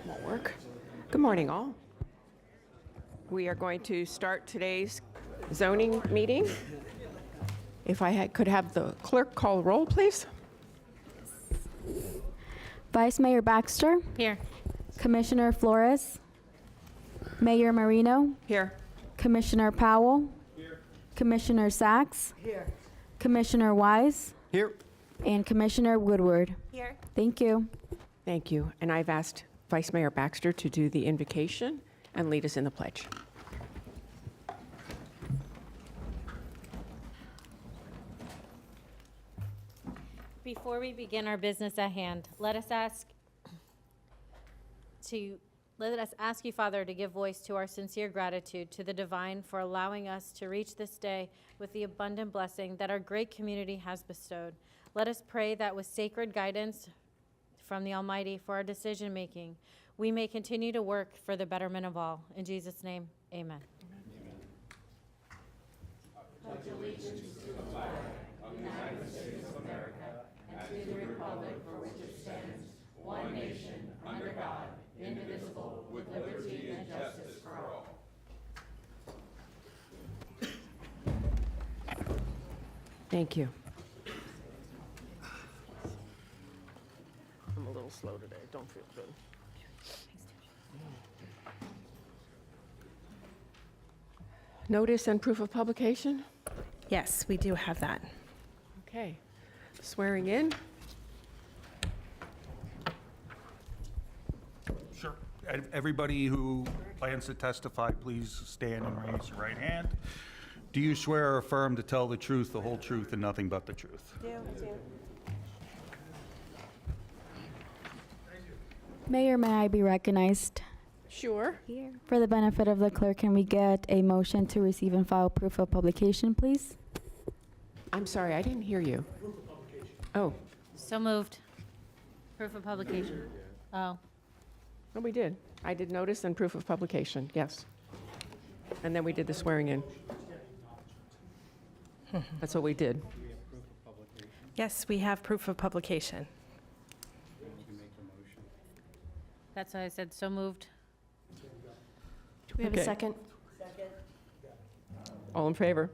Won't work. Good morning, all. We are going to start today's zoning meeting. If I could have the clerk call roll, please. Vice Mayor Baxter, Here. Commissioner Flores, Mayor Marino, Here. Commissioner Powell, Commissioner Sachs, Commissioner Wise, Here. and Commissioner Woodward. Here. Thank you. Thank you. And I've asked Vice Mayor Baxter to do the invocation and lead us in the pledge. Before we begin our business at hand, let us ask you, Father, to give voice to our sincere gratitude to the divine for allowing us to reach this day with the abundant blessing that our great community has bestowed. Let us pray that with sacred guidance from the Almighty for our decision making, we may continue to work for the betterment of all. In Jesus' name, amen. Thank you. I'm a little slow today. Don't feel good. Notice and proof of publication? Yes, we do have that. Okay. Swearing in? Sure. Everybody who plans to testify, please stand and raise your right hand. Do you swear or affirm to tell the truth, the whole truth, and nothing but the truth? Mayor, may I be recognized? Sure. Here. For the benefit of the clerk, can we get a motion to receive and file proof of publication, please? I'm sorry, I didn't hear you. Oh, So moved. Proof of publication. Oh. no, we did. I did notice and proof of publication, yes. And then we did the swearing in. That's what we did. Yes, we have proof of publication. That's why I said so moved. Do we have Okay. a second? All in favor?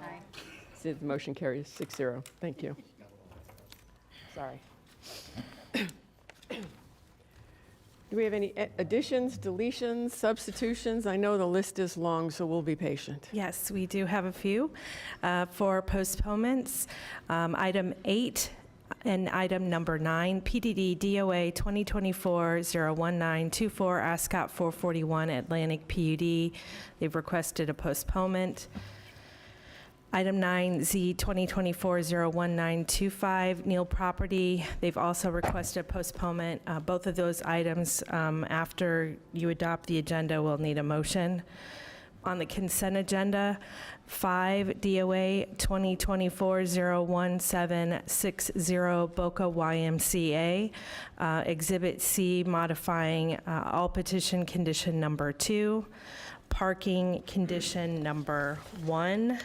Aye. The motion carries 6-0. Thank you. Sorry. Do we have any additions, deletions, substitutions? I know the list is long, so we'll be patient. Yes, we do have a few for postponements. Item 8 and item number 9, PDD DOA 2024-01924 Ascot 441 Atlantic PUD. They've requested a postponement. Item 9Z 2024-01925 Neal Property. They've also requested a postponement. Both of those items, after you adopt the agenda, will need a motion. On the consent agenda, 5 DOA 2024-01760 Boca YMCA. Exhibit C modifying all petition condition number 2. Parking condition number 1.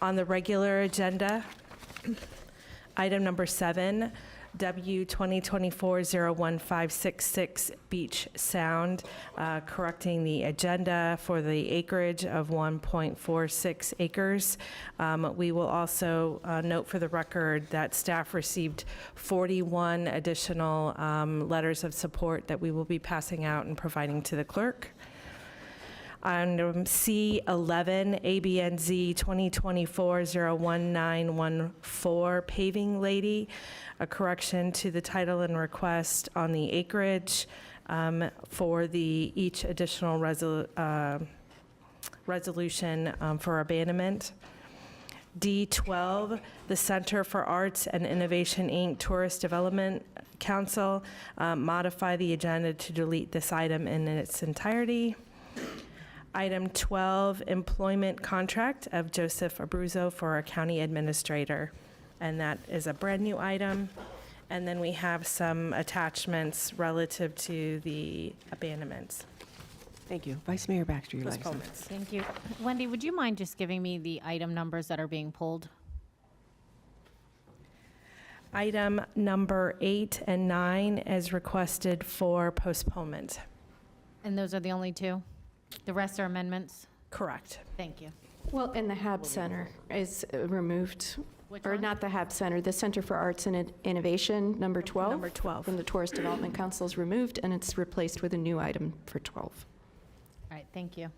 On the regular agenda, item number 7, W 2024-01566 Beach Sound, correcting the agenda for the acreage of 1.46 acres. We will also note for the record that staff received 41 additional letters of support that we will be passing out and providing to the clerk. Item C11, ABNZ 2024-01914 Paving Lady, a correction to the title and request on the acreage for each additional resolution for abandonment. D12, the Center for Arts and Innovation, Inc., Tourist Development Council, modify the agenda to delete this item in its entirety. Item 12, employment contract of Joseph Abruzzo for our county administrator. And that is a brand-new item. And then we have some attachments relative to the abandonments, Thank you. Vice Mayor Baxter, your license. postponements. Thank you. Wendy, would you mind just giving me the item numbers that are being pulled? Item number 8 and 9 is requested for postponement. And those are the only two? The rest are amendments? Correct. Thank you. Well, and the HAB Center is removed, Which or one? not the HAB Center, the Center for Arts and Innovation, number 12. Number 12. From the Tourist Development Council is removed, and it's replaced with a new item for 12. All right, thank you.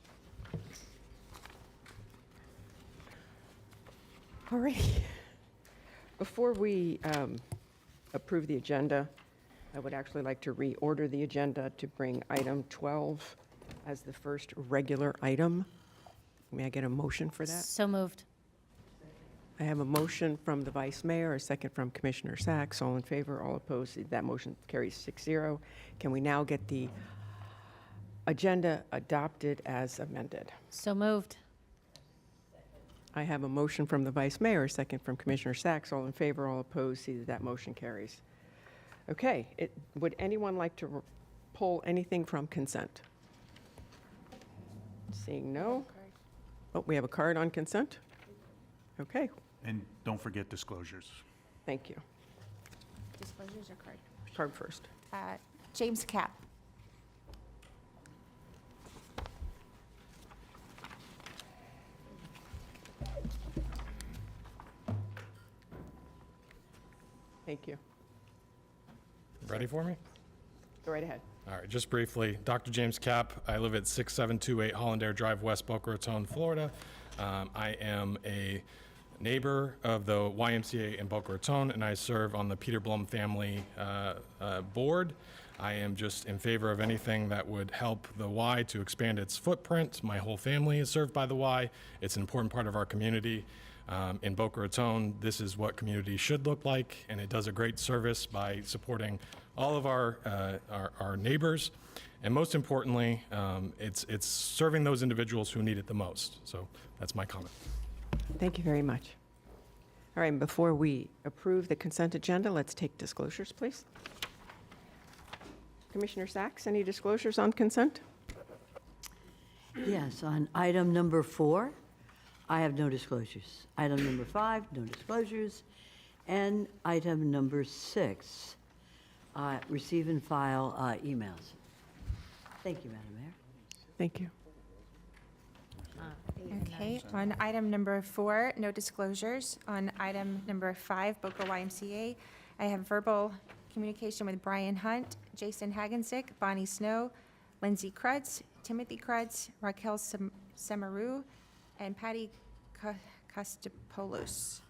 All right. Before we approve the agenda, I would actually like to reorder the agenda to bring item 12 as the first regular item. May I get a motion for that? So moved. I have a motion from the Vice Mayor, a second from Commissioner Sacks. All in favor, all opposed. That motion carries 6-0. Can we now get the agenda adopted as amended? So moved. I have a motion from the Vice Mayor, a second from Commissioner Sacks. All in favor, all opposed. See that motion carries. Okay, would anyone like to pull anything from consent? Seeing no. Oh, we have a card on consent? Okay, And don't forget disclosures. thank you. Disclosures or card? Card first. James Cap. Thank you. Ready for me? Go right ahead. All right, just briefly, Dr. James Kapp. I live at 6728 Hollandair Drive, West Boca Raton, Florida. I am a neighbor of the YMCA in Boca Raton, and I serve on the Peter Blum Family Board. I am just in favor of anything that would help the Y to expand its footprint. My whole family is served by the Y. It's an important part of our community. In Boca Raton, this is what community should look like, and it does a great service by supporting all of our neighbors, and most importantly, it's serving those individuals who need it the most. So that's my comment. Thank you very much. All right, and before we approve the consent agenda, let's take disclosures, please. Commissioner Sacks, any disclosures on consent? Yes, on item number 4, I have no disclosures. Item number 5, no disclosures. And item number 6, receive and file emails. Thank you, Madam Mayor. Thank you. Okay, on item number 4, no disclosures. On item number 5, Boca YMCA, I have verbal communication with Brian Hunt, Jason Hagensick, Bonnie Snow, Lindsay Krutz, Timothy Krutz, Raquel Samaru, and Patty Kostopoulos,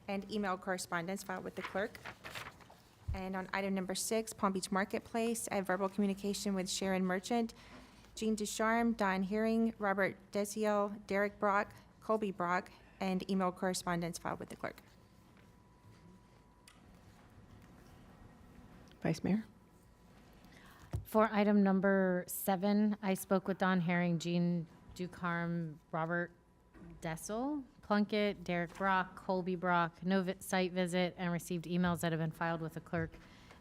and email correspondence filed with the clerk. And on item number 6, Palm Beach Marketplace, I have verbal communication with Sharon Merchant, Jean Ducharme, Don Hearing, Robert Desiel, Derek Brock, Colby Brock, and email correspondence filed with the clerk. Vice Mayor? For item number 7, I spoke with Don Herring, Jean Ducarme, Robert Dessel, Plunkett, Derek Brock, Colby Brock, no site visit, and received emails that have been filed with the clerk,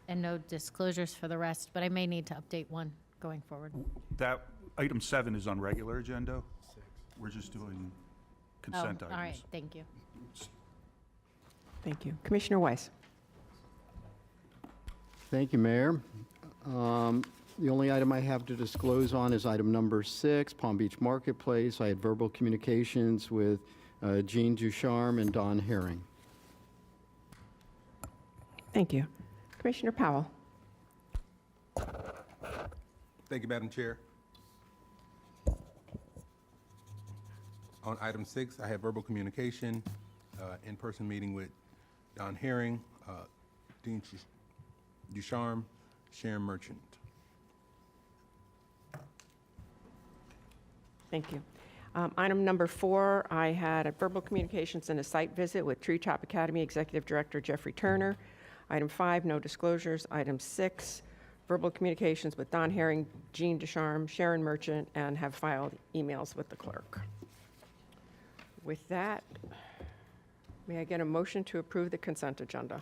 and no disclosures for the rest, but I may need to update one going forward. That, item 7 is on regular agenda. We're just doing consent items. All right, thank you. Thank you. Commissioner Weiss? Thank you, Mayor. The only item I have to disclose on is item number 6, Palm Beach Marketplace. I had verbal communications with Jean Ducharme and Don Herring. Thank you. Commissioner Powell? Thank you, Madam Chair. On item 6, I have verbal communication, in-person meeting with Don Herring, Dean Ducharme, Sharon Merchant. Thank you. Item number 4, I had a verbal communications and a site visit with Treetop Academy Executive Director Jeffrey Turner. Item 5, no disclosures. Item 6, verbal communications with Don Herring, Jean Ducharme, Sharon Merchant, and have filed emails with the clerk. With that, may I get a motion to approve the consent agenda?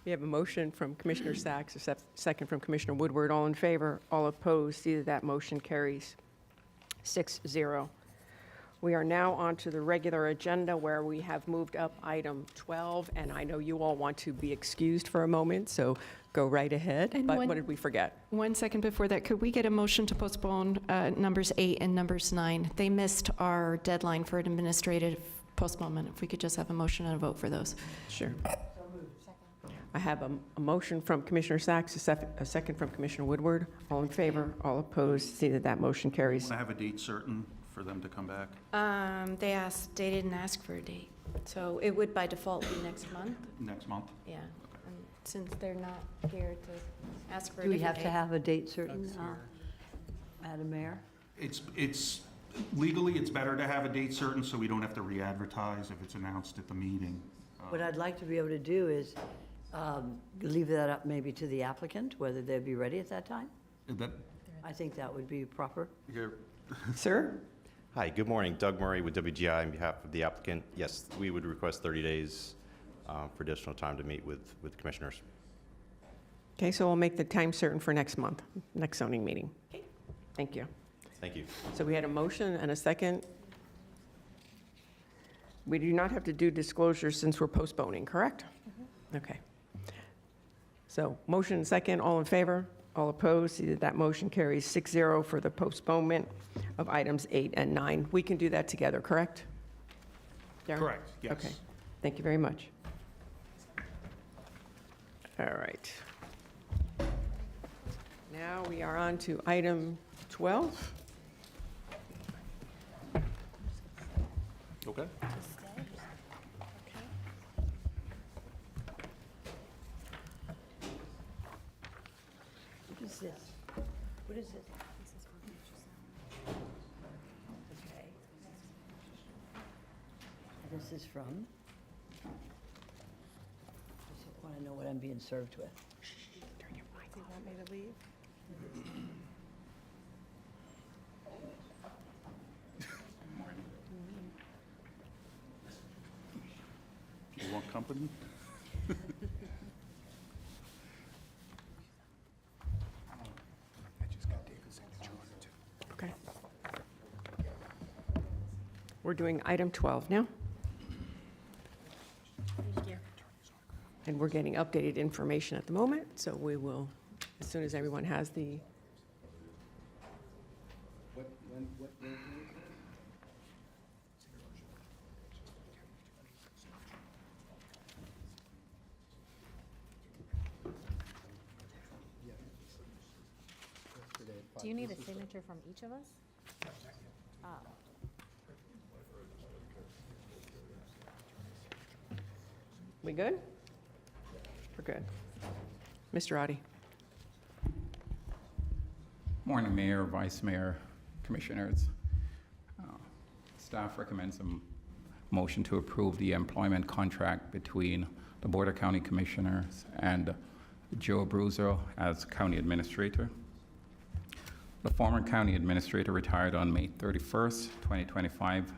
We have a motion from Commissioner Sacks, a second from Commissioner Woodward. All in favor, all opposed. See that that motion carries 6-0. We are now on to the regular agenda where we have moved up item 12, and I know you all want to be excused for a moment, so go right ahead. And But one- what did we forget? 1 second before that, could we get a motion to postpone numbers 8 and numbers 9? They missed our deadline for an administrative postponement. If we could just have a motion and a vote for those. Sure. I have a motion from Commissioner Sacks, a second from Commissioner Woodward. All in favor, all opposed. See that that motion carries. I have a date certain for them to come back They didn't ask for a date, so it would by default be next month. next month. Yeah, and since they're not here to ask for a Do we different have to date. have a date certain, Madam Mayor? It's legally, it's better to have a date certain so we don't have to re-advertise if it's announced at the meeting. What I'd like to be able to do is leave that up maybe to the applicant, whether they'd be ready at that time. That, I think that would be proper. here, Sir? Hi, good morning. Doug Murray with WGI on behalf of the applicant. Yes, we would request 30 days for additional time to meet with commissioners. Okay, so we'll make the time certain for next month, next zoning meeting. Thank you. Thank you. So we had a motion and a second. We do not have to do disclosures since we're postponing, correct? Okay. So motion and second, all in favor, all opposed. See that that motion carries 6-0 for the postponement of items 8 and 9. We can do that together, correct? Darren? correct, yes. Okay, thank you very much. All right. Now we are on to item 12. Okay. What is this? What is this? Okay. And this is from? Just want to know what I'm being served with. Do you want me to leave? You want company? Okay. We're doing item 12 now. And we're getting updated information at the moment, so we will, as soon as everyone has the. Do you need a signature from each of us? Ah. We good? We're good. Mr. Audi. Morning, Mayor, Vice Mayor, Commissioners. Staff recommends a motion to approve the employment contract between the Board of County Commissioners and Joe Abruzzo as County Administrator. The former County Administrator retired on May 31st, 2025.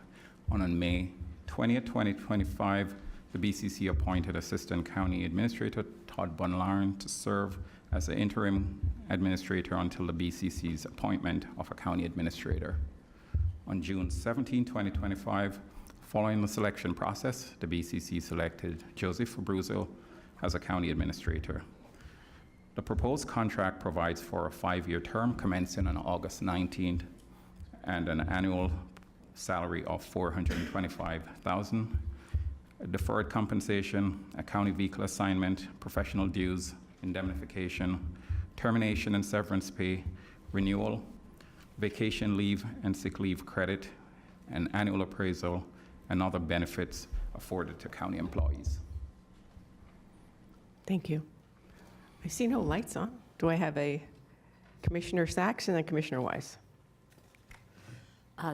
On May 20th, 2025, the BCC appointed Assistant County Administrator Todd Bunlarn to serve as the interim administrator until the BCC's appointment of a county administrator. On June 17, 2025, following the selection process, the BCC selected Joseph Abruzzo as a county administrator. The proposed contract provides for a 5-year term commencing on August 19th and an annual salary of $425,000, deferred compensation, a county vehicle assignment, professional dues, indemnification, termination and severance pay, renewal, vacation leave and sick leave credit, an annual appraisal, and other benefits afforded to county employees. Thank you. I see no lights on. Do I have a Commissioner Sacks and then Commissioner Wise?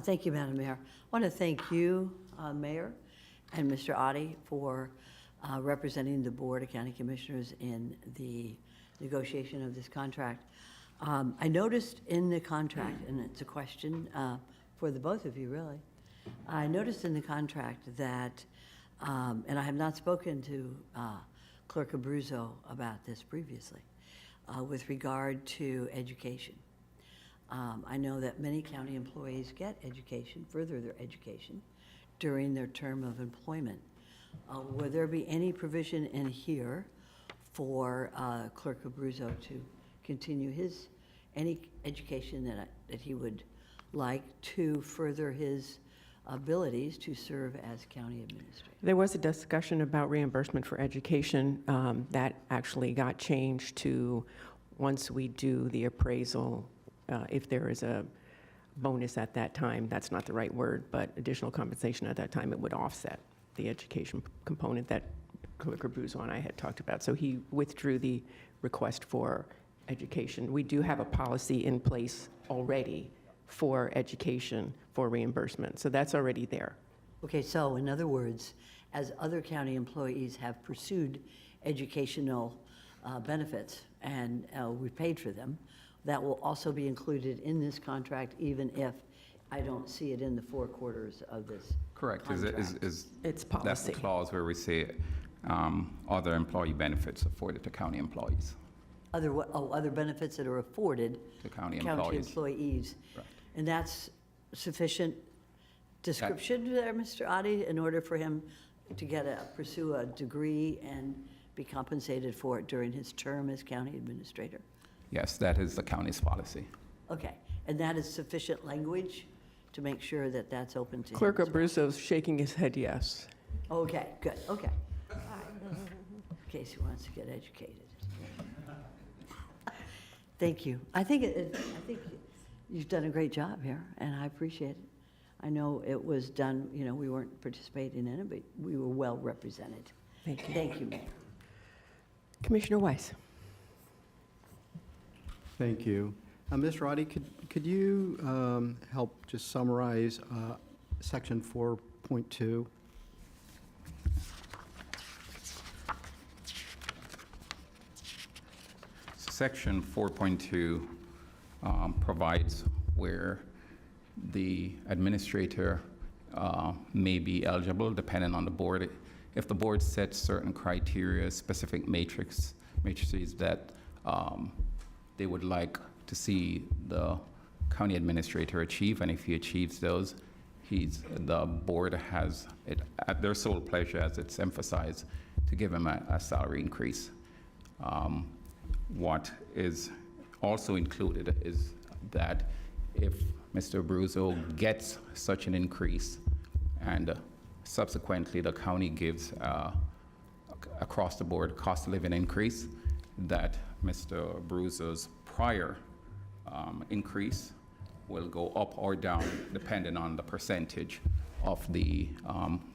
Thank you, Madam Mayor. I want to thank you, Mayor, and Mr. Oddie for representing the Board of County Commissioners in the negotiation of this contract. I noticed in the contract, and it's a question for the both of you, really. I noticed in the contract that, and I have not spoken to Clerk Abruzzo about this previously, with regard to education. I know that many county employees get education, further their education, during their term of employment. Will there be any provision in here for Clerk Abruzzo to continue any education that he would like to further his abilities to serve as county administrator? There was a discussion about reimbursement for education. That actually got changed to once we do the appraisal, if there is a bonus at that time, that's not the right word, but additional compensation at that time, it would offset the education component that Clerk Abruzzo and I had talked about. So he withdrew the request for education. We do have a policy in place already for education for reimbursement, so that's already there. Okay, so in other words, as other county employees have pursued educational benefits and we've paid for them, that will also be included in this contract, even if I don't see it in the 4 quarters of this Correct. contract. It's That's the policy. clause where we say other employee benefits afforded to county employees. Other benefits that are afforded To county county employees. employees. Right. And that's sufficient description there, Mr. Oddie, in order for him to pursue a degree and be compensated for it during his term as county administrator? Yes, that is the county's policy. Okay, and that is sufficient language to make sure that that's open to him? Clerk as well? Abruzzo's shaking his head yes. Okay, good, okay. In case he wants to get educated. Thank you. I think you've done a great job here, and I appreciate it. I know it was done, we weren't participating in it, but we were well represented. Thank you. Thank you, Mayor. Commissioner Weiss. Thank you. Mr. Roddy, could you help just summarize section 4.2? Section 4.2 provides where the administrator may be eligible, depending on the board. If the board sets certain criteria, specific matrices that they would like to see the county administrator achieve, and if he achieves those, the board has it at their sole pleasure, as it's emphasized, to give him a salary increase. What is also included is that if Mr. Abruzzo gets such an increase and subsequently the county gives across the board cost of living increase, that Mr. Abruzzo's prior increase will go up or down depending on the percentage of the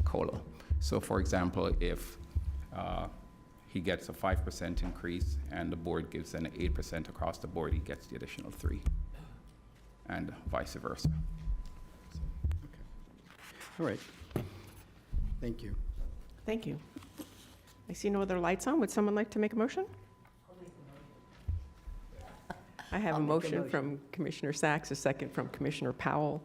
COLA. So for example, if he gets a 5% increase and the board gives an 8% across the board, he gets the additional 3%, and vice versa. All right. Thank you. Thank you. I see no other lights on. Would someone like to make a motion? I have I'll a make a motion from Commissioner Sacks, a second from Commissioner Powell.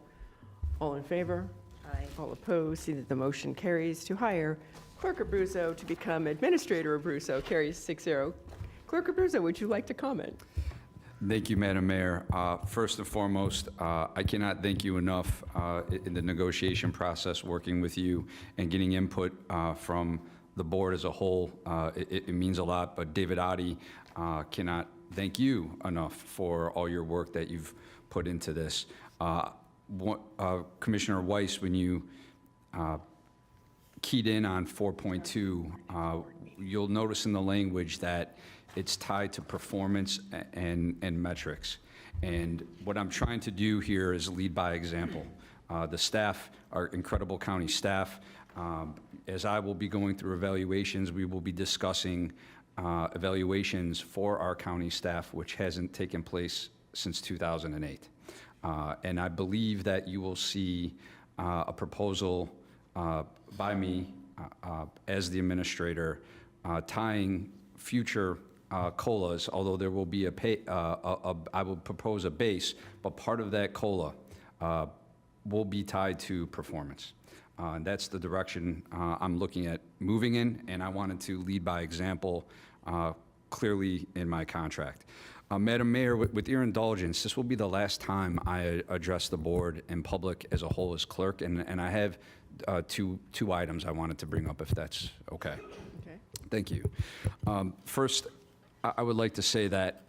All in favor? Aye. All opposed? See that the motion carries to hire Clerk Abruzzo to become Administrator Abruzzo. Carries 6-0. Clerk Abruzzo, would you like to comment? Thank you, Madam Mayor. First and foremost, I cannot thank you enough in the negotiation process, working with you and getting input from the board as a whole. It means a lot, but David Oddie cannot thank you enough for all your work that you've put into this. Commissioner Weiss, when you keyed in on 4.2, you'll notice in the language that it's tied to performance and metrics. And what I'm trying to do here is lead by example. The staff, our incredible county staff, as I will be going through evaluations, we will be discussing evaluations for our county staff, which hasn't taken place since 2008. And I believe that you will see a proposal by me as the administrator tying future COLAs, although there will be I will propose a base, but part of that COLA will be tied to performance. That's the direction I'm looking at moving in, and I wanted to lead by example clearly in my contract. Madam Mayor, with your indulgence, this will be the last time I address the board in public as a whole as clerk, and I have two items I wanted to bring up, if that's okay. Okay. Thank you. First, I would like to say that,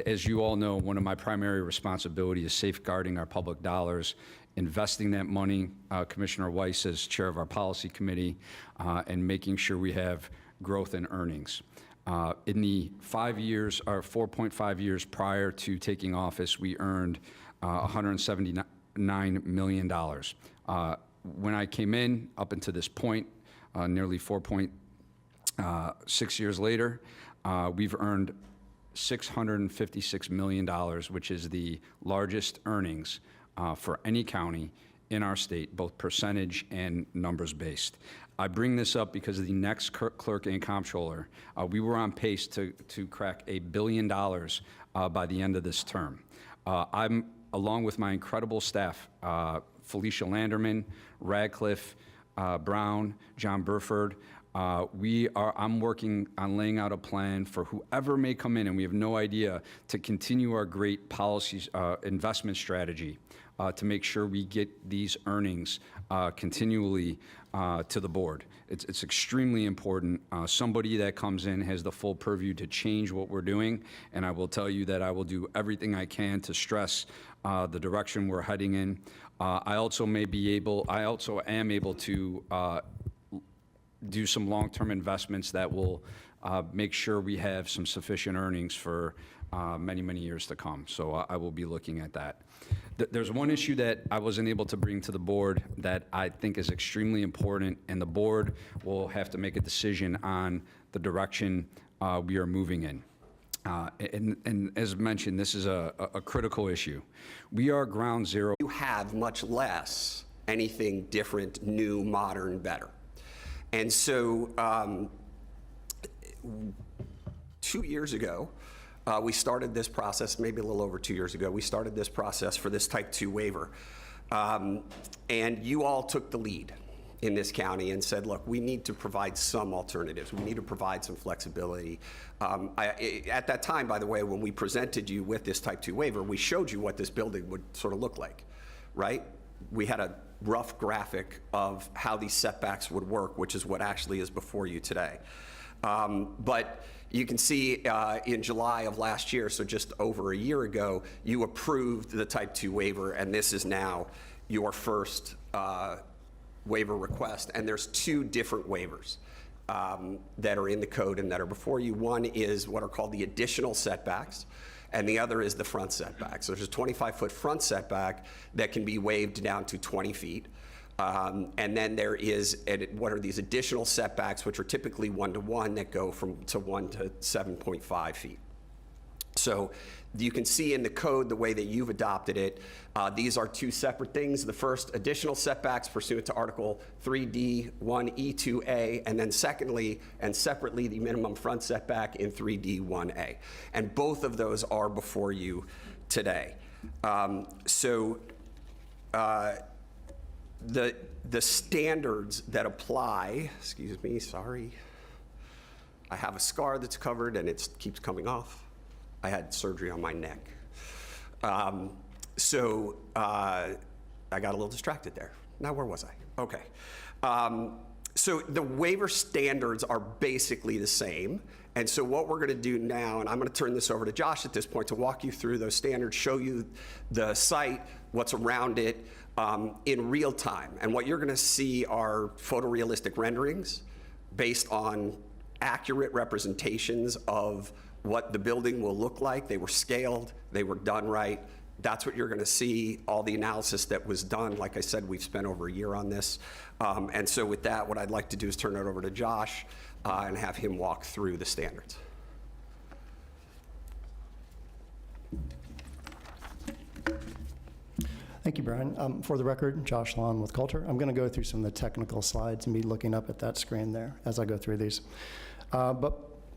as you all know, one of my primary responsibilities is safeguarding our public dollars, investing that money, Commissioner Weiss as chair of our policy committee, and making sure we have growth in earnings. In the 5 years, or 4.5 years prior to taking office, we earned $179 million. When I came in, up until this point, nearly 4.6 years later, we've earned $656 million, which is the largest earnings for any county in our state, both percentage and numbers based. I bring this up because the next clerk and comptroller, we were on pace to crack $1 billion by the end of this term. I'm, along with my incredible staff, Felicia Landerman, Radcliffe, Brown, John Burford, I'm working on laying out a plan for whoever may come in, and we have no idea, to continue our great policies, investment strategy to make sure we get these earnings continually to the board. It's extremely important. Somebody that comes in has the full purview to change what we're doing, and I will tell you that I will do everything I can to stress the direction we're heading in. I also am able to do some long-term investments that will make sure we have some sufficient earnings for many, many years to come. So I will be looking at that. There's one issue that I wasn't able to bring to the board that I think is extremely important, and the board will have to make a decision on the direction we are moving in. And as mentioned, this is a critical issue. We are ground zero. You have much less anything different, new, modern, better. And so 2 years ago, we started this process, maybe a little over 2 years ago, we started this process for this type 2 waiver. And you all took the lead in this county and said, look, we need to provide some alternatives. We need to provide some flexibility. At that time, by the way, when we presented you with this type 2 waiver, we showed you what this building would sort of look like, right? We had a rough graphic of how these setbacks would work, which is what actually is before you today. But you can see in July of last year, so just over a year ago, you approved the type 2 waiver, and this is now your first waiver request. And there's 2 different waivers that are in the code and that are before you. One is what are called the additional setbacks, and the other is the front setback. So there's a 25-foot front setback that can be waived down to 20 feet. And then there is what are these additional setbacks, which are typically 1-to-1 that go from 1 to 7.5 feet. So you can see in the code the way that you've adopted it, these are 2 separate things. The first, additional setbacks pursuant to Article 3D1E2A, and then secondly and separately the minimum front setback in 3D1A. And both of those are before you today. The standards that apply, excuse me, sorry. I have a scar that's covered and it keeps coming off. I had surgery on my neck. I got a little distracted there. Now, where was I? Okay. So the waiver standards are basically the same. And so what we're gonna do now, and I'm gonna turn this over to Josh at this point to walk you through those standards, show you the site, what's around it, in real time. And what you're gonna see are photorealistic renderings based on accurate representations of what the building will look like. They were scaled, they were done right. That's what you're gonna see, all the analysis that was done. Like I said, we've spent over a year on this. And so with that, what I'd like to do is turn it over to Josh and have him walk through the standards. Thank you, Brian. For the record, Josh Lawn with Coulter. I'm going to go through some of the technical slides and be looking up at that screen there as I go through these. But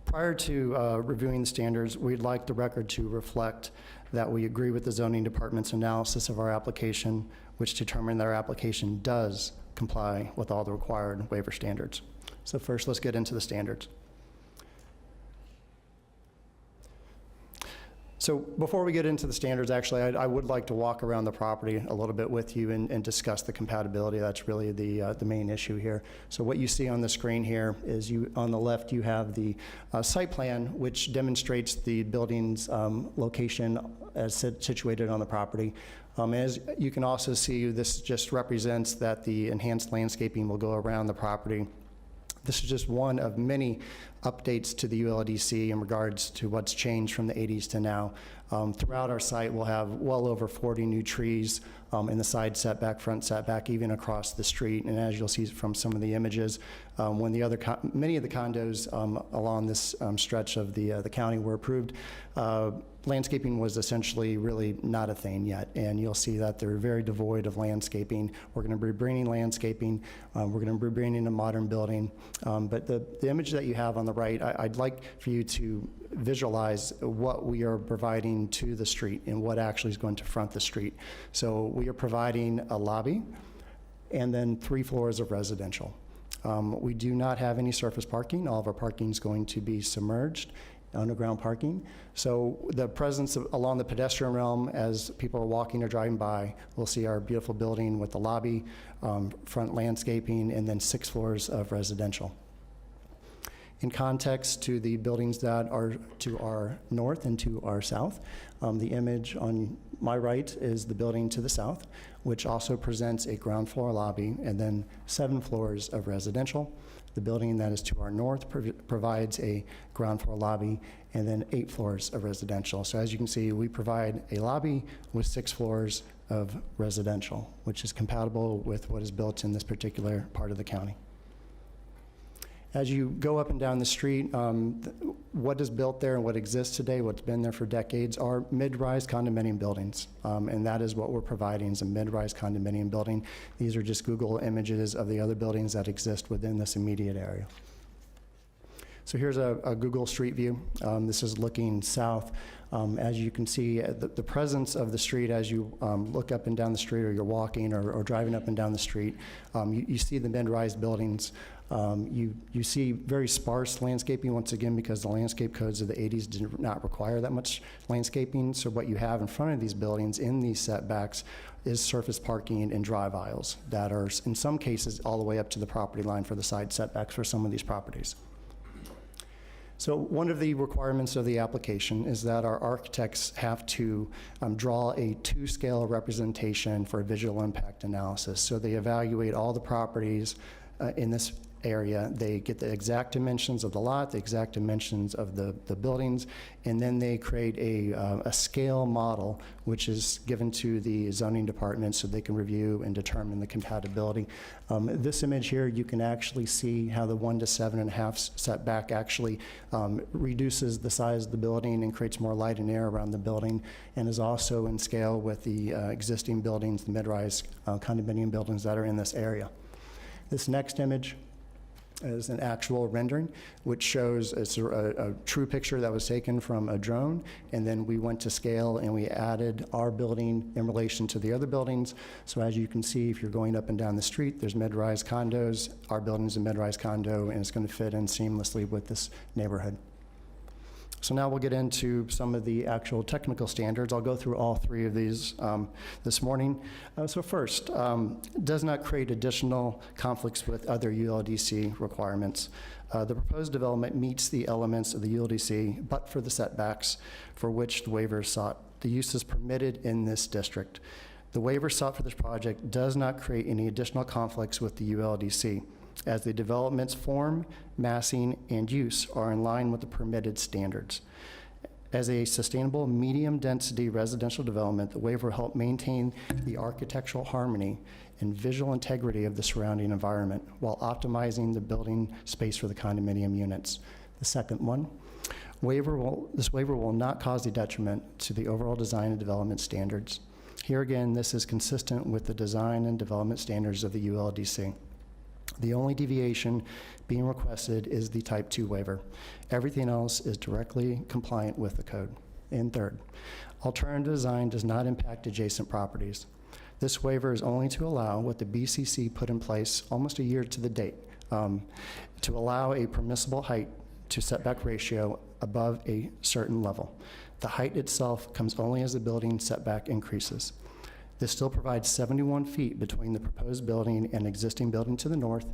prior to reviewing the standards, we'd like the record to reflect that we agree with the zoning department's analysis of our application, which determined that our application does comply with all the required waiver standards. So first, let's get into the standards. So before we get into the standards, actually, I would like to walk around the property a little bit with you and discuss the compatibility. That's really the main issue here. So what you see on the screen here is on the left, you have the site plan, which demonstrates the building's location as situated on the property. As you can also see, this just represents that the enhanced landscaping will go around the property. This is just one of many updates to the ULDC in regards to what's changed from the 80s to now. Throughout our site, we'll have well over 40 new trees in the side setback, front setback, even across the street. And as you'll see from some of the images, when many of the condos along this stretch of the county were approved, landscaping was essentially really not a thing yet, and you'll see that they're very devoid of landscaping. We're going to be bringing landscaping. We're going to be bringing a modern building. But the image that you have on the right, I'd like for you to visualize what we are providing to the street and what actually is going to front the street. So we are providing a lobby and then 3 floors of residential. We do not have any surface parking. All of our parking is going to be submerged, underground parking. So the presence along the pedestrian realm, as people are walking or driving by, we'll see our beautiful building with the lobby, front landscaping, and then 6 floors of residential. In context to the buildings that are to our north and to our south, the image on my right is the building to the south, which also presents a ground floor lobby and then 7 floors of residential. The building that is to our north provides a ground floor lobby and then 8 floors of residential. So as you can see, we provide a lobby with 6 floors of residential, which is compatible with what is built in this particular part of the county. As you go up and down the street, what is built there and what exists today, what's been there for decades, are mid-rise condominium buildings. And that is what we're providing, is a mid-rise condominium building. These are just Google images of the other buildings that exist within this immediate area. So here's a Google Street View. This is looking south. As you can see, the presence of the street as you look up and down the street, or you're walking or driving up and down the street, you see the mid-rise buildings. You see very sparse landscaping, once again, because the landscape codes of the 80s did not require that much landscaping. So what you have in front of these buildings in these setbacks is surface parking and drive aisles that are, in some cases, all the way up to the property line for the side setbacks for some of these properties. So one of the requirements of the application is that our architects have to draw a 2-scale representation for a visual impact analysis. So they evaluate all the properties in this area. They get the exact dimensions of the lot, the exact dimensions of the buildings, and then they create a scale model which is given to the zoning department so they can review and determine the compatibility. This image here, you can actually see how the 1 to 7.5 setback actually reduces the size of the building and creates more light and air around the building, and is also in scale with the existing buildings, the mid-rise condominium buildings that are in this area. This next image is an actual rendering, which shows it's a true picture that was taken from a drone, and then we went to scale and we added our building in relation to the other buildings. So as you can see, if you're going up and down the street, there's mid-rise condos. Our building's a mid-rise condo, and it's going to fit in seamlessly with this neighborhood. So now we'll get into some of the actual technical standards. I'll go through all 3 of these this morning. So first, does not create additional conflicts with other ULDC requirements. The proposed development meets the elements of the ULDC, but for the setbacks for which the waiver is sought. The use is permitted in this district. The waiver sought for this project does not create any additional conflicts with the ULDC, as the development's form, massing, and use are in line with the permitted standards. As a sustainable medium-density residential development, the waiver helped maintain the architectural harmony and visual integrity of the surrounding environment while optimizing the building space for the condominium units. The second one, this waiver will not cause a detriment to the overall design and development standards. Here again, this is consistent with the design and development standards of the ULDC. The only deviation being requested is the Type 2 waiver. Everything else is directly compliant with the code. And third, alternative design does not impact adjacent properties. This waiver is only to allow what the BCC put in place almost a year to the date, to allow a permissible height to setback ratio above a certain level. The height itself comes only as the building setback increases. This still provides 71 feet between the proposed building and existing building to the north,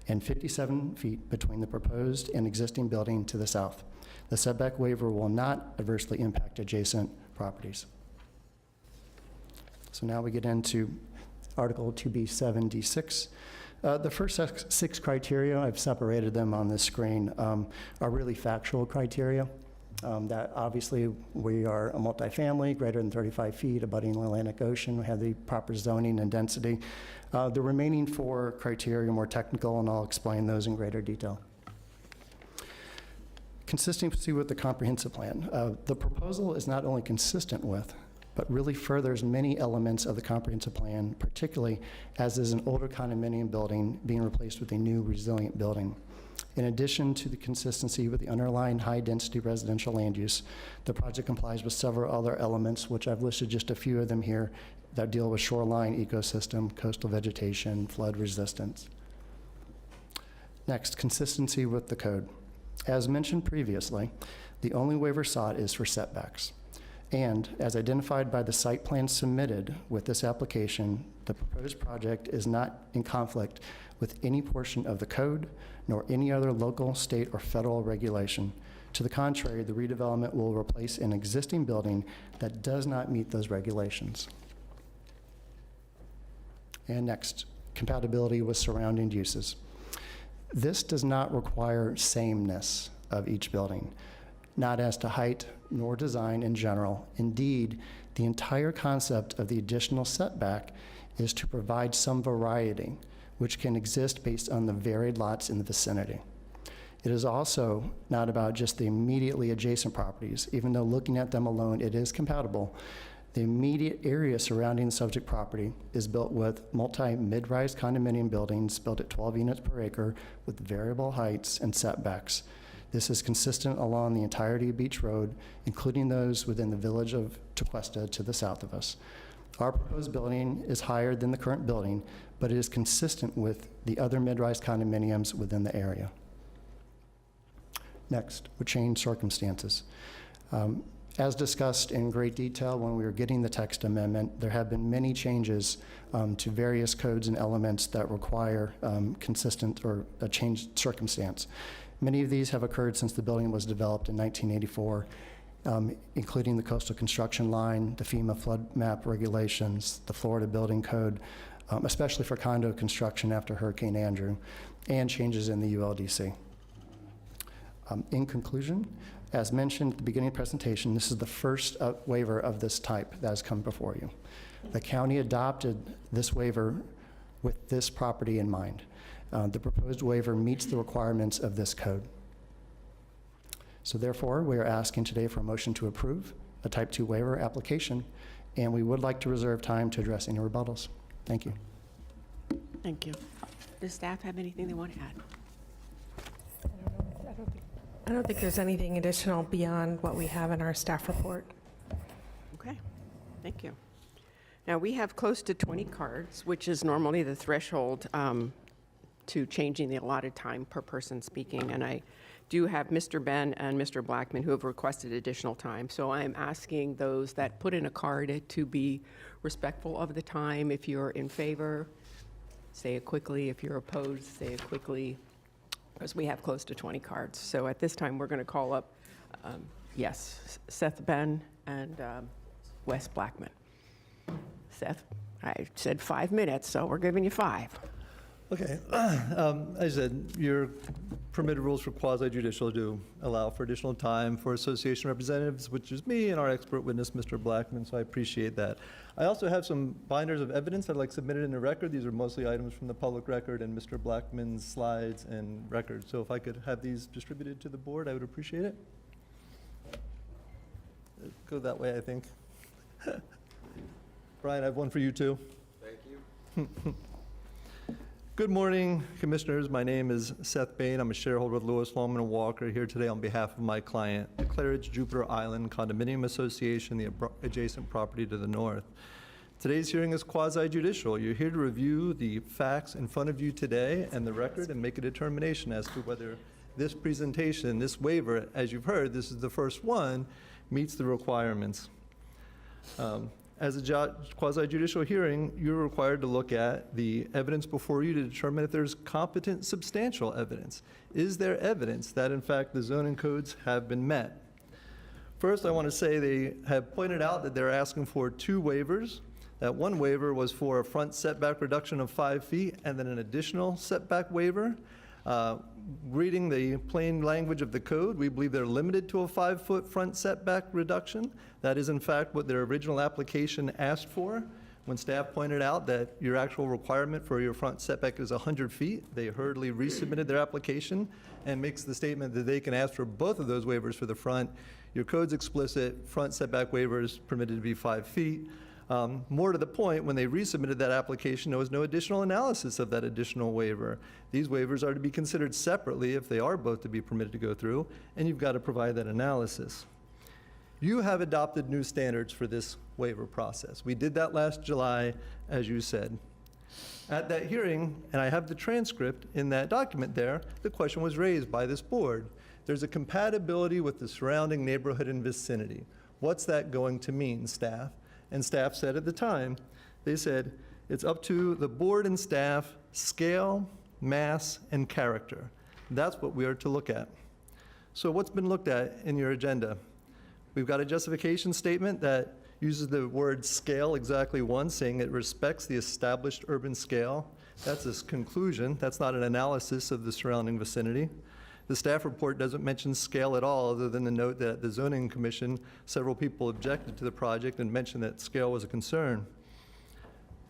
and 57 feet between the proposed and existing building to the south. The setback waiver will not adversely impact adjacent properties. So now we get into Article 2B7D6. The first six criteria, I've separated them on this screen, are really factual criteria. That obviously we are a multifamily, greater than 35 feet, abutting the Atlantic Ocean. We have the proper zoning and density. The remaining four criteria are more technical, and I'll explain those in greater detail. Consistency with the comprehensive plan. The proposal is not only consistent with, but really furthers many elements of the comprehensive plan, particularly as is an older condominium building being replaced with a new resilient building. In addition to the consistency with the underlying high-density residential land use, the project complies with several other elements, which I've listed just a few of them here, that deal with shoreline ecosystem, coastal vegetation, flood resistance. Next, consistency with the code. As mentioned previously, the only waiver sought is for setbacks. And as identified by the site plan submitted with this application, the proposed project is not in conflict with any portion of the code, nor any other local, state, or federal regulation. To the contrary, the redevelopment will replace an existing building that does not meet those regulations. And next, compatibility with surrounding uses. This does not require sameness of each building, not as to height nor design in general. Indeed, the entire concept of the additional setback is to provide some variety, which can exist based on the varied lots in the vicinity. It is also not about just the immediately adjacent properties. Even though looking at them alone, it is compatible, the immediate area surrounding the subject property is built with multi-mid-rise condominium buildings built at 12 units per acre with variable heights and setbacks. This is consistent along the entirety of Beach Road, including those within the village of Tequesta to the south of us. Our proposed building is higher than the current building, but it is consistent with the other mid-rise condominiums within the area. Next, with changed circumstances. As discussed in great detail when we were getting the text amendment, there have been many changes to various codes and elements that require consistent or a changed circumstance. Many of these have occurred since the building was developed in 1984, including the coastal construction line, the FEMA flood map regulations, the Florida building code, especially for condo construction after Hurricane Andrew, and changes in the ULDC. In conclusion, as mentioned at the beginning of the presentation, this is the first waiver of this type that has come before you. The county adopted this waiver with this property in mind. The proposed waiver meets the requirements of this code. So therefore, we are asking today for a motion to approve a Type 2 waiver application, and we would like to reserve time to address any rebuttals. Thank you. Thank you. Does staff have anything they want to add? I don't think there's anything additional beyond what we have in our staff report. Okay, thank you. Now, we have close to 20 cards, which is normally the threshold to changing the allotted time per person speaking, and I do have Mr. Ben and Mr. Blackman who have requested additional time, so I'm asking those that put in a card to be respectful of the time. If you're in favor, say it quickly. If you're opposed, say it quickly, because we have close to 20 cards. So at this time, we're going to call up, yes, Seth Ben and Wes Blackman. Seth, I said 5 minutes, so we're giving you 5. Okay. As I said, your permitted rules for quasi-judicial do allow for additional time for association representatives, which is me and our expert witness, Mr. Blackman, so I appreciate that. I also have some binders of evidence I'd like submitted in the record. These are mostly items from the public record and Mr. Blackman's slides and records. So if I could have these distributed to the board, I would appreciate it. Go that way, I think. Brian, I have one for you too. Thank you. Good morning, Commissioners. My name is Seth Bain. I'm a shareholder with Lewis, Longman & Walker here today on behalf of my client, the Claridge Jupiter Island Condominium Association, the adjacent property to the north. Today's hearing is quasi-judicial. You're here to review the facts in front of you today and the record and make a determination as to whether this presentation, this waiver, as you've heard, this is the first one, meets the requirements. As a quasi-judicial hearing, you're required to look at the evidence before you to determine if there's competent substantial evidence. Is there evidence that, in fact, the zoning codes have been met? First, I want to say they have pointed out that they're asking for 2 waivers. That one waiver was for a front setback reduction of 5 feet and then an additional setback waiver. Reading the plain language of the code, we believe they're limited to a 5-foot front setback reduction. That is in fact what their original application asked for. When staff pointed out that your actual requirement for your front setback is 100 feet, they hurriedly resubmitted their application and makes the statement that they can ask for both of those waivers for the front. Your code's explicit, front setback waivers permitted to be 5 feet. More to the point, when they resubmitted that application, there was no additional analysis of that additional waiver. These waivers are to be considered separately if they are both to be permitted to go through, and you've got to provide that analysis. You have adopted new standards for this waiver process. We did that last July, as you said. At that hearing, and I have the transcript in that document there, the question was raised by this board. There's a compatibility with the surrounding neighborhood and vicinity. What's that going to mean, staff? And staff said at the time, they said, it's up to the board and staff, scale, mass, and character. That's what we are to look at. So what's been looked at in your agenda? We've got a justification statement that uses the word scale exactly once, saying it respects the established urban scale. That's a conclusion. That's not an analysis of the surrounding vicinity. The staff report doesn't mention scale at all, other than the note that at the zoning commission, several people objected to the project and mentioned that scale was a concern.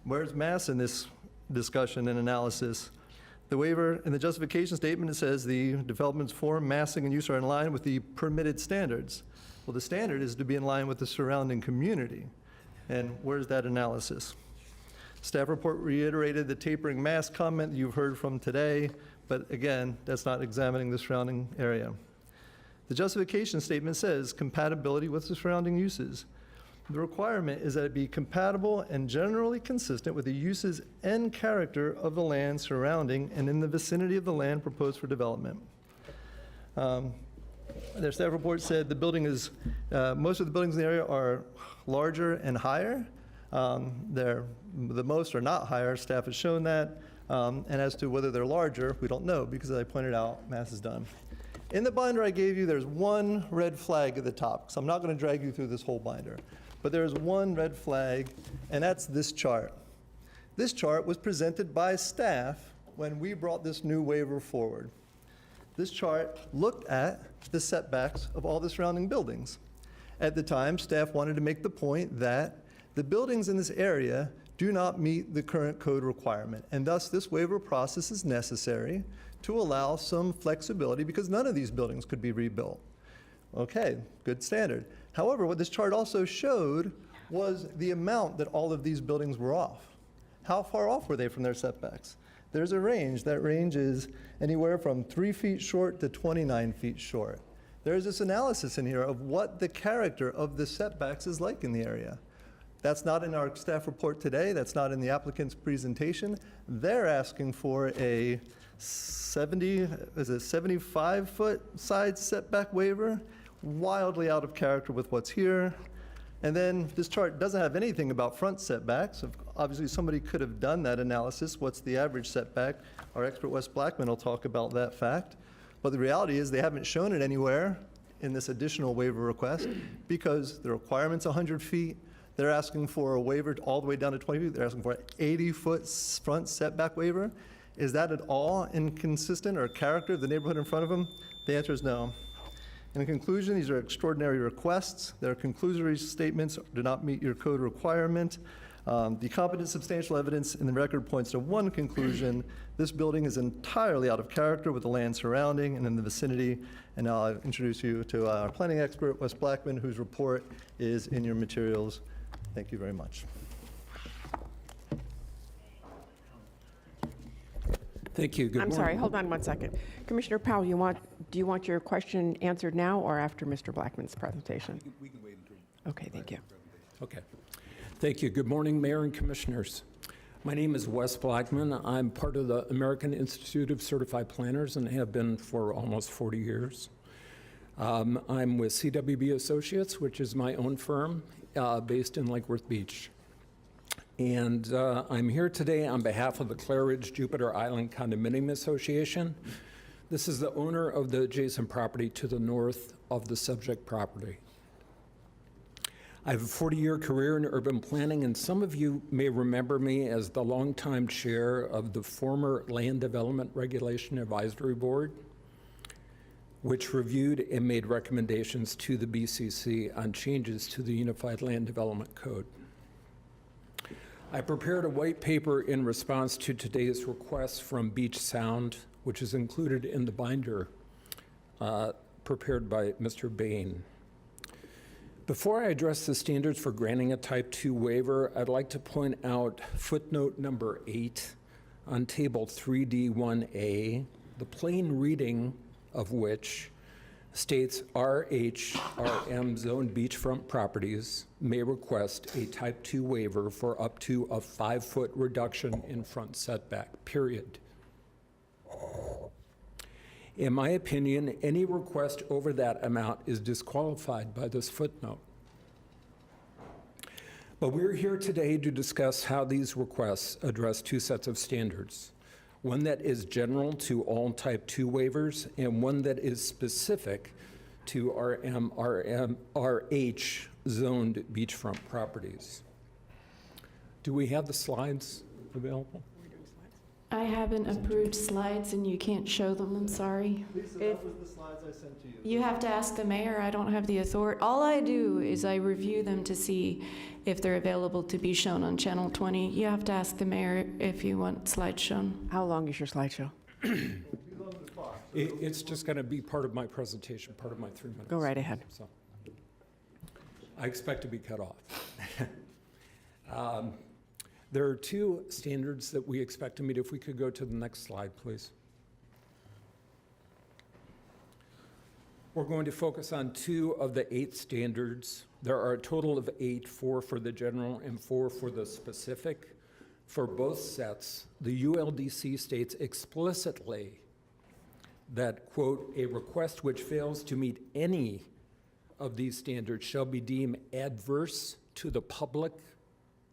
Where's mass in this discussion and analysis? The waiver in the justification statement, it says the development's form, massing, and use are in line with the permitted standards. Well, the standard is to be in line with the surrounding community. And where's that analysis? Staff report reiterated the tapering mass comment that you've heard from today, but again, that's not examining the surrounding area. The justification statement says compatibility with the surrounding uses. The requirement is that it be compatible and generally consistent with the uses and character of the land surrounding and in the vicinity of the land proposed for development. Their staff report said the building is, most of the buildings in the area are larger and higher. The most are not higher, staff has shown that. And as to whether they're larger, we don't know, because as I pointed out, mass is done. In the binder I gave you, there's one red flag at the top, so I'm not going to drag you through this whole binder. But there's one red flag, and that's this chart. This chart was presented by staff when we brought this new waiver forward. This chart looked at the setbacks of all the surrounding buildings. At the time, staff wanted to make the point that the buildings in this area do not meet the current code requirement, and thus this waiver process is necessary to allow some flexibility because none of these buildings could be rebuilt. Okay, good standard. However, what this chart also showed was the amount that all of these buildings were off. How far off were they from their setbacks? There's a range. That range is anywhere from 3 feet short to 29 feet short. There's this analysis in here of what the character of the setbacks is like in the area. That's not in our staff report today. That's not in the applicant's presentation. They're asking for a 75-foot side setback waiver, wildly out of character with what's here. And then this chart doesn't have anything about front setbacks. Obviously, somebody could have done that analysis. What's the average setback? Our expert, Wes Blackman, will talk about that fact. But the reality is they haven't shown it anywhere in this additional waiver request because the requirement's 100 feet. They're asking for a waiver all the way down to 20 feet. They're asking for an 80-foot front setback waiver. Is that at all inconsistent or character of the neighborhood in front of them? The answer is no. In conclusion, these are extraordinary requests. Their conclusory statements do not meet your code requirement. The competent substantial evidence in the record points to one conclusion. This building is entirely out of character with the land surrounding and in the vicinity. And now I'll introduce you to our planning expert, Wes Blackman, whose report is in your materials. Thank you very much. Thank you. Good I'm morning. sorry, hold on one second. Commissioner Powell, do you want your question answered now or after Mr. Blackman's presentation? We can wait until. Okay, thank you. Okay. Thank you. Good morning, Mayor and Commissioners. My name is Wes Blackman. I'm part of the American Institute of Certified Planners and have been for almost 40 years. I'm with CWB Associates, which is my own firm based in Lake Worth Beach. And I'm here today on behalf of the Claridge Jupiter Island Condominium Association. This is the owner of the adjacent property to the north of the subject property. I have a 40-year career in urban planning, and some of you may remember me as the longtime chair of the former Land Development Regulation Advisory Board, which reviewed and made recommendations to the BCC on changes to the Unified Land Development Code. I prepared a white paper in response to today's request from Beach Sound, which is included in the binder prepared by Mr. Bain. Before I address the standards for granting a Type 2 waiver, I'd like to point out footnote number 8 on Table 3D1A, the plain reading of which states RH/RM zoned beachfront properties may request a Type 2 waiver for up to a 5-foot reduction in front setback, period. In my opinion, any request over that amount is disqualified by this footnote. But we're here today to discuss how these requests address two sets of standards. One that is general to all Type 2 waivers, and one that is specific to RH zoned beachfront properties. Do we have the slides available? I haven't approved slides and you can't show them, I'm sorry. Lisa, that was the slides I sent to you. You have to ask the mayor, I don't have the authority. All I do is I review them to see if they're available to be shown on Channel 20. You have to ask the mayor if you want slides shown. How long is your slideshow? It's just going to be part of my presentation, part of my 3 minutes. Go right ahead. So, I expect to be cut off. There are two standards that we expect to meet. If we could go to the next slide, please. We're going to focus on 2 of the 8 standards. There are a total of 8, 4 for the general and 4 for the specific. For both sets, the ULDC states explicitly that, quote, a request which fails to meet any of these standards shall be deemed adverse to the public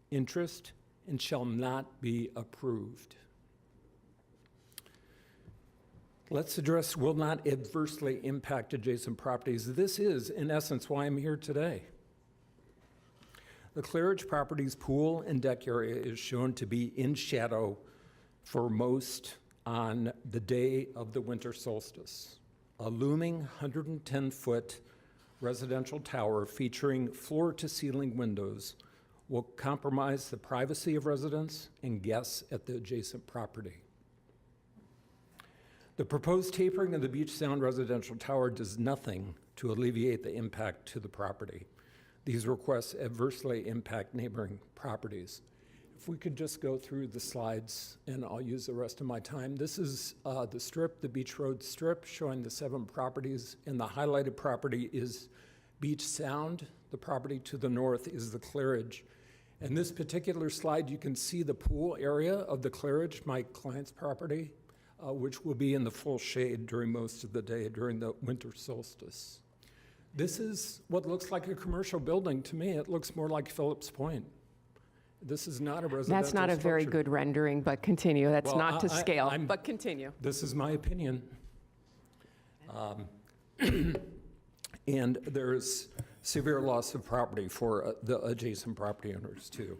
interest and shall not be approved. Let's address will not adversely impact adjacent properties. This is, in essence, why I'm here today. The Claridge Properties pool and deck area is shown to be in shadow for most on the day of the winter solstice. A looming 110-foot residential tower featuring floor-to-ceiling windows will compromise the privacy of residents and guests at the adjacent property. The proposed tapering of the Beach Sound residential tower does nothing to alleviate the impact to the property. These requests adversely impact neighboring properties. If we could just go through the slides, and I'll use the rest of my time. This is the strip, the Beach Road strip, showing the 7 properties, and the highlighted property is Beach Sound. The property to the north is the Claridge. In this particular slide, you can see the pool area of the Claridge, my client's property, which will be in the full shade during most of the day during the winter solstice. This is what looks like a commercial building to me. It looks more like Phillips Point. This is not a residential That's not a very structure. good rendering, but continue. That's Well, not to scale, I'm- but continue. This is my opinion. And there's severe loss of property for the adjacent property owners too.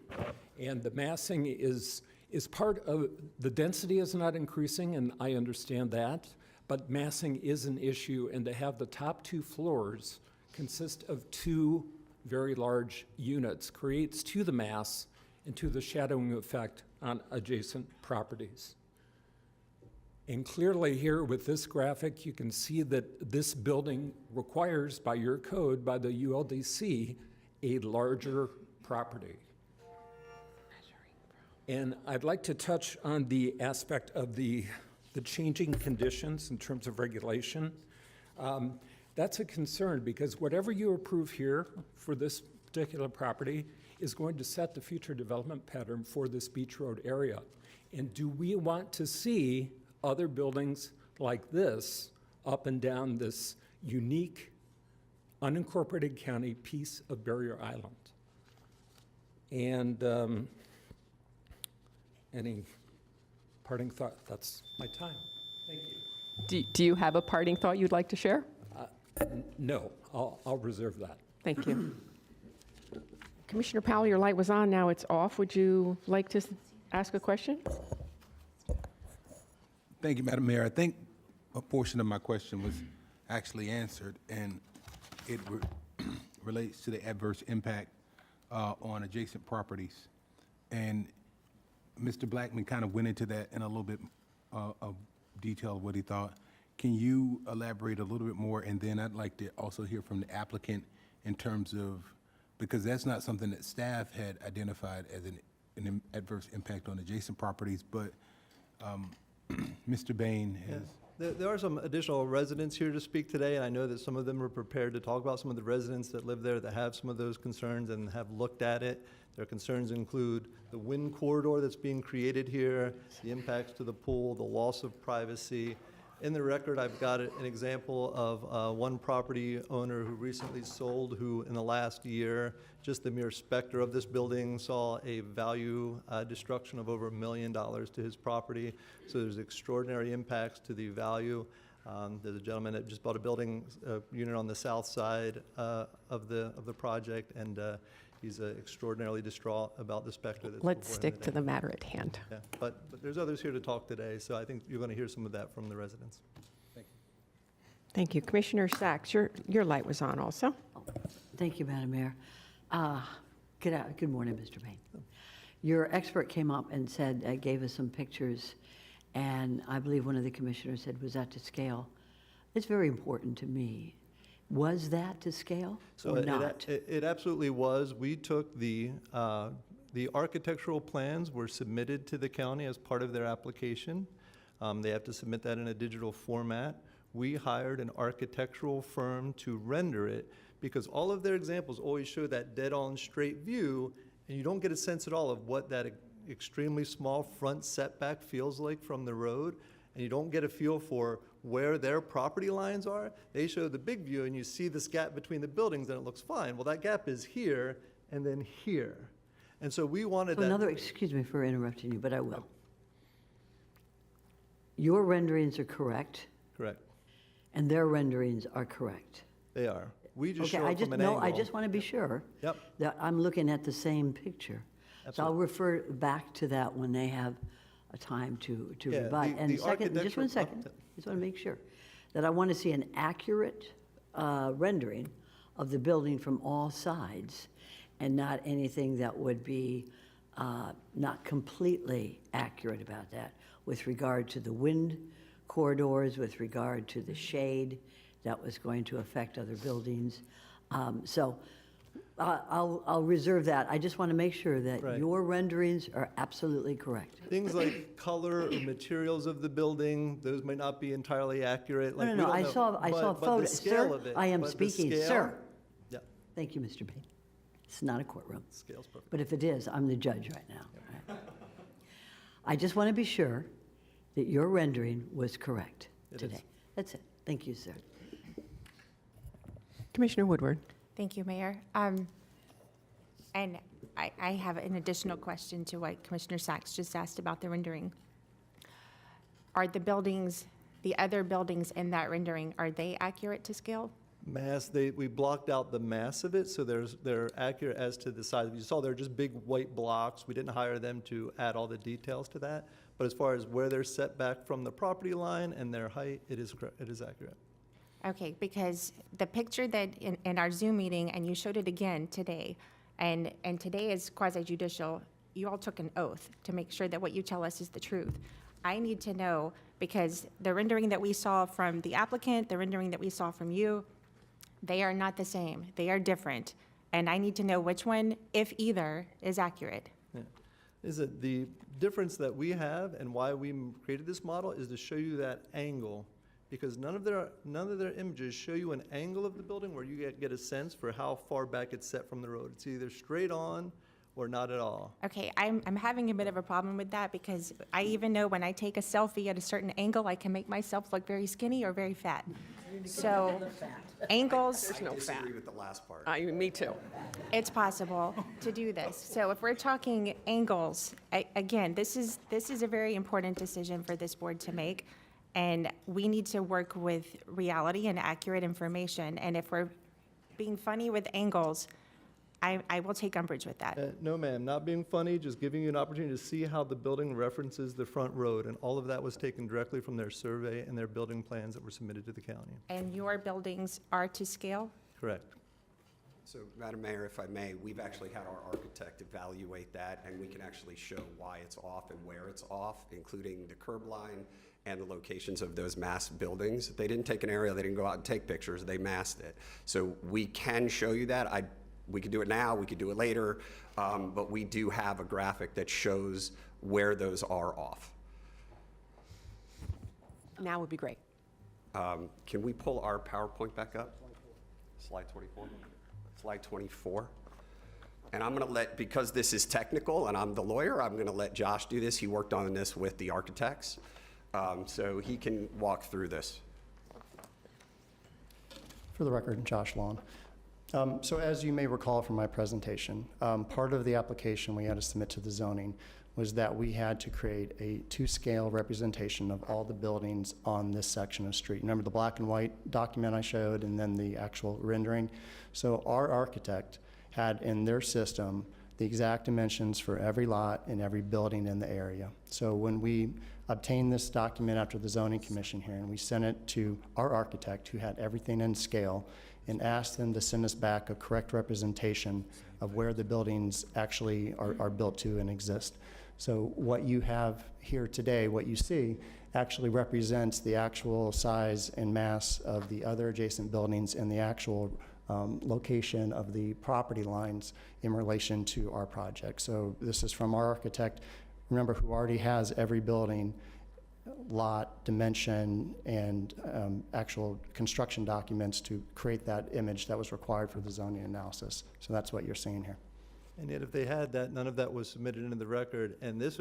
And the massing is part of, the density is not increasing, and I understand that, but massing is an issue, and to have the top 2 floors consist of 2 very large units creates to the mass and to the shadowing effect on adjacent properties. And clearly here with this graphic, you can see that this building requires, by your code, by the ULDC, a larger property. And I'd like to touch on the aspect of the the changing conditions in terms of regulation. That's a concern because whatever you approve here for this particular property is going to set the future development pattern for this Beach Road area. And do we want to see other buildings like this up and down this unique unincorporated county piece of Barrier Island? And any parting thought? That's my time. Thank you. Do you have a parting thought you'd like to share? No, I'll reserve that. Thank you. Commissioner Powell, your light was on, now it's off. Would you like to ask a question? Thank you, Madam Mayor. I think a portion of my question was actually answered, and it relates to the adverse impact on adjacent properties. And Mr. Blackman kind of went into that in a little bit of detail of what he thought. Can you elaborate a little bit more? And then I'd like to also hear from the applicant in terms of, because that's not something that staff had identified as an adverse impact on adjacent properties, but Mr. Bain has. There are some additional residents here to speak today, and I know that some of them are prepared to talk about some of the residents that live there that have some of those concerns and have looked at it. Their concerns include the wind corridor that's being created here, the impacts to the pool, the loss of privacy. In the record, I've got an example of one property owner who recently sold, who in the last year, just the mere specter of this building saw a value destruction of over $1 million to his property. So there's extraordinary impacts to the value. There's a gentleman that just bought a building unit on the south side of the project, and he's extraordinarily distraught about the specter that's Let's before him stick to today. the matter at hand. Yeah, but there's others here to talk today, so I think you're going to hear some of that from the residents. Thank you. Thank you. Commissioner Sachs, your light was on also. Thank you, Madam Mayor. Good morning, Mr. Bain. Your expert came up and said, gave us some pictures, and I believe one of the commissioners said, was that to scale? It's very important to me. Was that to scale or not? It absolutely was. We took the architectural plans were submitted to the county as part of their application. They have to submit that in a digital format. We hired an architectural firm to render it because all of their examples always show that dead-on straight view, and you don't get a sense at all of what that extremely small front setback feels like from the road, and you don't get a feel for where their property lines are. They show the big view, and you see this gap between the buildings, and it looks fine. Well, that gap is here and then here. And so we wanted that. Excuse me for interrupting you, but I will. Your renderings are correct. Correct. And their renderings are correct. They are. We just Okay, show it from an angle. I just want to be sure that I'm looking at the same picture. Absolutely. So I'll refer back to that when they have a time to rebut. And the second, just one second, just want to make sure that I want to see an accurate rendering of the building from all sides and not anything that would be not completely accurate about that with regard to the wind corridors, with regard to the shade that was going to affect other buildings. So I'll reserve that. I just want to make sure that your renderings are absolutely correct. Things like color or materials of the building, those might not be entirely accurate. Like, No, we don't know, I saw but photos. the scale Sir, of it. I am but the speaking, scale- sir. Yeah, Thank you, Mr. Bain. It's not a courtroom. scale's perfect. But if it is, I'm the judge right now. All right. I just want to be sure that your rendering was correct today. That's it. Thank you, sir. Commissioner Woodward. Thank you, Mayor. And I have an additional question to what Commissioner Sachs just asked about the rendering. Are the buildings, the other buildings in that rendering, are they accurate to scale? We blocked out the mass of it, so they're accurate as to the size. You saw they're just big white blocks. We didn't hire them to add all the details to that. But as far as where they're set back from the property line and their height, it is accurate. Okay, because the picture that in our Zoom meeting, and you showed it again today, and today is quasi-judicial, you all took an oath to make sure that what you tell us is the truth. I need to know, because the rendering that we saw from the applicant, the rendering that we saw from you, they are not the same. They are different. And I need to know which one, if either, is accurate. Yeah. is that the difference that we have and why we created this model is to show you that angle, because none of their images show you an angle of the building where you get a sense for how far back it's set from the road. It's either straight on or not at all. Okay, I'm having a bit of a problem with that because I even know when I take a selfie at a certain angle, I can make myself look very skinny or very fat. So angles, There's no fat. Disagree with the last part. Me too. it's possible to do this. So if we're talking angles, again, this is a very important decision for this board to make. And we need to work with reality and accurate information. And if we're being funny with angles, I will take umbrage with that. No, ma'am, not being funny, just giving you an opportunity to see how the building references the front road. And all of that was taken directly from their survey and their building plans that were submitted to the county. And your buildings are to scale? Correct. So, Madam Mayor, if I may, we've actually had our architect evaluate that, and we can actually show why it's off and where it's off, including the curb line and the locations of those massed buildings. They didn't take an aerial, they didn't go out and take pictures, they massed it. So we can show you that. We could do it now, we could do it later, but we do have a graphic that shows where those are off. Now would be great. Can we pull our PowerPoint back up? Slide 24. Slide 24. And I'm going to because this is technical and I'm the lawyer, I'm going to let Josh do this. He worked on this with the architects, so he can walk through this. For the record, Josh Lawn. So as you may recall from my presentation, part of the application we had to submit to the zoning was that we had to create a to-scale representation of all the buildings on this section of street. Remember the black and white document I showed and then the actual rendering? So our architect had in their system the exact dimensions for every lot and every building in the area. So when we obtained this document after the zoning commission hearing, we sent it to our architect who had everything in scale and asked them to send us back a correct representation of where the buildings actually are built to and exist. So what you have here today, what you see, actually represents the actual size and mass of the other adjacent buildings and the actual location of the property lines in relation to our project. So this is from our architect, remember, who already has every building, lot, dimension, and actual construction documents to create that image that was required for the zoning analysis. So that's what you're seeing here. And yet if they had that, none of that was submitted into the record. And this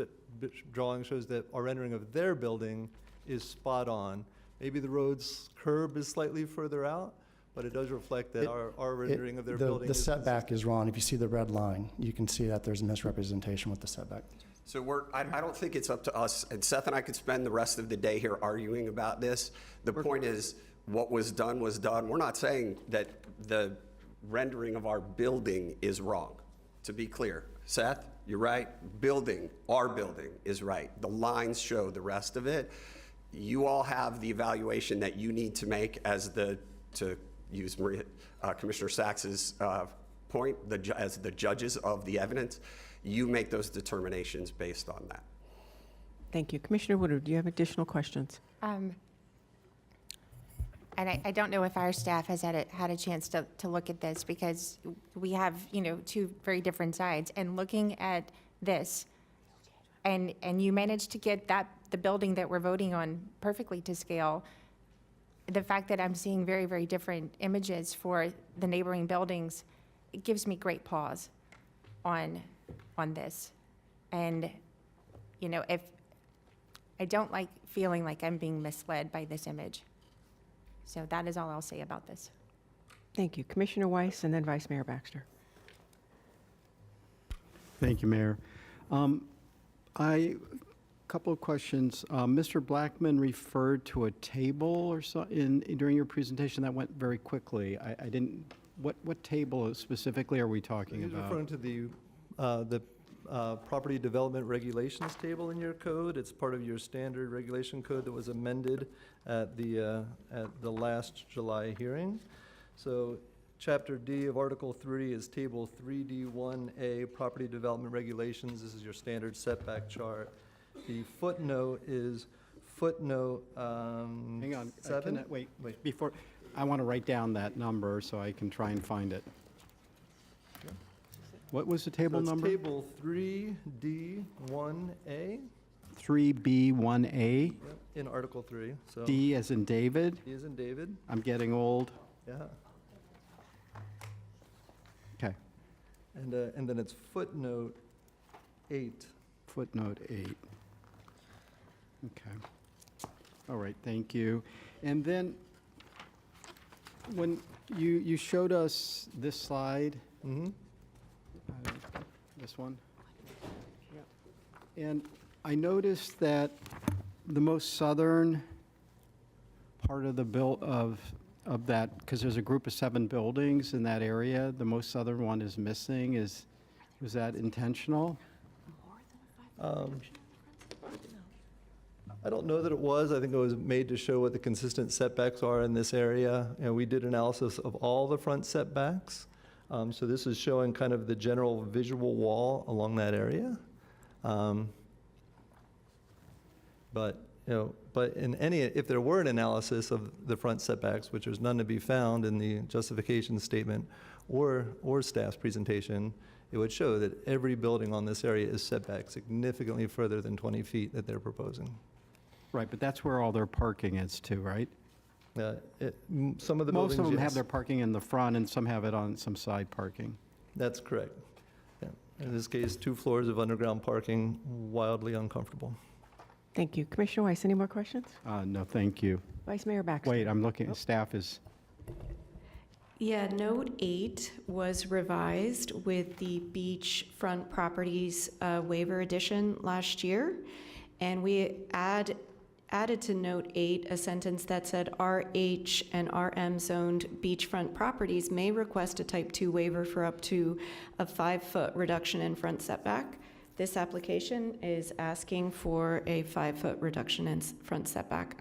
drawing shows that our rendering of their building is spot on. Maybe the road's curb is slightly further out, but it does reflect that our rendering of their building The is setback is wrong. If you see the red line, you can see that there's a misrepresentation with the setback. So I don't think it's up to us, and Seth and I could spend the rest of the day here arguing about this. The point is, what was done was done. We're not saying that the rendering of our building is wrong, to be clear. Seth, you're right. Our building is right. The lines show the rest of it. You all have the evaluation that you need to make to use Commissioner Sachs's point, as the judges of the evidence. You make those determinations based on that. Thank you. Commissioner Woodard, do you have additional questions? And I don't know if our staff has had a chance to look at this because we have, two very different sides. And looking at this, and you managed to get the building that we're voting on perfectly to scale. The fact that I'm seeing very, very different images for the neighboring buildings, it gives me great pause on this. And, if I don't like feeling like I'm being misled by this image. So that is all I'll say about this. Thank you. Commissioner Weiss and then Vice Mayor Baxter. Thank you, Mayor. Couple of questions. Mr. Blackman referred to a table or so during your presentation that went very quickly. I didn't. What table specifically are we talking He's about? referring to the property development regulations table in your code. It's part of your standard regulation code that was amended at the last July hearing. So Chapter D of Article 3 is Table 3D1A, Property Development Regulations. This is your standard setback chart. The footnote is footnote Hang on. 7. Wait. Before, I want to write down that number so I can try and find it. What was the table So it's number? Table 3D1A 3B1A, in Article 3, so. D as in David. D as in David, I'm getting old. yeah. Okay, And then it's footnote 8. footnote 8. Okay. All right, thank you. And then, when you showed us this slide, this one, and I noticed that the most southern part of the of that, because there's a group of 7 buildings in that area, the most southern one is missing. Was that intentional? I don't know that it was. I think it was made to show what the consistent setbacks are in this area. And we did analysis of all the front setbacks. So this is showing kind of the general visual wall along that area. But if there were an analysis of the front setbacks, which there's none to be found in the justification statement or staff's presentation, it would show that every building on this area is set back significantly further than 20 feet that they're proposing. Right, but that's where all their parking is too, right? Some of the Most buildings, of them have yes. their parking in the front, and some have it on some side parking. That's correct. Yeah. In this case, 2 floors of underground parking, wildly uncomfortable. Thank you. Commissioner Weiss, any more questions? No, thank you. Vice Mayor Baxter? Wait, I'm looking, staff is, Yeah, Note 8 was revised with the beachfront properties waiver addition last year, and we added to Note 8 a sentence that said RH and RM zoned beachfront properties may request a Type 2 waiver for up to a 5-foot reduction in front setback. This application is asking for a 5-foot reduction in front setback.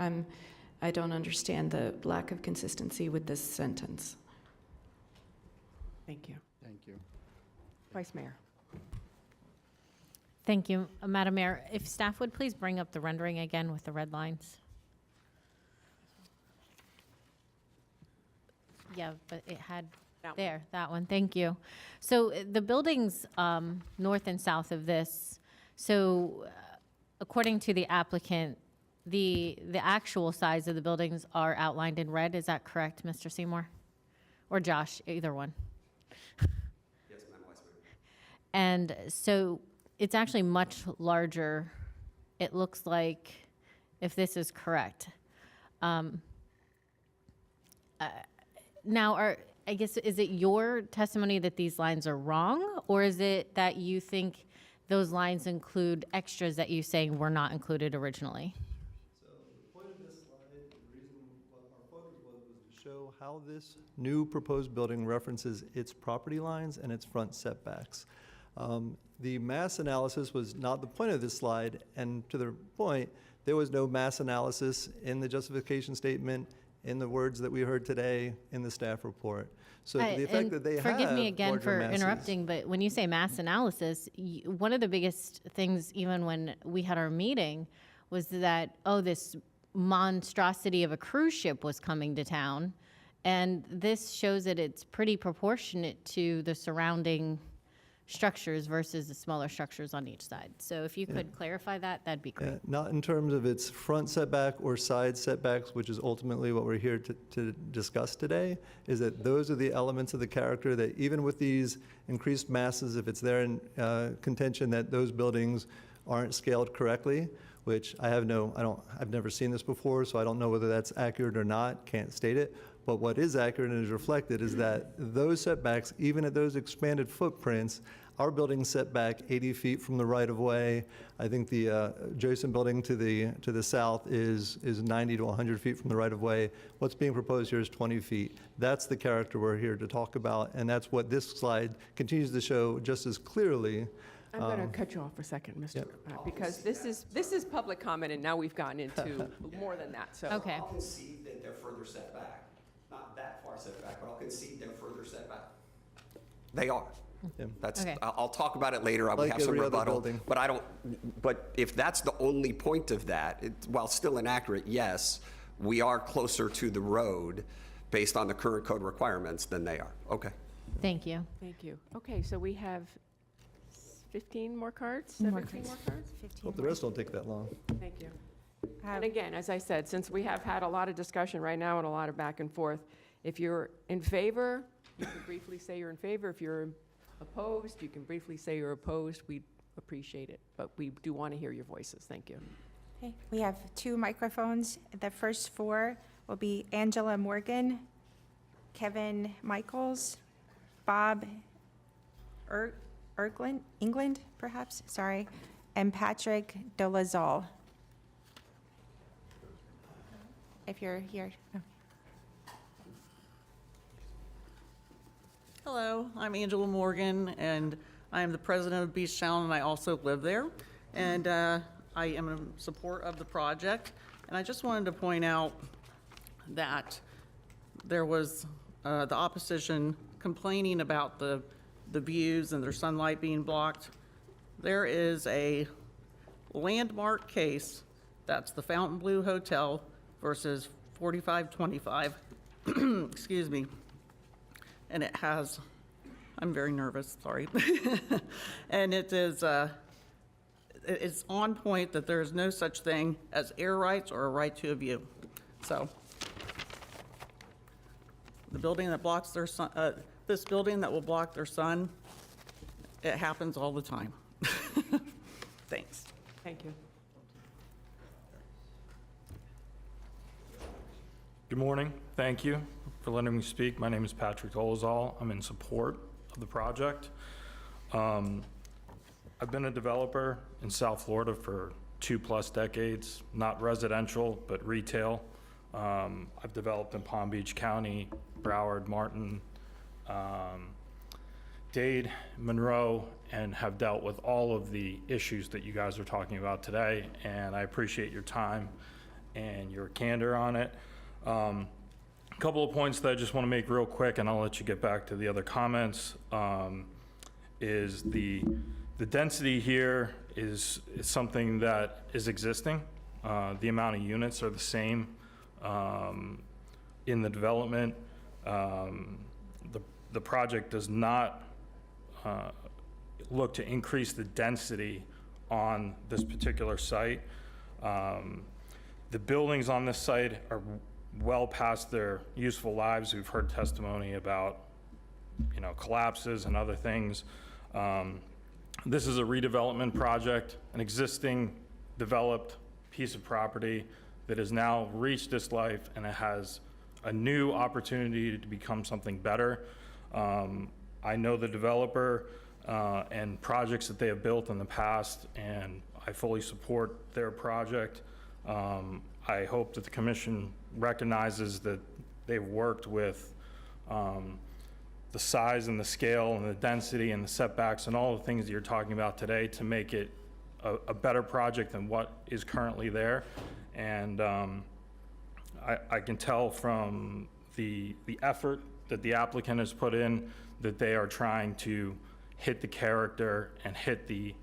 I don't understand the lack of consistency with this sentence. Thank you. thank you. Vice Mayor? Thank you. Madam Mayor, if staff would please bring up the rendering again with the red lines. Yeah, but it had, that one, thank you. So the buildings north and south of this, so according to the applicant, the actual size of the buildings are outlined in red, is that correct, Mr. Seymour? Or Josh, either one? Yes, Madam Vice Mayor. And so it's actually much larger, it looks like, if this is correct. Now, I guess, is it your testimony that these lines are wrong? Or is it that you think those lines include extras that you saying were not included originally? So the point of this slide, the reason what our focus was to show how this new proposed building references its property lines and its front setbacks. The mass analysis was not the point of this slide, and to the point, there was no mass analysis in the justification statement, in the words that we heard today, in the staff report. So the effect And that they have forgive me again larger for masses- interrupting, but when you say mass analysis, one of the biggest things, even when we had our meeting, was that, this monstrosity of a cruise ship was coming to town. And this shows that it's pretty proportionate to the surrounding structures versus the smaller structures on each side. So if you could clarify that, that'd be great. Not in terms of its front setback or side setbacks, which is ultimately what we're here to discuss today, is that those are the elements of the character that even with these increased masses, if it's there in contention that those buildings aren't scaled correctly, which I've never seen this before, so I don't know whether that's accurate or not, can't state it. But what is accurate and is reflected is that those setbacks, even at those expanded footprints, our building set back 80 feet from the right-of-way. I think the adjacent building to the south is 90 to 100 feet from the right-of-way. What's being proposed here is 20 feet. That's the character we're here to talk about, and that's what this slide continues to show just as clearly. I'm going to cut you off for a second, Mr. Because this is public comment, and now we've gotten into more than that, so. Okay. I'll concede that they're further set back. Not that far set back, but I'll concede they're further set back. They are. That's. Okay. I'll talk about it later. We Like have some every other rebuttal. building. But I don't. But if that's the only point of that, while still inaccurate, yes, we are closer to the road based on the current code requirements than they are. Okay. Thank you. Thank you. Okay, so we have 15 more cards? More 17 more cards? 15 Hope the more. rest don't take that long. Thank you. And again, as I said, since we have had a lot of discussion right now and a lot of back and forth, if you're in favor, you can briefly say you're in favor. If you're opposed, you can briefly say you're opposed. We appreciate it, but we do want to hear your voices. Thank you. Okay, we have 2 microphones. The first 4 will be Angela Morgan, Kevin Michaels, Bob England, perhaps, sorry, and Patrick Dolezal. If you're here. Oh. Hello, I'm Angela Morgan, and I am the president of Beach Sound, and I also live there. And I am in support of the project. And I just wanted to point out that there was the opposition complaining about the views and their sunlight being blocked. There is a landmark case, that's the Fontainebleau Hotel versus 4525, excuse me. And it has, I'm very nervous, sorry. And it is, it's on point that there is no such thing as air rights or a right to a view. So, the building that blocks their sun, this building that will block their sun, it happens all the time. Thanks. Thank you. Good morning. Thank you for letting me speak. My name is Patrick Dolezal. I'm in support of the project. I've been a developer in South Florida for 2+ decades, not residential, but retail. I've developed in Palm Beach County, Broward, Martin, Dade, Monroe, and have dealt with all of the issues that you guys are talking about today. And I appreciate your time and your candor on it. A couple of points that I just want to make real quick, and I'll let you get back to the other comments, is the density here is something that is existing. The amount of units are the same in the development. The project does not look to increase the density on this particular site. The buildings on this site are well past their useful lives. We've heard testimony about, collapses and other things. This is a redevelopment project, an existing developed piece of property that has now reached its life, and it has a new opportunity to become something better. I know the developer and projects that they have built in the past, and I fully support their project. I hope that the commission recognizes that they've worked with the size and the scale and the density and the setbacks and all the things that you're talking about today to make it a better project than what is currently there. And I can tell from the effort that the applicant has put in that they are trying to hit the character and hit the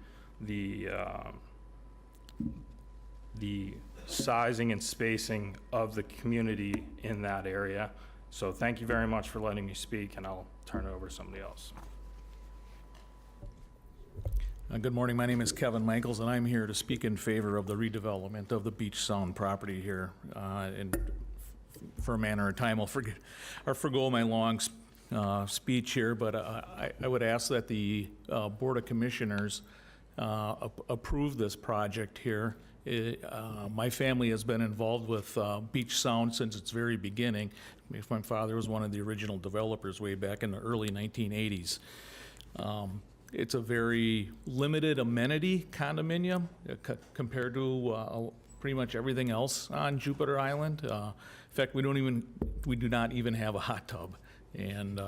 sizing and spacing of the community in that area. So thank you very much for letting me speak, and I'll turn it over to somebody else. Good morning. My name is Kevin Michaels, and I'm here to speak in favor of the redevelopment of the Beach Sound property here. And for a manner of time, I'll forgo my long speech here, but I would ask that the Board of Commissioners approve this project here. My family has been involved with Beach Sound since its very beginning. My father was one of the original developers way back in the early 1980s. It's a very limited amenity condominium compared to pretty much everything else on Jupiter Island. In fact, we do not even have a hot tub, and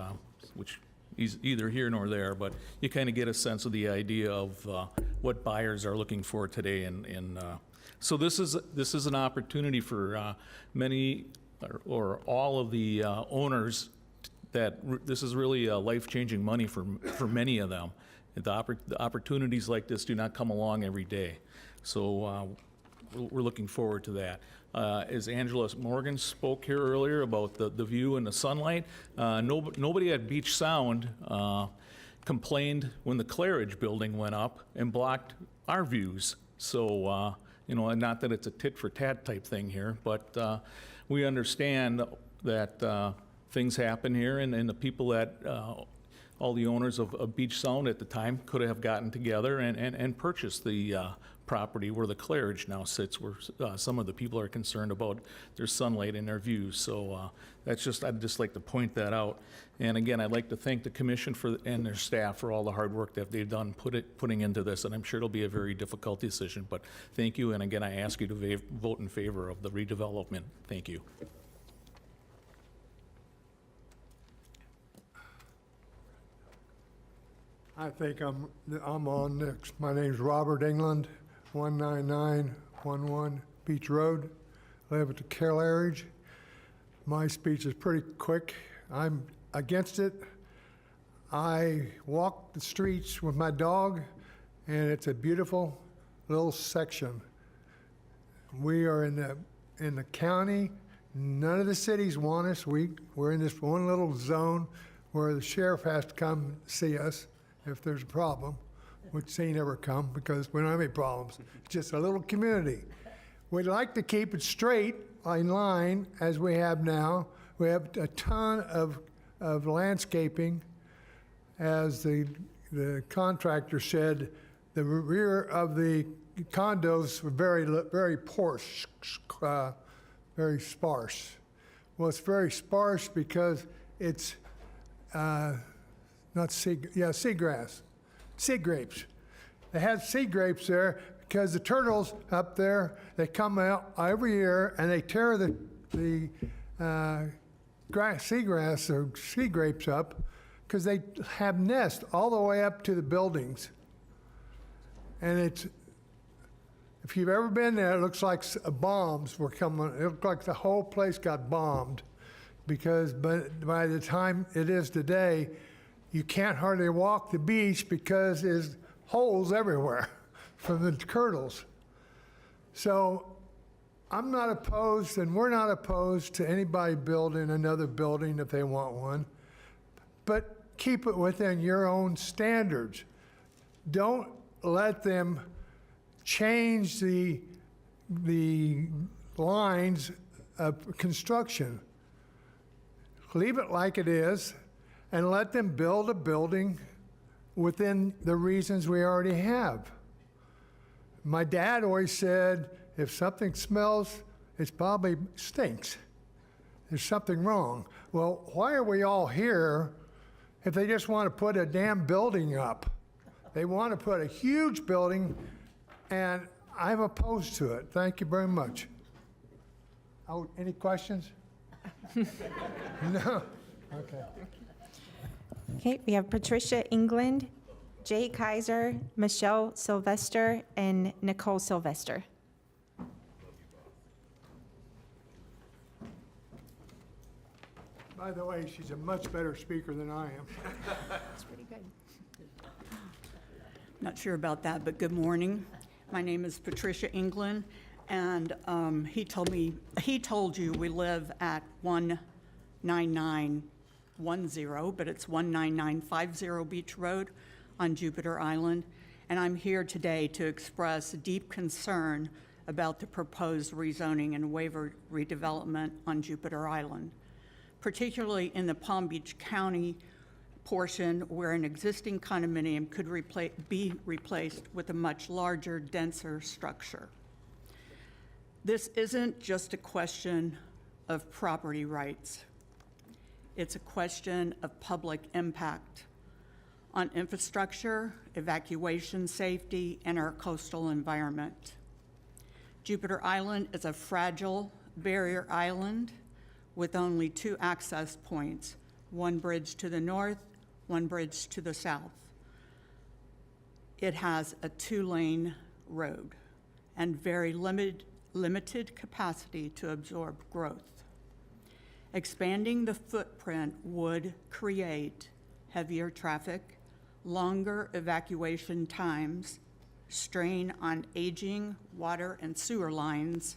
which is either here nor there. But you kind of get a sense of the idea of what buyers are looking for today, and so this is an opportunity for many or all of the owners that this is really life-changing money for many of them. The opportunities like this do not come along every day. So we're looking forward to that. As Angela Morgan spoke here earlier about the view and the sunlight, nobody at Beach Sound complained when the Claridge building went up and blocked our views. So, you know, and not that it's a tit-for-tat type thing here, but we understand that things happen here, and the people that, all the owners of Beach Sound at the time could have gotten together and purchased the property where the Claridge now sits, where some of the people are concerned about their sunlight and their views. So I'd just like to point that out. And again, I'd like to thank the commission and their staff for all the hard work that they've done putting into this. And I'm sure it'll be a very difficult decision, but thank you. And again, I ask you to vote in favor of the redevelopment. Thank you. I think I'm on next. My name's Robert England, 19911 Beach Road. I live at the Claridge. My speech is pretty quick. I'm against it. I walk the streets with my dog, and it's a beautiful little section. We are in the county. None of the cities want us. We're in this one little zone where the sheriff has to come see us if there's a problem, which they never come because we don't have any problems. It's just a little community. We'd like to keep it straight in line as we have now. We have a ton of landscaping. As the contractor said, the rear of the condos were very poor, very sparse. Well, it's very sparse because it's seagrass, sea grapes. They have sea grapes there because the turtles up there, they come out every year and they tear the seagrass or sea grapes up because they have nests all the way up to the buildings. And if you've ever been there, it looks like bombs were coming. It looked like the whole place got bombed because by the time it is today, you can't hardly walk the beach because there's holes everywhere from the turtles. So I'm not opposed, and we're not opposed to anybody building another building if they want one, but keep it within your own standards. Don't let them change the lines of construction. Leave it like it is, and let them build a building within the reasons we already have. My dad always said, if something smells, it probably stinks. There's something wrong. Well, why are we all here if they just want to put a damn building up? They want to put a huge building, and I'm opposed to it. Thank you very much. Oh, any questions? No? Okay. Okay, we have Patricia England, Jay Kaiser, Michelle Sylvester, and Nicole Sylvester. By the way, she's a much better speaker than I am. That's pretty good. Not sure about that, but good morning. My name is Patricia England, and he told you we live at 19910, but it's 19950 Beach Road on Jupiter Island. And I'm here today to express deep concern about the proposed rezoning and waiver redevelopment on Jupiter Island, particularly in the Palm Beach County portion where an existing condominium could be replaced with a much larger, denser structure. This isn't just a question of property rights. It's a question of public impact on infrastructure, evacuation safety, and our coastal environment. Jupiter Island is a fragile barrier island with only 2 access points, one bridge to the north, one bridge to the south. It has a 2-lane road and very limited capacity to absorb growth. Expanding the footprint would create heavier traffic, longer evacuation times, strain on aging water and sewer lines,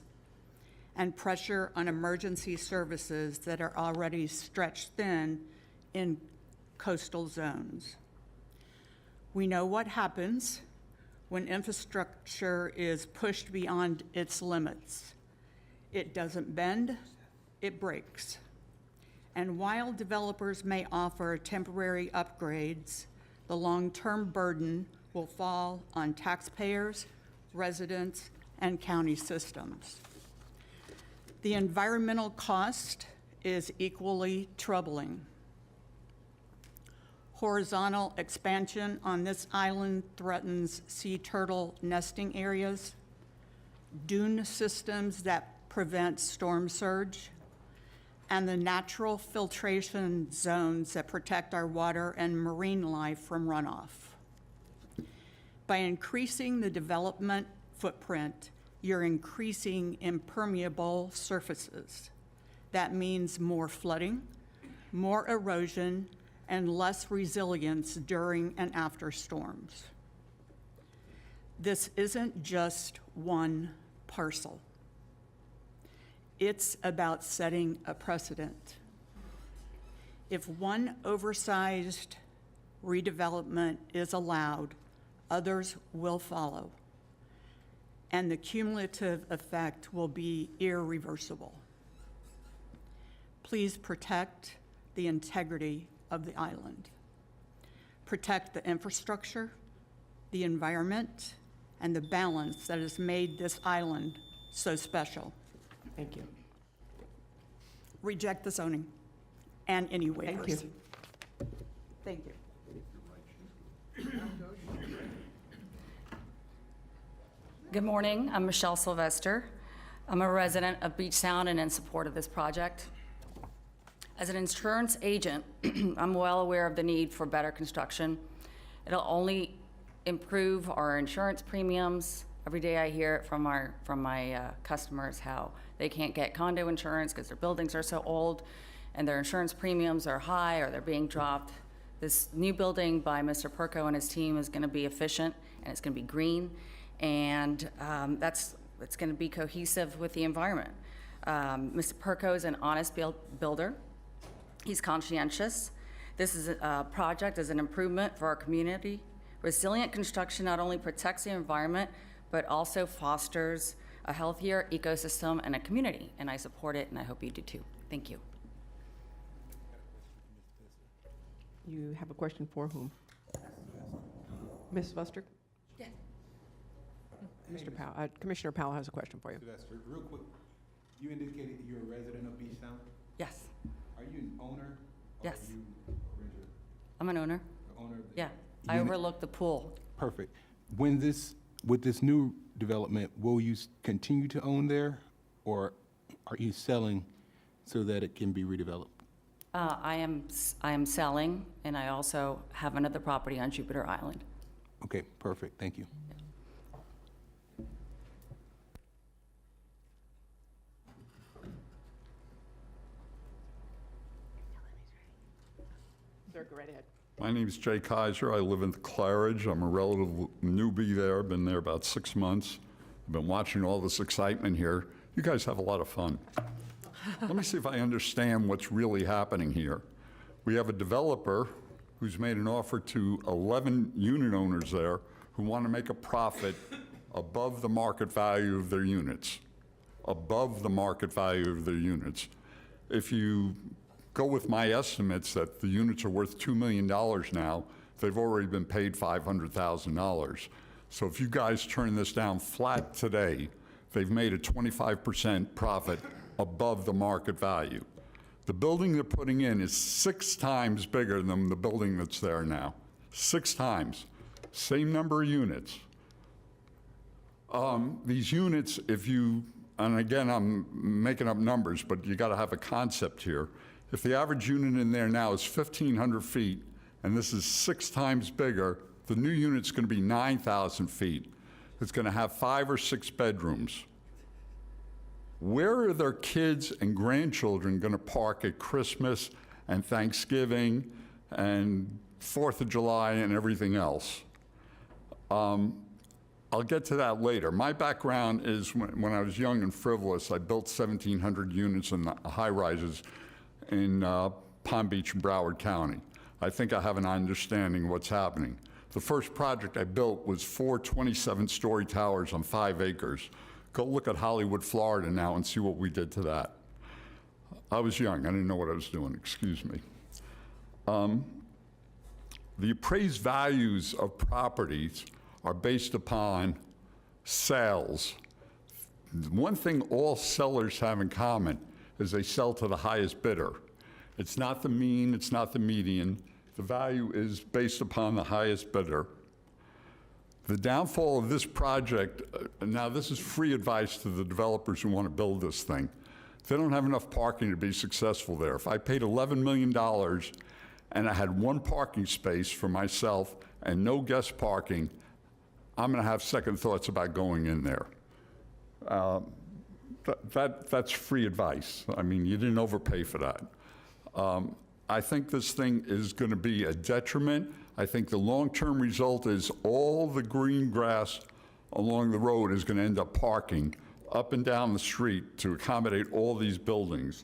and pressure on emergency services that are already stretched thin in coastal zones. We know what happens when infrastructure is pushed beyond its limits. It doesn't bend, it breaks. And while developers may offer temporary upgrades, the long-term burden will fall on taxpayers, residents, and county systems. The environmental cost is equally troubling. Horizontal expansion on this island threatens sea turtle nesting areas, dune systems that prevent storm surge, and the natural filtration zones that protect our water and marine life from runoff. By increasing the development footprint, you're increasing impermeable surfaces. That means more flooding, more erosion, and less resilience during and after storms. This isn't just one parcel. It's about setting a precedent. If one oversized redevelopment is allowed, others will follow, and the cumulative effect will be irreversible. Please protect the integrity of the island. Protect the infrastructure, the environment, and the balance that has made this island so special. Thank you. Reject the zoning and any waivers. Thank you. Thank you. Good morning, I'm Michelle Sylvester. I'm a resident of Beach Sound and in support of this project. As an insurance agent, I'm well aware of the need for better construction. It'll only improve our insurance premiums. Every day I hear it from my customers how they can't get condo insurance because their buildings are so old and their insurance premiums are high or they're being dropped. This new building by Mr. Perko and his team is going to be efficient and it's going to be green, and it's going to be cohesive with the environment. Mr. Perko is an honest builder. He's conscientious. This is a project is an improvement for our community. Resilient construction not only protects the environment, but also fosters a healthier ecosystem and a community, and I support it, and I hope you do too. Thank you. You have a question for whom? Ms. Buster? Yes. Mr. Powell, Commissioner Powell has a question for you. Sylvester, real quick, you indicated that you're a resident of Beach Sound? Yes. Are you an owner? Or Yes. Are you a renter? I'm an owner. The owner of the Yeah, I unit? overlook the pool. Perfect. With this new development, will you continue to own there, or are you selling so that it can be redeveloped? I am selling, and I also have another property on Jupiter Island. Okay, perfect. Thank you. Sir, go right ahead. My name is Jay Kaiser. I live in the Claridge. I'm a relative newbie there. Been there about 6 months. I've been watching all this excitement here. You guys have a lot of fun. Let me see if I understand what's really happening here. We have a developer who's made an offer to 11 unit owners there who want to make a profit above the market value of their units. Above the market value of their units. If you go with my estimates that the units are worth $2 million now, they've already been paid $500,000. So if you guys turn this down flat today, they've made a 25% profit above the market value. The building they're putting in is 6 times bigger than the building that's there now. 6 times. Same number of units. These units, and again, I'm making up numbers, but you gotta have a concept here. If the average unit in there now is 1,500 feet, and this is 6 times bigger, the new unit's gonna be 9,000 feet. It's gonna have 5 or 6 bedrooms. Where are their kids and grandchildren gonna park at Christmas and Thanksgiving and 4th of July and everything else? I'll get to that later. My background is when I was young and frivolous, I built 1,700 units in the high-rises in Palm Beach and Broward County. I think I have an understanding of what's happening. The first project I built was 4 27-story towers on 5 acres. Go look at Hollywood, Florida now and see what we did to that. I was young, I didn't know what I was doing, excuse me. The appraised values of properties are based upon sales. One thing all sellers have in common is they sell to the highest bidder. It's not the mean, it's not the median. The value is based upon the highest bidder. The downfall of this project, now this is free advice to the developers who want to build this thing. They don't have enough parking to be successful there. If I paid $11 million and I had 1 parking space for myself and no guest parking, I'm going to have second thoughts about going in there. That's free advice. I mean, you didn't overpay for that. I think this thing is going to be a detriment. I think the long-term result is all the green grass along the road is going to end up parking up and down the street to accommodate all these buildings.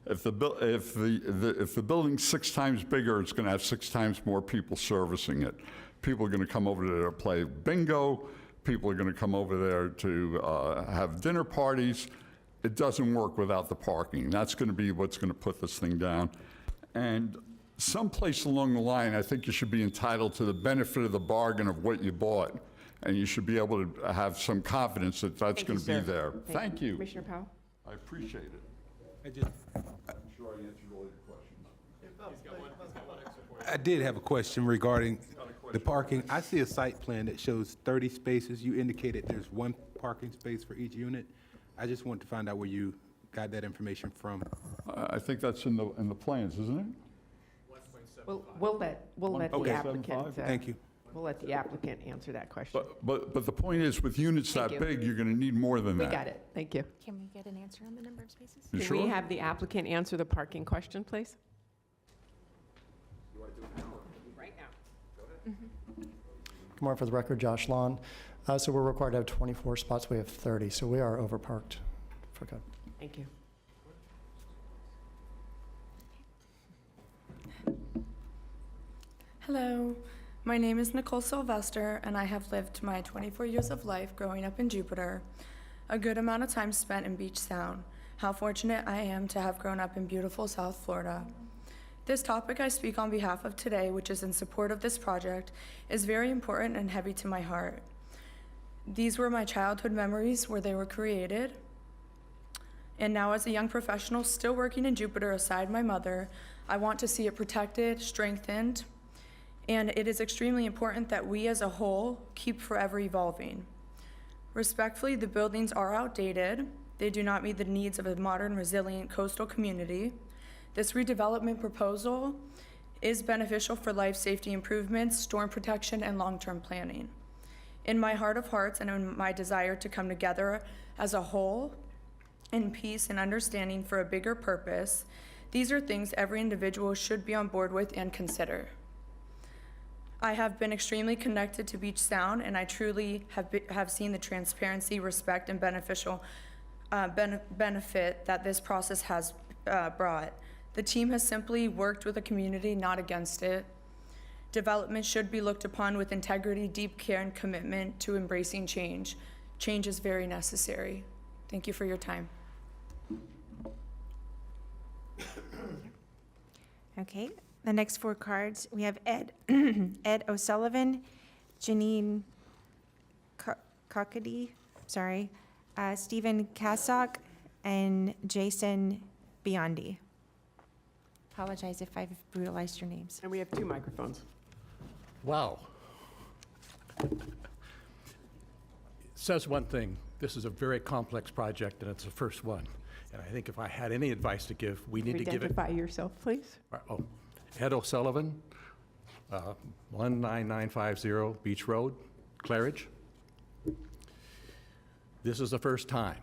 If the building's 6 times bigger, it's going to have 6 times more people servicing it. People are going to come over there to play bingo. People are going to come over there to have dinner parties. It doesn't work without the parking. That's going to be what's going to put this thing down. And someplace along the line, I think you should be entitled to the benefit of the bargain of what you bought. And you should be able to have some confidence that that's going to be there. Thank you. Commissioner Powell? I appreciate it. I'm sure I answered all your questions. I did have a question regarding the parking. I see a site plan that shows 30 spaces. You indicated there's 1 parking space for each unit. I just want to find out where you got that information from. I think that's in the plans, isn't it? We'll let the applicant. Thank you. We'll let the applicant answer that question. But the point is, with units Thank that you. big, you're going to need more than We that. got it. Thank you. Can we get an answer on the number of spaces? You Can sure? we have the applicant answer the parking question, please? Right now. Good morning, for the record, Josh Lawn. So we're required to have 24 spots. We have 30, so we are overparked. Okay. Thank you. Hello, my name is Nicole Sylvester, and I have lived my 24 years of life growing up in Jupiter, a good amount of time spent in Beach Sound. How fortunate I am to have grown up in beautiful South Florida. This topic I speak on behalf of today, which is in support of this project, is very important and heavy to my heart. These were my childhood memories where they were created. And now as a young professional still working in Jupiter aside my mother, I want to see it protected, strengthened, and it is extremely important that we as a whole keep forever evolving. Respectfully, the buildings are outdated. They do not meet the needs of a modern, resilient coastal community. This redevelopment proposal is beneficial for life safety improvements, storm protection, and long-term planning. In my heart of hearts and in my desire to come together as a whole in peace and understanding for a bigger purpose, these are things every individual should be on board with and consider. I have been extremely connected to Beach Sound, and I truly have seen the transparency, respect, and beneficial benefit that this process has brought. The team has simply worked with the community, not against it. Development should be looked upon with integrity, deep care, and commitment to embracing change. Change is very necessary. Thank you for your time. Okay, the next 4 cards, we have Ed, Ed O'Sullivan, Janine Cockady, sorry, Stephen Kassock, and Jason Biondi. Apologize if I've brutalized your names. And we have 2 microphones. Wow. Says one thing, this is a very complex project and it's the first one. And I think if I had any advice to give, we need to give it. Identify yourself, please. Oh, Ed O'Sullivan, 19950 Beach Road, Claridge. This is the first time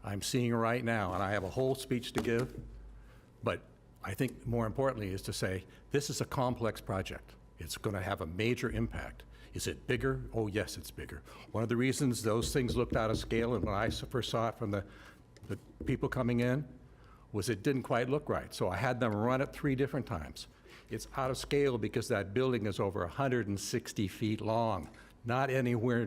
I'm seeing right now, and I have a whole speech to give, but I think more importantly is to say, this is a complex project. It's going to have a major impact. Is it bigger? Oh, yes, it's bigger. One of the reasons those things looked out of scale, and when I first saw it from the people coming in, was it didn't quite look right. So I had them run it 3 different times. It's out of scale because that building is over 160 feet long. Not anywhere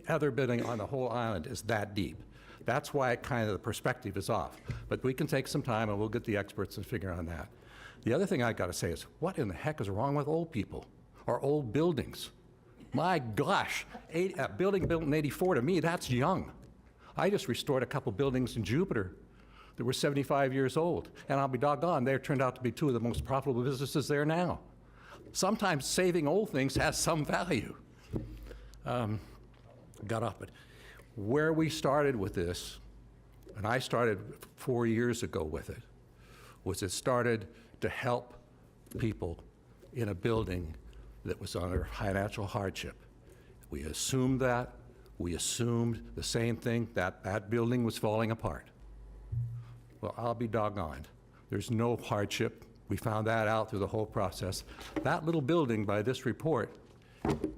other building on the whole island is that deep. That's why kind of the perspective is off. But we can take some time and we'll get the experts and figure on that. The other thing I got to say is, what in the heck is wrong with old people or old buildings? My gosh, a building built in '84, to me, that's young. I just restored a couple buildings in Jupiter that were 75 years old, and I'll be doggone, they turned out to be 2 of the most profitable businesses there now. Sometimes saving old things has some value. Got off it. Where we started with this, and I started 4 years ago with it, was it started to help people in a building that was under financial hardship. We assumed that. We assumed the same thing, that that building was falling apart. Well, I'll be doggone. There's no hardship. We found that out through the whole process. That little building, by this report,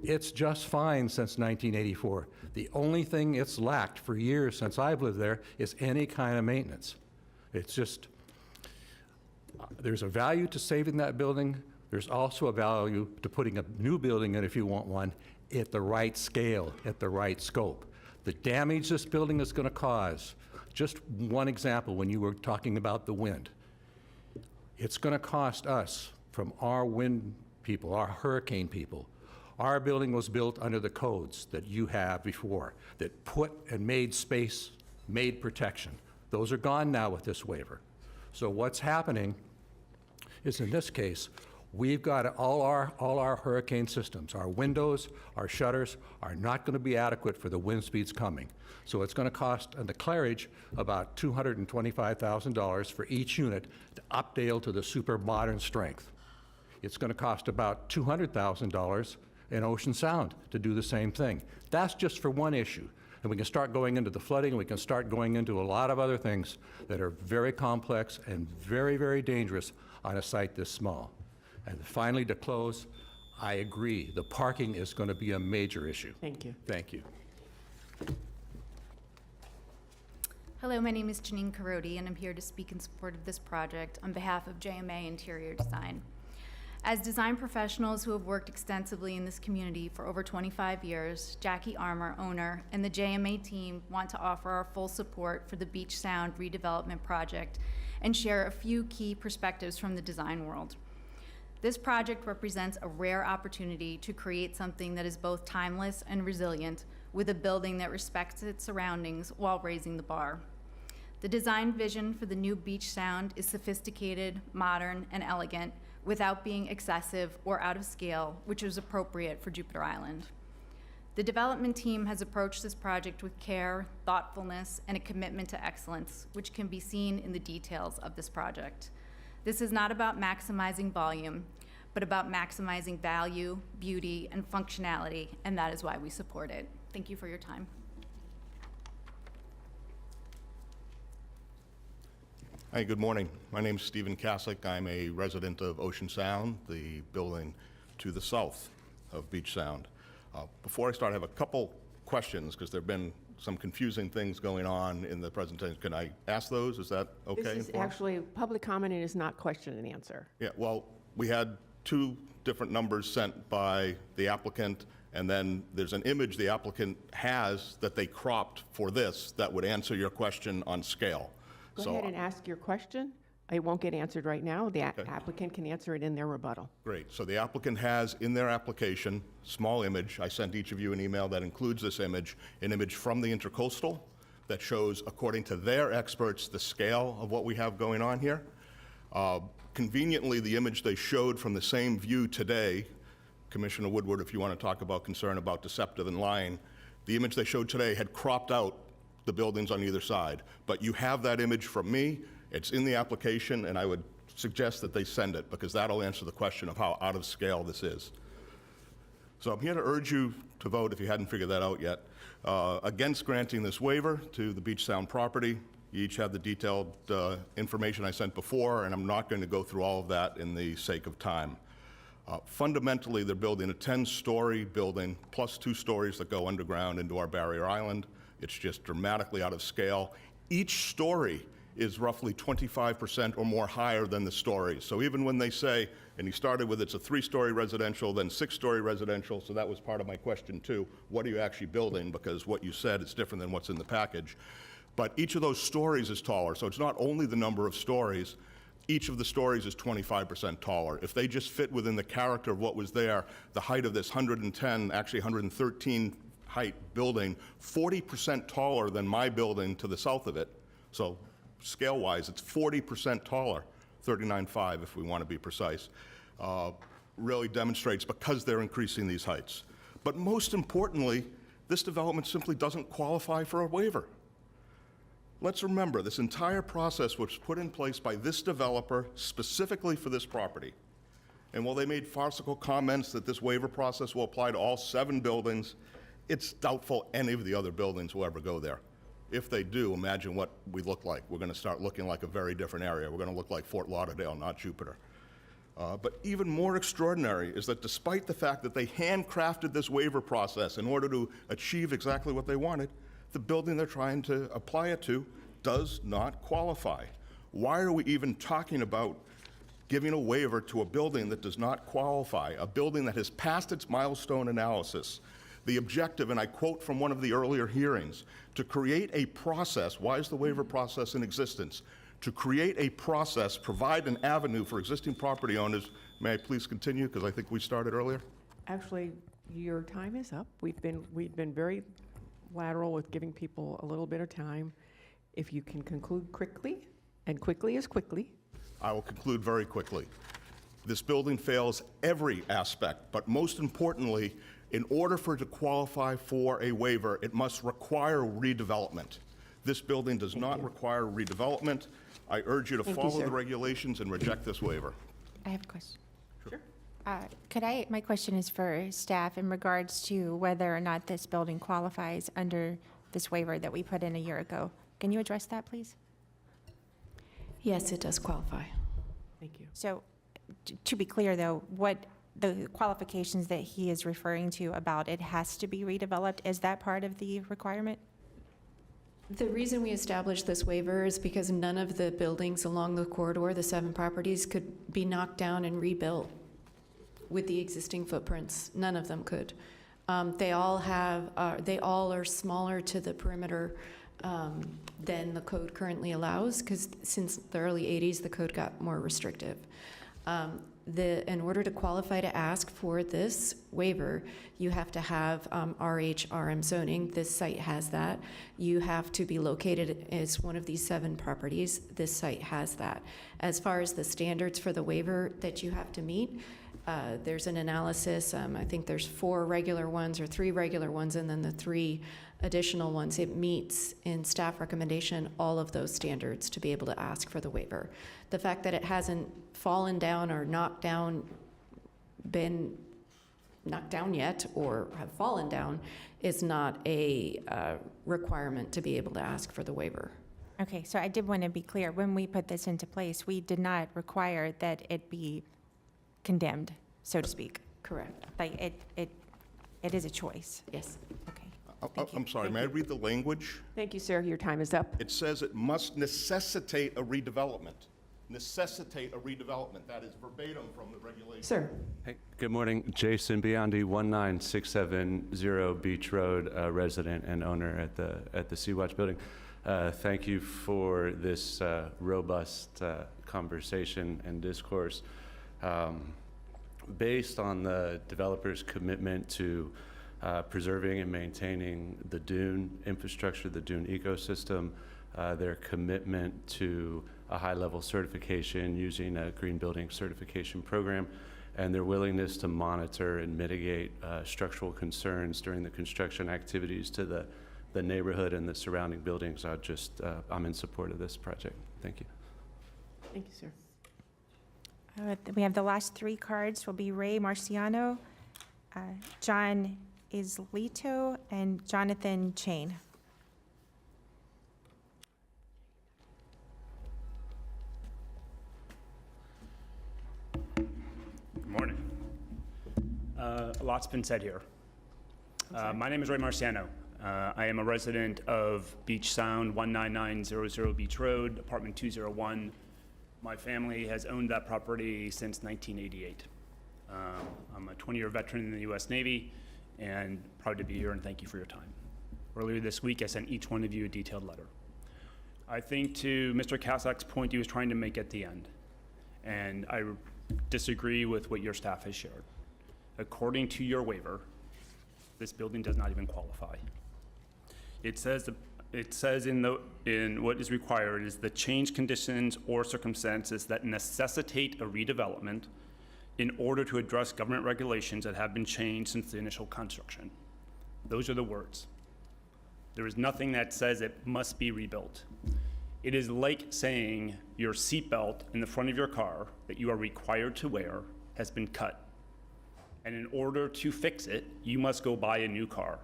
it's just fine since 1984. The only thing it's lacked for years since I've lived there is any kind of maintenance. It's just, there's a value to saving that building. There's also a value to putting a new building in, if you want one, at the right scale, at the right scope. The damage this building is going to cause, just one example, when you were talking about the wind, it's going to cost us, from our wind people, our hurricane people, our building was built under the codes that you have before, that put and made space, made protection. Those are gone now with this waiver. So what's happening is, in this case, we've got all our hurricane systems, our windows, our shutters are not going to be adequate for the wind speeds coming. So it's going to cost the Claridge about $225,000 for each unit to update to the super modern strength. It's going to cost about $200,000 in Ocean Sound to do the same thing. That's just for one issue. And we can start going into the flooding, and we can start going into a lot of other things that are very complex and very, very dangerous on a site this small. And finally, to close, I agree. The parking is going to be a major issue. Thank you. Thank you. Hello, my name is Janine Carodi, and I'm here to speak in support of this project on behalf of JMA Interior Design. As design professionals who have worked extensively in this community for over 25 years, Jackie Armour, owner, and the JMA team want to offer our full support for the Beach Sound redevelopment project and share a few key perspectives from the design world. This project represents a rare opportunity to create something that is both timeless and resilient, with a building that respects its surroundings while raising the bar. The design vision for the new Beach Sound is sophisticated, modern, and elegant, without being excessive or out of scale, which is appropriate for Jupiter Island. The development team has approached this project with care, thoughtfulness, and a commitment to excellence, which can be seen in the details of this project. This is not about maximizing volume, but about maximizing value, beauty, and functionality, and that is why we support it. Thank you for your time. Hi, good morning. My name is Stephen Kaslik. I'm a resident of Ocean Sound, the building to the south of Beach Sound. Before I start, I have a couple questions because there have been some confusing things going on in the presentation. Can I ask those? Is that okay? This is actually public comment and is not question and answer. Yeah, well, we had 2 different numbers sent by the applicant, and then there's an image the applicant has that they cropped for this that would answer your question on scale. Go ahead and ask your question. It won't get answered right now. The applicant can answer it in their rebuttal. Great. So the applicant has in their application, small image. I sent each of you an email that includes this image, an image from the Intercoastal that shows, according to their experts, the scale of what we have going on here. Conveniently, the image they showed from the same view today, Commissioner Woodward, if you want to talk about concern about deceptive and lying, the image they showed today had cropped out the buildings on either side. But you have that image from me. It's in the application, and I would suggest that they send it because that'll answer the question of how out of scale this is. So I'm here to urge you to vote, if you hadn't figured that out yet, against granting this waiver to the Beach Sound property. You each have the detailed information I sent before, and I'm not going to go through all of that in the sake of time. Fundamentally, they're building a 10-story building plus 2 stories that go underground into our barrier island. It's just dramatically out of scale. Each story is roughly 25% or more higher than the stories. So even when they say, and he started with it's a 3-story residential, then 6-story residential, so that was part of my question too. What are you actually building? Because what you said is different than what's in the package. But each of those stories is taller, so it's not only the number of stories, each of the stories is 25% taller. If they just fit within the character of what was there, the height of this 110, actually 113 height building, 40% taller than my building to the south of it. So scale-wise, it's 40% taller, 39.5 if we want to be precise. Really demonstrates because they're increasing these heights. But most importantly, this development simply doesn't qualify for a waiver. Let's remember, this entire process was put in place by this developer specifically for this property. And while they made farcical comments that this waiver process will apply to all 7 buildings, it's doubtful any of the other buildings will ever go there. If they do, imagine what we look like. We're going to start looking like a very different area. We're going to look like Fort Lauderdale, not Jupiter. But even more extraordinary is that despite the fact that they handcrafted this waiver process in order to achieve exactly what they wanted, the building they're trying to apply it to does not qualify. Why are we even talking about giving a waiver to a building that does not qualify, a building that has passed its milestone analysis? The objective, and I quote from one of the earlier hearings, to create a process. Why is the waiver process in existence? To create a process, provide an avenue for existing property owners. May I please continue, because I think we started earlier? Actually, your time is up. We've been very lateral with giving people a little bit of time. If you can conclude quickly, and quickly is quickly. I will conclude very quickly. This building fails every aspect, but most importantly, in order for it to qualify for a waiver, it must require redevelopment. This building does not require redevelopment. I urge you to follow the regulations and reject this waiver. I have a question. Sure. My question is for staff in regards to whether or not this building qualifies under this waiver that we put in a year ago. Can you address that, please? Yes, it does qualify. Thank you. So, to be clear though, what the qualifications that he is referring to about it has to be redeveloped, is that part of the requirement? The reason we established this waiver is because none of the buildings along the corridor, the 7 properties, could be knocked down and rebuilt with the existing footprints. None of them could. They all are smaller to the perimeter than the code currently allows, because since the early 80s, the code got more restrictive. In order to qualify to ask for this waiver, you have to have RH/RM zoning. This site has that. You have to be located as one of these 7 properties. This site has that. As far as the standards for the waiver that you have to meet, there's an analysis. I think there's 4 regular ones or 3 regular ones, and then the 3 additional ones. It meets in staff recommendation all of those standards to be able to ask for the waiver. The fact that it hasn't fallen down or been knocked down yet or have fallen down is not a requirement to be able to ask for the waiver. Okay, so I did want to be clear. When we put this into place, we did not require that it be condemned, so to speak. Correct. Like it is a choice. Yes. Okay. I'm sorry, may I read the language? Thank you, sir. Your time is up. It says it must necessitate a redevelopment. Necessitate a redevelopment. That is verbatim from the regulation. Sir. Hey, good morning. Jason Biondi, 19670 Beach Road, resident and owner at the Sea-Watch building. Thank you for this robust conversation and discourse. Based on the developer's commitment to preserving and maintaining the dune infrastructure, the dune ecosystem, their commitment to a high-level certification using a green building certification program, and their willingness to monitor and mitigate structural concerns during the construction activities to the neighborhood and the surrounding buildings. I'm in support of this project. Thank you. Thank you, sir. We have the last 3 cards will be Ray Marciano, John Islito, and Jonathan Chain. Good morning. lot's been said here. My name is Ray Marciano. I am a resident of Beach Sound, 19900 Beach Road, apartment 201. My family has owned that property since 1988. I'm a 20-year veteran in the U.S. Navy and proud to be here, and thank you for your time. Earlier this week, I sent each one of you a detailed letter. I think to Mr. Kasak's point he was trying to make at the end, and I disagree with what your staff has shared. According to your waiver, this building does not even qualify. It says in what is required is the change conditions or circumstances that necessitate a redevelopment in order to address government regulations that have been changed since the initial construction. Those are the words. There is nothing that says it must be rebuilt. It is like saying your seatbelt in the front of your car that you are required to wear has been cut. And in order to fix it, you must go buy a new car,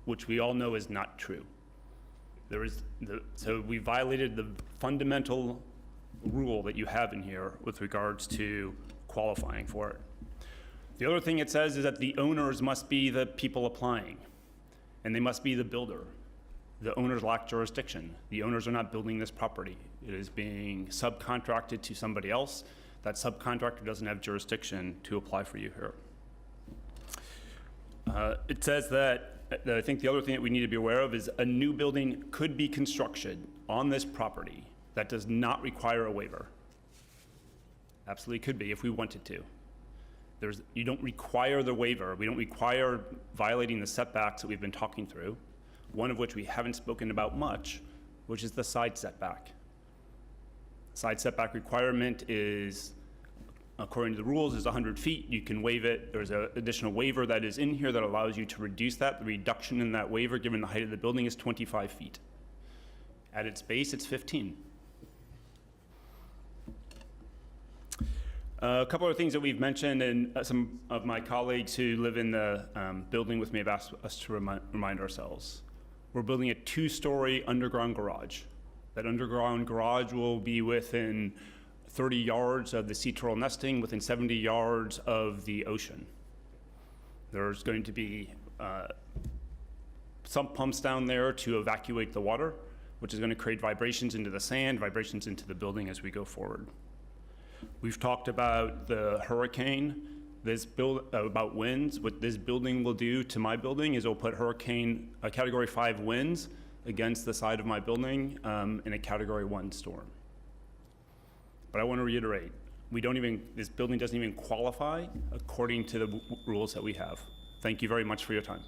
which we all know is not true. So we violated the fundamental rule that you have in here with regards to qualifying for it. The other thing it says is that the owners must be the people applying, and they must be the builder. The owners lack jurisdiction. The owners are not building this property. It is being subcontracted to somebody else. That subcontractor doesn't have jurisdiction to apply for you here. It says that, I think the other thing that we need to be aware of is a new building could be constructed on this property that does not require a waiver. Absolutely could be if we wanted to. You don't require the waiver. We don't require violating the setbacks that we've been talking through, one of which we haven't spoken about much, which is the side setback. Side setback requirement is, according to the rules, is 100 feet. You can waive it. There's an additional waiver that is in here that allows you to reduce that. The reduction in that waiver, given the height of the building, is 25 feet. At its base, it's 15. A couple of things that we've mentioned, and some of my colleagues who live in the building with me have asked us to remind ourselves. We're building a 2-story underground garage. That underground garage will be within 30 yards of the sea turtle nesting, within 70 yards of the ocean. There's going to be sump pumps down there to evacuate the water, which is going to create vibrations into the sand, vibrations into the building as we go forward. We've talked about the hurricane, about winds. What this building will do to my building is it'll put Category 5 winds against the side of my building in a Category 1 storm. But I want to reiterate, this building doesn't even qualify according to the rules that we have. Thank you very much for your time.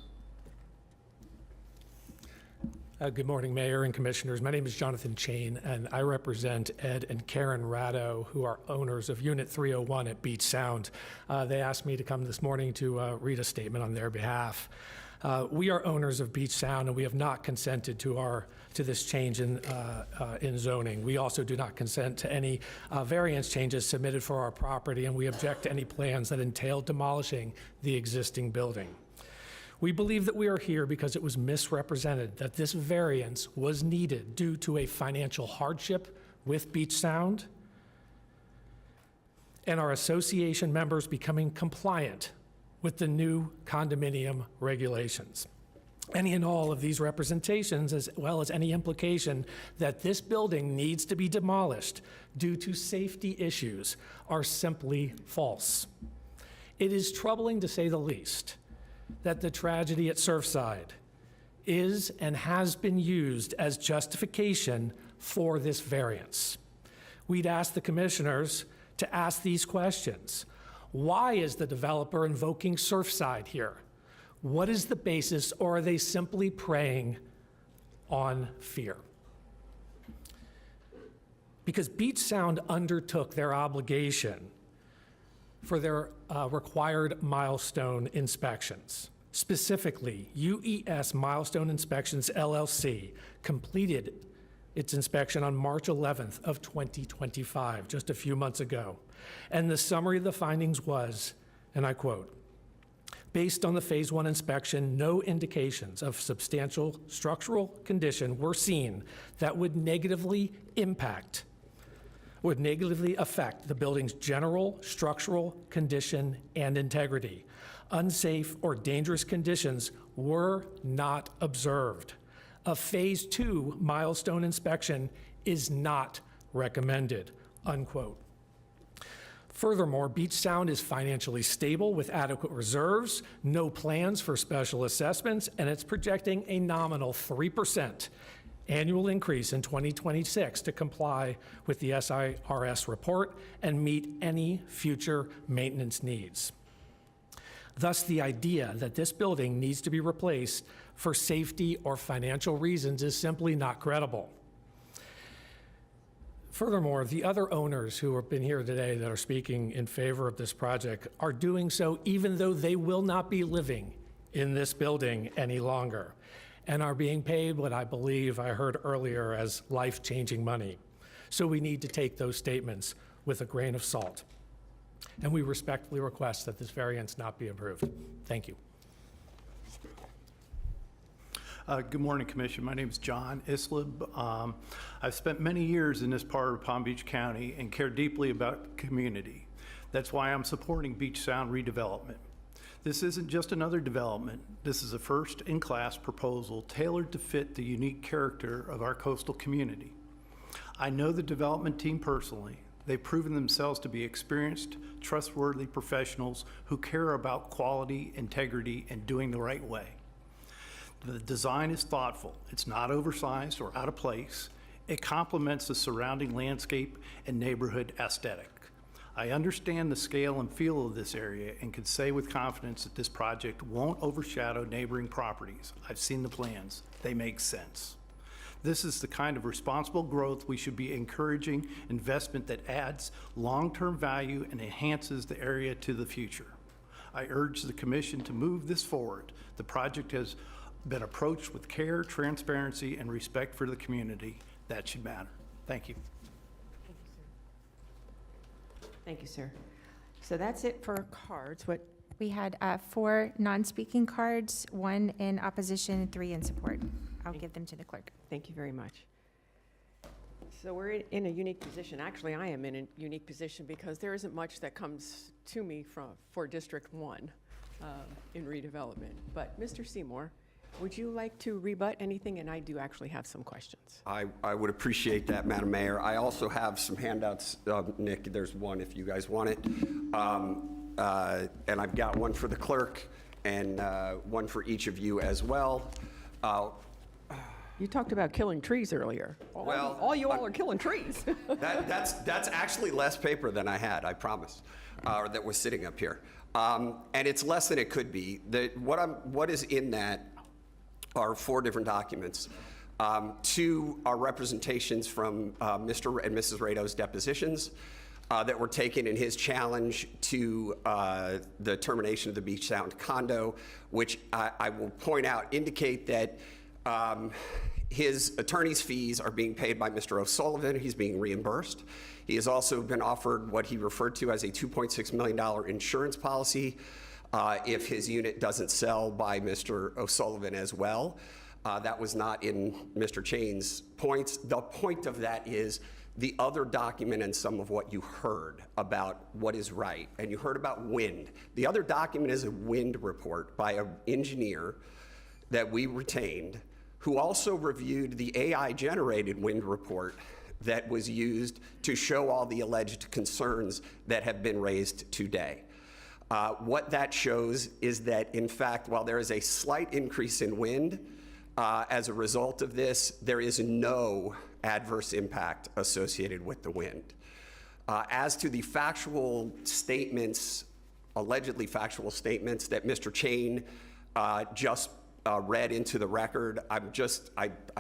Good morning, Mayor and Commissioners. My name is Jonathan Chain, and I represent Ed and Karen Ratto, who are owners of Unit 301 at Beach Sound. They asked me to come this morning to read a statement on their behalf. We are owners of Beach Sound, and we have not consented to this change in zoning. We also do not consent to any variance changes submitted for our property, and we object to any plans that entail demolishing the existing building. We believe that we are here because it was misrepresented that this variance was needed due to a financial hardship with Beach Sound and our association members becoming compliant with the new condominium regulations. Any and all of these representations, as well as any implication that this building needs to be demolished due to safety issues, are simply false. It is troubling, to say the least, that the tragedy at Surfside is and has been used as justification for this variance. We'd ask the commissioners to ask these questions. Why is the developer invoking Surfside here? What is the basis, or are they simply preying on fear? Because Beach Sound undertook their obligation for their required milestone inspections. Specifically, UES Milestone Inspections LLC completed its inspection on March 11th of 2025, just a few months ago. And the summary of the findings was, and I quote, "Based on the Phase 1 inspection, no indications of substantial structural condition were seen that would negatively impact would negatively affect the building's general structural condition and integrity. Unsafe or dangerous conditions were not observed. A Phase 2 milestone inspection is not recommended, unquote. Furthermore, Beach Sound is financially stable with adequate reserves, no plans for special assessments, and it's projecting a nominal 3% annual increase in 2026 to comply with the SIRS report and meet any future maintenance needs. Thus, the idea that this building needs to be replaced for safety or financial reasons is simply not credible. Furthermore, the other owners who have been here today that are speaking in favor of this project are doing so even though they will not be living in this building any longer and are being paid what I believe I heard earlier as life-changing money. So we need to take those statements with a grain of salt. And we respectfully request that this variance not be approved. Thank you. Good morning, Commission. My name is John Islib. I've spent many years in this part of Palm Beach County and care deeply about the community. That's why I'm supporting Beach Sound redevelopment. This isn't just another development. This is a first-in-class proposal tailored to fit the unique character of our coastal community. I know the development team personally. They've proven themselves to be experienced, trustworthy professionals who care about quality, integrity, and doing the right way. The design is thoughtful. It's not oversized or out of place. It complements the surrounding landscape and neighborhood aesthetic. I understand the scale and feel of this area and can say with confidence that this project won't overshadow neighboring properties. I've seen the plans. They make sense. This is the kind of responsible growth we should be encouraging, investment that adds long-term value and enhances the area to the future. I urge the Commission to move this forward. The project has been approached with care, transparency, and respect for the community. That should matter. Thank you. Thank you, sir. So that's it for cards. What? We had 4 non-speaking cards, 1 in opposition, 3 in support. I'll give them to the clerk. Thank you very much. So we're in a unique position. Actually, I am in a unique position because there isn't much that comes to me for District 1 in redevelopment. But Mr. Seymour, would you like to rebut anything? And I do actually have some questions. I would appreciate that, Madam Mayor. I also have some handouts. Nick, there's one if you guys want it. And I've got one for the clerk and one for each of you as well. You talked about killing trees earlier. All you all are killing trees. That's actually less paper than I had, I promise, or that was sitting up here. And it's less than it could be. What is in that are 4 different documents. 2 are representations from Mr. and Mrs. Rado's depositions that were taken in his challenge to the termination of the Beach Sound condo, which I will point out indicate that his attorney's fees are being paid by Mr. O'Sullivan. He's being reimbursed. He has also been offered what he referred to as a $2.6 million insurance policy if his unit doesn't sell by Mr. O'Sullivan as well. That was not in Mr. Chain's points. The point of that is the other document and some of what you heard about what is right, and you heard about wind. The other document is a wind report by an engineer that we retained who also reviewed the AI-generated wind report that was used to show all the alleged concerns that have been raised today. What that shows is that, in fact, while there is a slight increase in wind, as a result of this, there is no adverse impact associated with the wind. As to the factual statements, allegedly factual statements that Mr. Chain just read into the record, I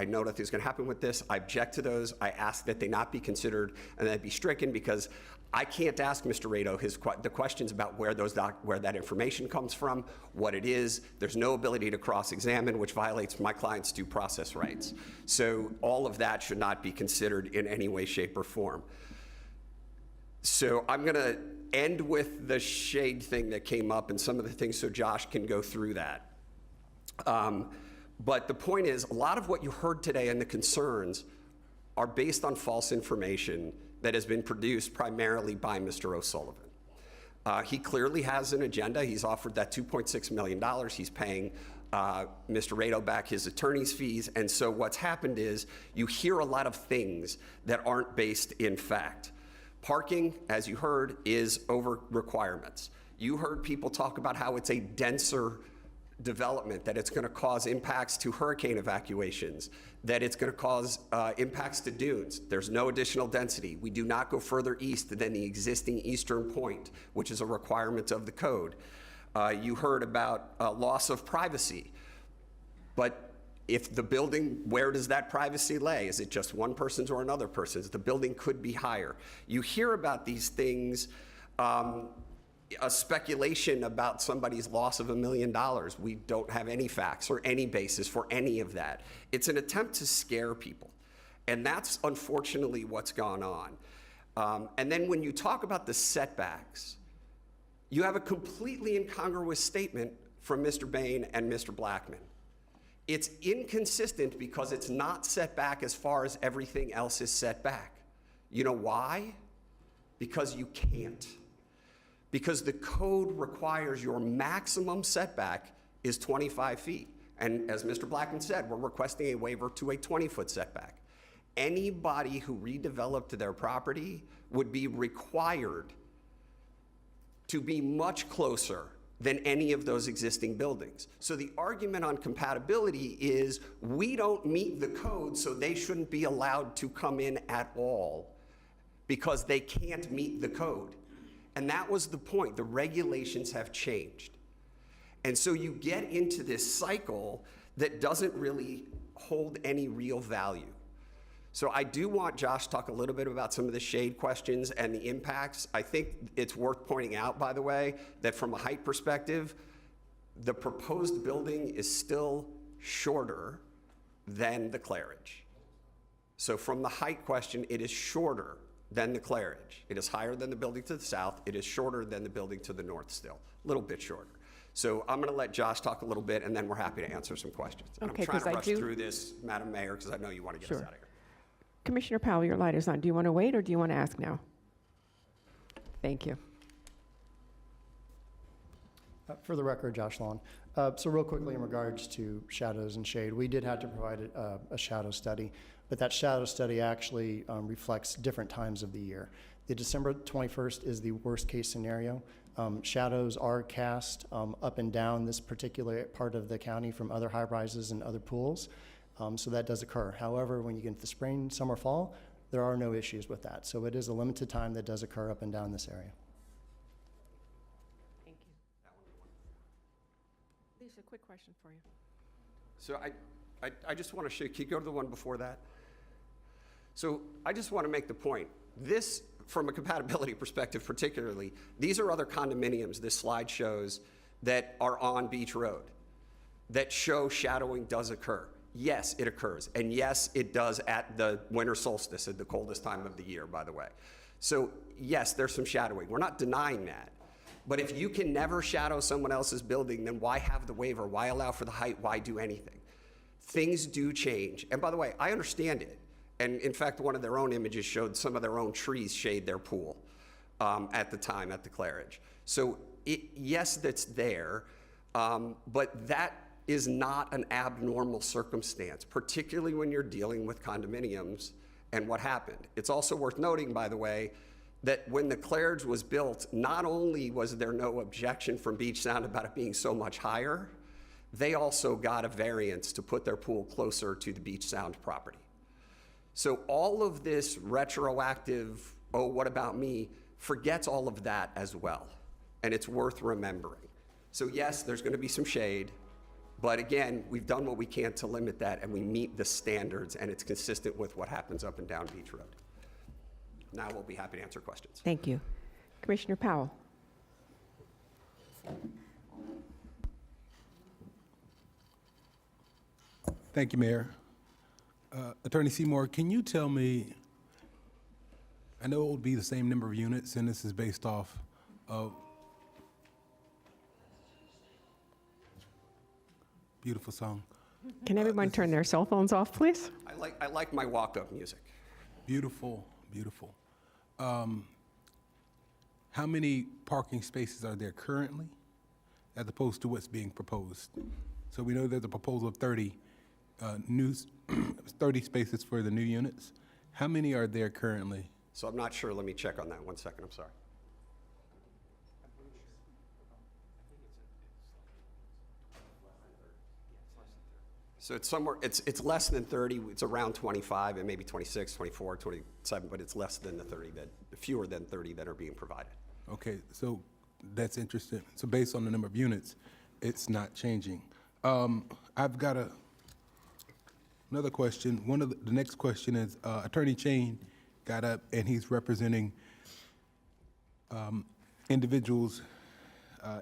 know nothing's going to happen with this. I object to those. I ask that they not be considered and that be stricken because I can't ask Mr. Rado the questions about where that information comes from, what it is. There's no ability to cross-examine, which violates my client's due process rights. So all of that should not be considered in any way, shape, or form. So I'm going to end with the shade thing that came up and some of the things so Josh can go through that. But the point is, a lot of what you heard today and the concerns are based on false information that has been produced primarily by Mr. O'Sullivan. He clearly has an agenda. He's offered that $2.6 million. He's paying Mr. Rado back his attorney's fees. And so what's happened is you hear a lot of things that aren't based in fact. Parking, as you heard, is over requirements. You heard people talk about how it's a denser development, that it's going to cause impacts to hurricane evacuations, that it's going to cause impacts to dunes. There's no additional density. We do not go further east than the existing eastern point, which is a requirement of the code. You heard about loss of privacy, but if the building, where does that privacy lay? Is it just one person's or another person's? The building could be higher. You hear about these things, a speculation about somebody's loss of $1 million. We don't have any facts or any basis for any of that. It's an attempt to scare people. And that's unfortunately what's gone on. And then when you talk about the setbacks, you have a completely incongruous statement from Mr. Bain and Mr. Blackman. It's inconsistent because it's not set back as far as everything else is set back. You know why? Because you can't. Because the code requires your maximum setback is 25 feet. And as Mr. Blackman said, we're requesting a waiver to a 20-foot setback. Anybody who redeveloped their property would be required to be much closer than any of those existing buildings. So the argument on compatibility is we don't meet the code, so they shouldn't be allowed to come in at all because they can't meet the code. And that was the point. The regulations have changed. And so you get into this cycle that doesn't really hold any real value. So I do want Josh to talk a little bit about some of the shade questions and the impacts. I think it's worth pointing out, by the way, that from a height perspective, the proposed building is still shorter than the Claridge. So from the height question, it is shorter than the Claridge. It is higher than the building to the south. It is shorter than the building to the north still, a little bit shorter. So I'm going to let Josh talk a little bit, and then we're happy to answer some questions. And Okay, I'm trying to 'cause I rush do- through this, Madam Mayor, because I know you want to get us out of here. Commissioner Powell, your light is on. Do you want to wait or do you want to ask now? Thank you. For the record, Josh Lawn. So real quickly in regards to shadows and shade, we did have to provide a shadow study, but that shadow study actually reflects different times of the year. The December 21st is the worst case scenario. Shadows are cast up and down this particular part of the county from other high rises and other pools. So that does occur. However, when you get into the spring, summer, fall, there are no issues with that. So it is a limited time that does occur up and down this area. Thank you. Lisa, quick question for you. So I just want to show, can you go to the one before that? So I just want to make the point. This, from a compatibility perspective particularly, these are other condominiums this slide shows that are on Beach Road that show shadowing does occur. Yes, it occurs. And yes, it does at the winter solstice, at the coldest time of the year, by the way. So yes, there's some shadowing. We're not denying that. But if you can never shadow someone else's building, then why have the waiver? Why allow for the height? Why do anything? Things do change. And by the way, I understand it. And in fact, one of their own images showed some of their own trees shade their pool at the time at the Claridge. So yes, that's there, but that is not an abnormal circumstance, particularly when you're dealing with condominiums and what happened. It's also worth noting, by the way, that when the Claridge was built, not only was there no objection from Beach Sound about it being so much higher, they also got a variance to put their pool closer to the Beach Sound property. So all of this retroactive, oh, what about me, forgets all of that as well. And it's worth remembering. So yes, there's going to be some shade. But again, we've done what we can to limit that, and we meet the standards, and it's consistent with what happens up and down Beach Road. Now we'll be happy to answer questions. Thank you. Commissioner Powell. Thank you, Mayor. Attorney Seymour, can you tell me, I know it will be the same number of units, and this is based off of beautiful song. Can everyone turn their cell phones off, please? I like my walk-up music. Beautiful, beautiful. how many parking spaces are there currently as opposed to what's being proposed? So we know there's a proposal of 30 30 spaces for the new units. How many are there currently? So I'm not sure. Let me check on that. 1 second. I'm sorry. So it's somewhere, it's less than 30, it's around 25 and maybe 26, 24, 27, but it's less than the 30 fewer than 30 that are being provided. Okay, so that's interesting. So based on the number of units, it's not changing. I've got another question. The next question is, Attorney Chain got up and he's representing individuals,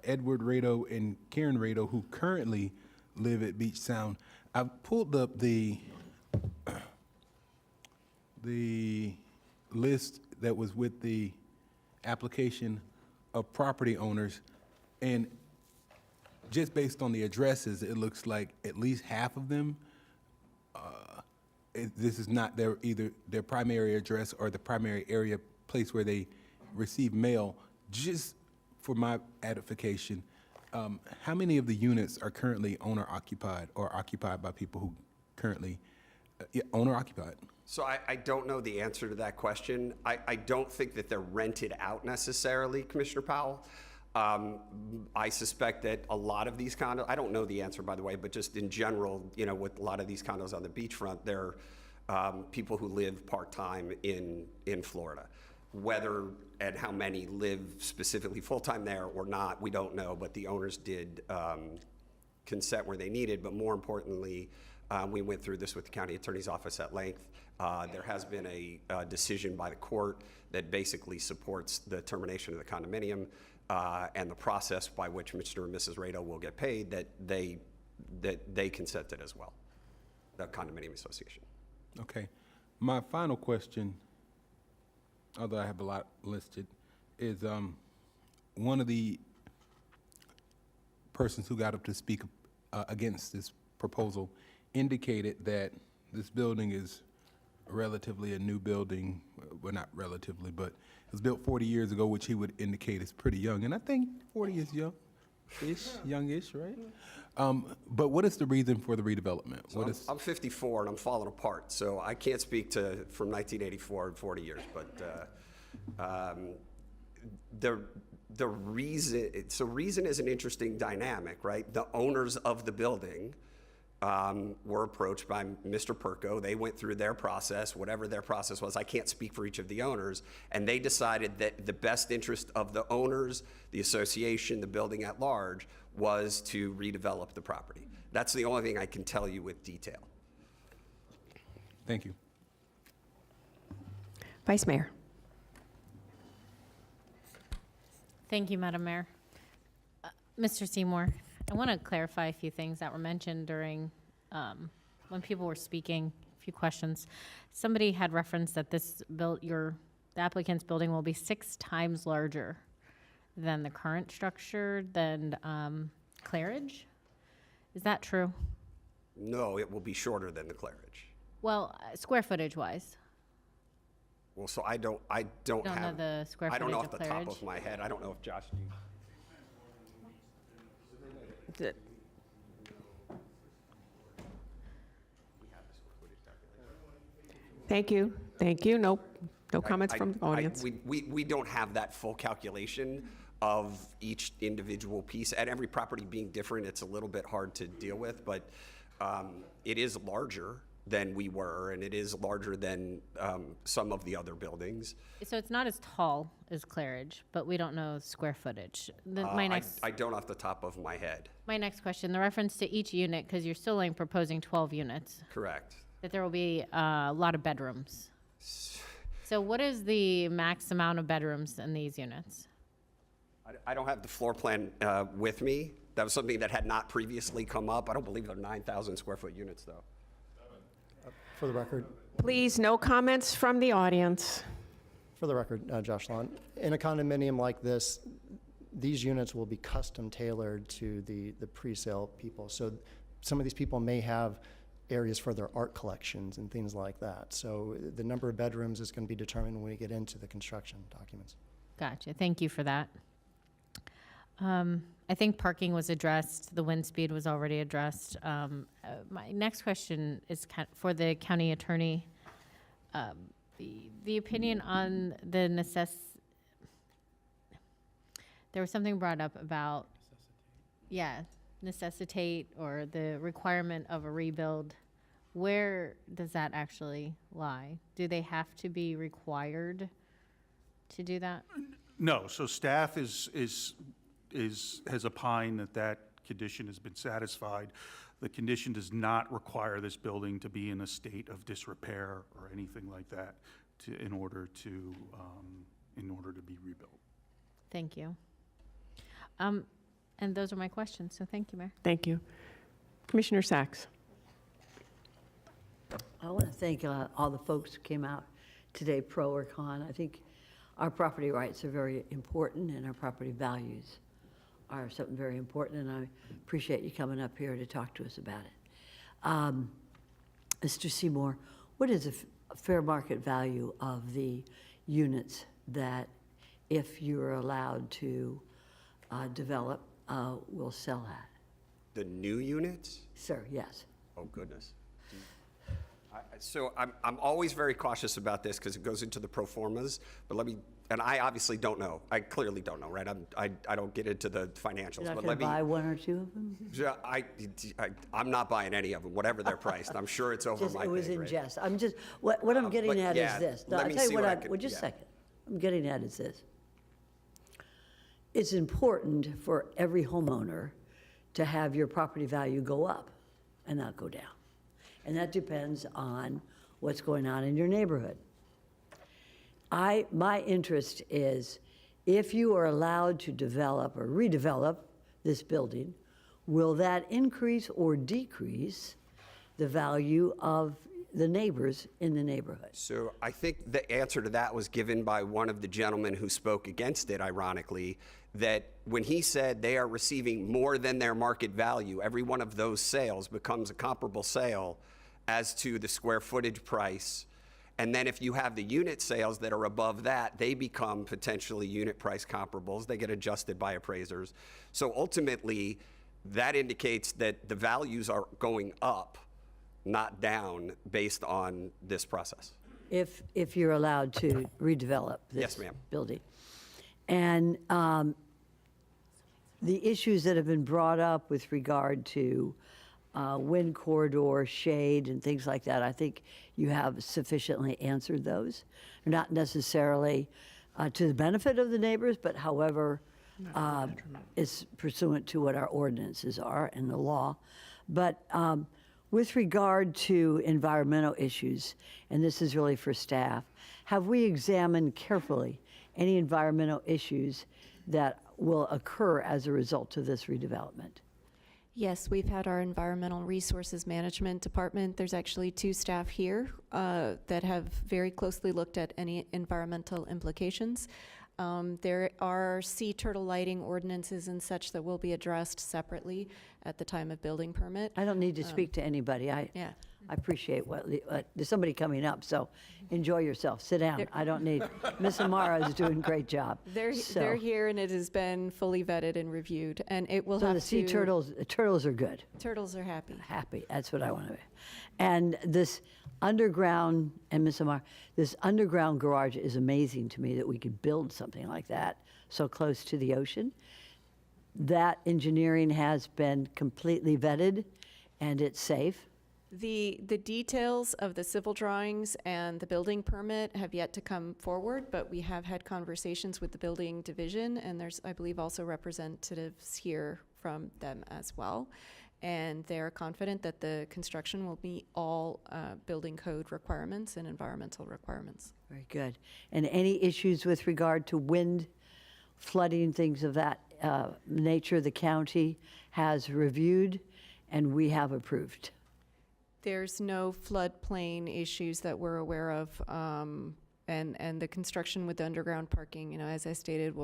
Edward Rado and Karen Rado, who currently live at Beach Sound. I've pulled up the list that was with the application of property owners, and just based on the addresses, it looks like at least half of them, this is not either their primary address or the primary area place where they receive mail. Just for my edification, how many of the units are currently owner-occupied or occupied by people who currently, owner-occupied? So I don't know the answer to that question. I don't think that they're rented out necessarily, Commissioner Powell. I suspect that a lot of these condos, I don't know the answer, by the way, but just in general, with a lot of these condos on the beachfront, they're people who live part-time in Florida. Whether and how many live specifically full-time there or not, we don't know, but the owners did consent where they needed. But more importantly, we went through this with the county attorney's office at length. There has been a decision by the court that basically supports the termination of the condominium and the process by which Mr. and Mrs. Rado will get paid, that they consented as well, the condominium association. Okay. My final question, although I have a lot listed, is one of the persons who got up to speak against this proposal indicated that this building is relatively a new building. Well, not relatively, but it was built 40 years ago, which he would indicate is pretty young. And I think 40 is young-ish, youngish, right? But what is the reason for the redevelopment? So I'm 54 and I'm falling apart, so I can't speak to from 1984 and 40 years, but the reason is an interesting dynamic, right? The owners of the building were approached by Mr. Perko. They went through their process, whatever their process was. I can't speak for each of the owners, and they decided that the best interest of the owners, the association, the building at large, was to redevelop the property. That's the only thing I can tell you with detail. Thank you. Vice Mayor. Thank you, Madam Mayor. Mr. Seymour, I want to clarify a few things that were mentioned during when people were speaking, a few questions. Somebody had referenced that the applicant's building will be 6 times larger than the current structure, than Claridge. Is that true? No, it will be shorter than the Claridge. Well, square footage wise. Well, so I don't Don't have know the square I don't know footage off of the top Claridge. of my head. I don't know if Josh knew. Thank you. Thank you. No comments from the audience. We don't have that full calculation of each individual piece. At every property being different, it's a little bit hard to deal with, but it is larger than we were, and it is larger than some of the other buildings. So it's not as tall as Claridge, but we don't know square footage. I don't off the top of my head. My next question, the reference to each unit, because you're still only proposing 12 units. Correct. That there will be a lot of bedrooms. So what is the max amount of bedrooms in these units? I don't have the floor plan with me. That was something that had not previously come up. I don't believe they're 9,000 square foot units, though. For the record. Please, no comments from the audience. For the record, Josh Lawn, in a condominium like this, these units will be custom tailored to the pre-sale people. So some of these people may have areas for their art collections and things like that. So the number of bedrooms is going to be determined when we get into the construction documents. Gotcha. Thank you for that. I think parking was addressed. The wind speed was already addressed. My next question is for the county attorney. The opinion on the there was something brought up about, necessitate or the requirement of a rebuild. Where does that actually lie? Do they have to be required to do that? No, so staff has opined that that condition has been satisfied. The condition does not require this building to be in a state of disrepair or anything like that in order to be rebuilt. Thank you. And those are my questions, so thank you, Mayor. Thank you. Commissioner Sachs. I want to thank all the folks who came out today, pro or con. I think our property rights are very important, and our property values are something very important, and I appreciate you coming up here to talk to us about it. Mr. Seymour, what is a fair market value of the units that, if you're allowed to develop, will sell at? The new units? Sir, yes. Oh, goodness. So I'm always very cautious about this because it goes into the pro formas, but and I obviously don't know. I clearly don't know, right? I don't get into the financials. You're not going to buy one or two of them? Yeah, I'm not buying any of them, whatever they're priced. I'm sure it's over my It was pay in grade. jest. I'm just, what I'm getting at is this. No, let I'll me tell you see what what I can- well, just a yeah. second. I'm getting at is this. It's important for every homeowner to have your property value go up and not go down. And that depends on what's going on in your neighborhood. My interest is, if you are allowed to develop or redevelop this building, will that increase or decrease the value of the neighbors in the neighborhood? So I think the answer to that was given by one of the gentlemen who spoke against it, ironically, that when he said they are receiving more than their market value, every one of those sales becomes a comparable sale as to the square footage price. And then if you have the unit sales that are above that, they become potentially unit price comparables. They get adjusted by appraisers. So ultimately, that indicates that the values are going up, not down, based on this process. If you're allowed to redevelop this Yes, ma'am. building. And the issues that have been brought up with regard to wind corridor, shade, and things like that, I think you have sufficiently answered those. Not necessarily to the benefit of the neighbors, but however is pursuant to what our ordinances are and the law. But with regard to environmental issues, and this is really for staff, have we examined carefully any environmental issues that will occur as a result of this redevelopment? Yes, we've had our Environmental Resources Management Department. There's actually 2 staff here that have very closely looked at any environmental implications. There are sea turtle lighting ordinances and such that will be addressed separately at the time of building permit. I don't need to speak to anybody. I appreciate there's somebody coming up, so enjoy yourself. Sit down. I don't need, Miss Amara is doing a great job. They're here, and it has been fully vetted and reviewed, and it will So have the sea turtles are good. Turtles are happy. Happy, that's what I want to be. And this underground, and Miss Amar, this underground garage is amazing to me that we could build something like that so close to the ocean. That engineering has been completely vetted, and it's safe. The details of the civil drawings and the building permit have yet to come forward, but we have had conversations with the building division, and there's, I believe, also representatives here from them as well. And they're confident that the construction will meet all building code requirements and environmental requirements. Very good. And any issues with regard to wind, flooding, things of that nature, the county has reviewed and we have approved? There's no floodplain issues that we're aware of, and the construction with the underground parking, as I stated,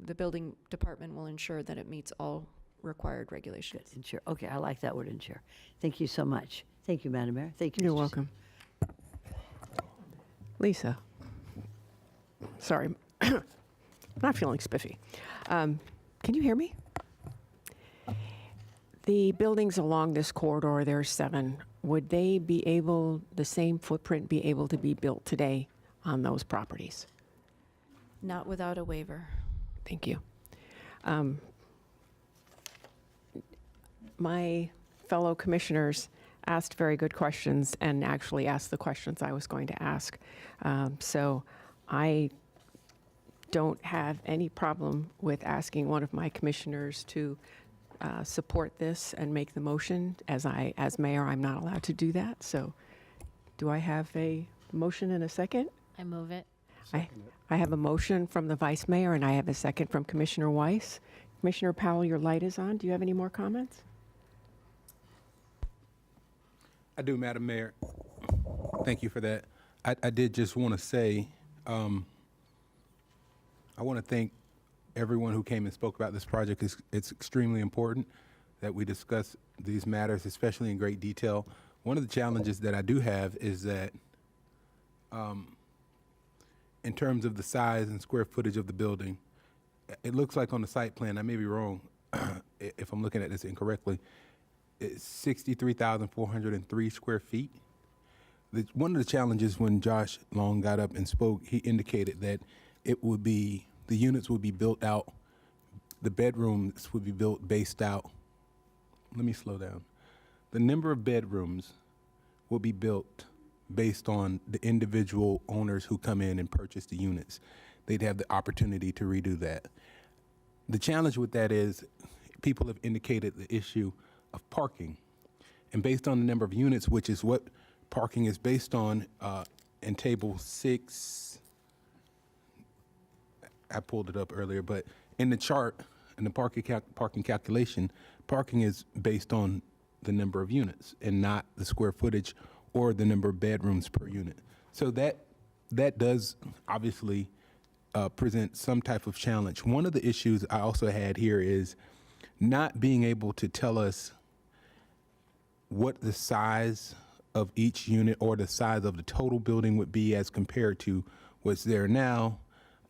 the building department will ensure that it meets all required regulations. Ensure. Okay, I like that word, ensure. Thank you so much. Thank you, Madam Mayor. Thank you. You're Mr. welcome. Lisa. Sorry, not feeling spiffy. Can you hear me? The buildings along this corridor, there's 7. Would they be able, the same footprint be able to be built today on those properties? Not without a waiver. Thank you. My fellow commissioners asked very good questions and actually asked the questions I was going to ask. So I don't have any problem with asking one of my commissioners to support this and make the motion. As mayor, I'm not allowed to do that. So do I have a motion and a second? I move it. I have a motion from the vice mayor and I have a second from Commissioner Weiss. Commissioner Powell, your light is on. Do you have any more comments? I do, Madam Mayor. Thank you for that. I did just want to say, I want to thank everyone who came and spoke about this project. It's extremely important that we discuss these matters, especially in great detail. One of the challenges that I do have is that in terms of the size and square footage of the building, it looks like on the site plan, I may be wrong if I'm looking at this incorrectly, it's 63,403 square feet. One of the challenges when Josh Long got up and spoke, he indicated that the units would be built out, the bedrooms would be built based out. Let me slow down. The number of bedrooms will be built based on the individual owners who come in and purchase the units. They'd have the opportunity to redo that. The challenge with that is people have indicated the issue of parking. And based on the number of units, which is what parking is based on, in table 6, I pulled it up earlier, but in the chart, in the parking calculation, parking is based on the number of units and not the square footage or the number of bedrooms per unit. So that does obviously present some type of challenge. One of the issues I also had here is not being able to tell us what the size of each unit or the size of the total building would be as compared to what's there now.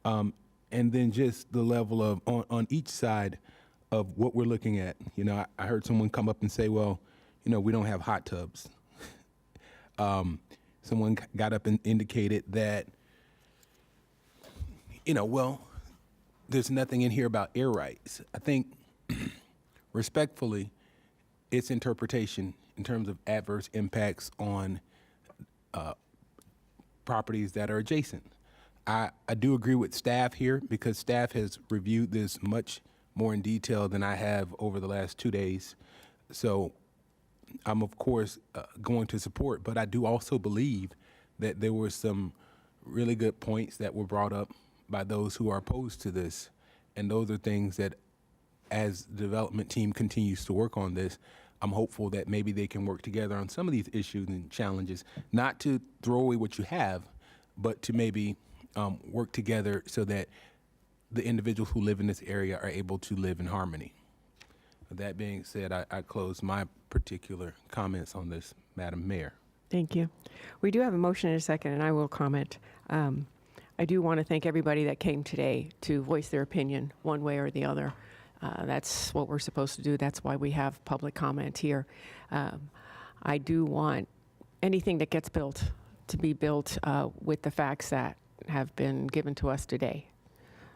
And then just the level of, on each side of what we're looking at. You know, I heard someone come up and say, well, you know, we don't have hot tubs. Someone got up and indicated that, you know, well, there's nothing in here about air rights. I think, respectfully, its interpretation in terms of adverse impacts on properties that are adjacent. I do agree with staff here because staff has reviewed this much more in detail than I have over the last 2 days. So I'm, of course, going to support, but I do also believe that there were some really good points that were brought up by those who are opposed to this. And those are things that, as the development team continues to work on this, I'm hopeful that maybe they can work together on some of these issues and challenges, not to throw away what you have, but to maybe work together so that the individuals who live in this area are able to live in harmony. With that being said, I close my particular comments on this, Madam Mayor. Thank you. We do have a motion and a second, and I will comment. I do want to thank everybody that came today to voice their opinion one way or the other. That's what we're supposed to do. That's why we have public comment here. I do want anything that gets built to be built with the facts that have been given to us today.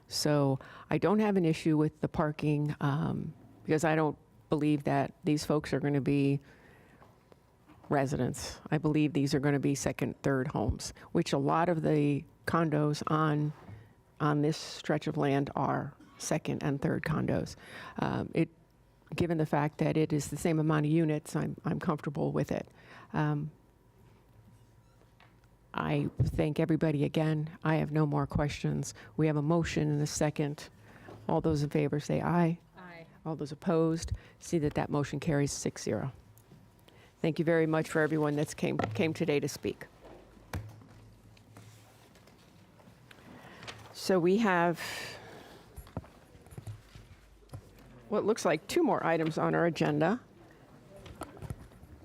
So I don't have an issue with the parking because I don't believe that these folks are going to be residents. I believe these are going to be second, third homes, which a lot of the condos on this stretch of land are second and third condos. Given the fact that it is the same amount of units, I'm comfortable with it. I thank everybody again. I have no more questions. We have a motion and a second. All those in favor say aye. Aye. All those opposed, see that motion carries 6-0. Thank you very much for everyone that's came today to speak. So we have what looks like 2 more items on our agenda.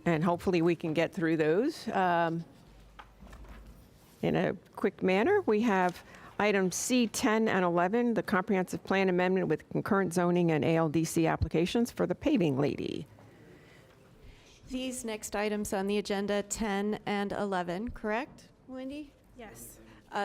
and hopefully we can get through those in a quick manner. We have items C, 10, and 11, the comprehensive plan amendment with concurrent zoning and ALDC applications for the paving lady. These next items on the agenda, 10 and 11, correct, Wendy? Yes.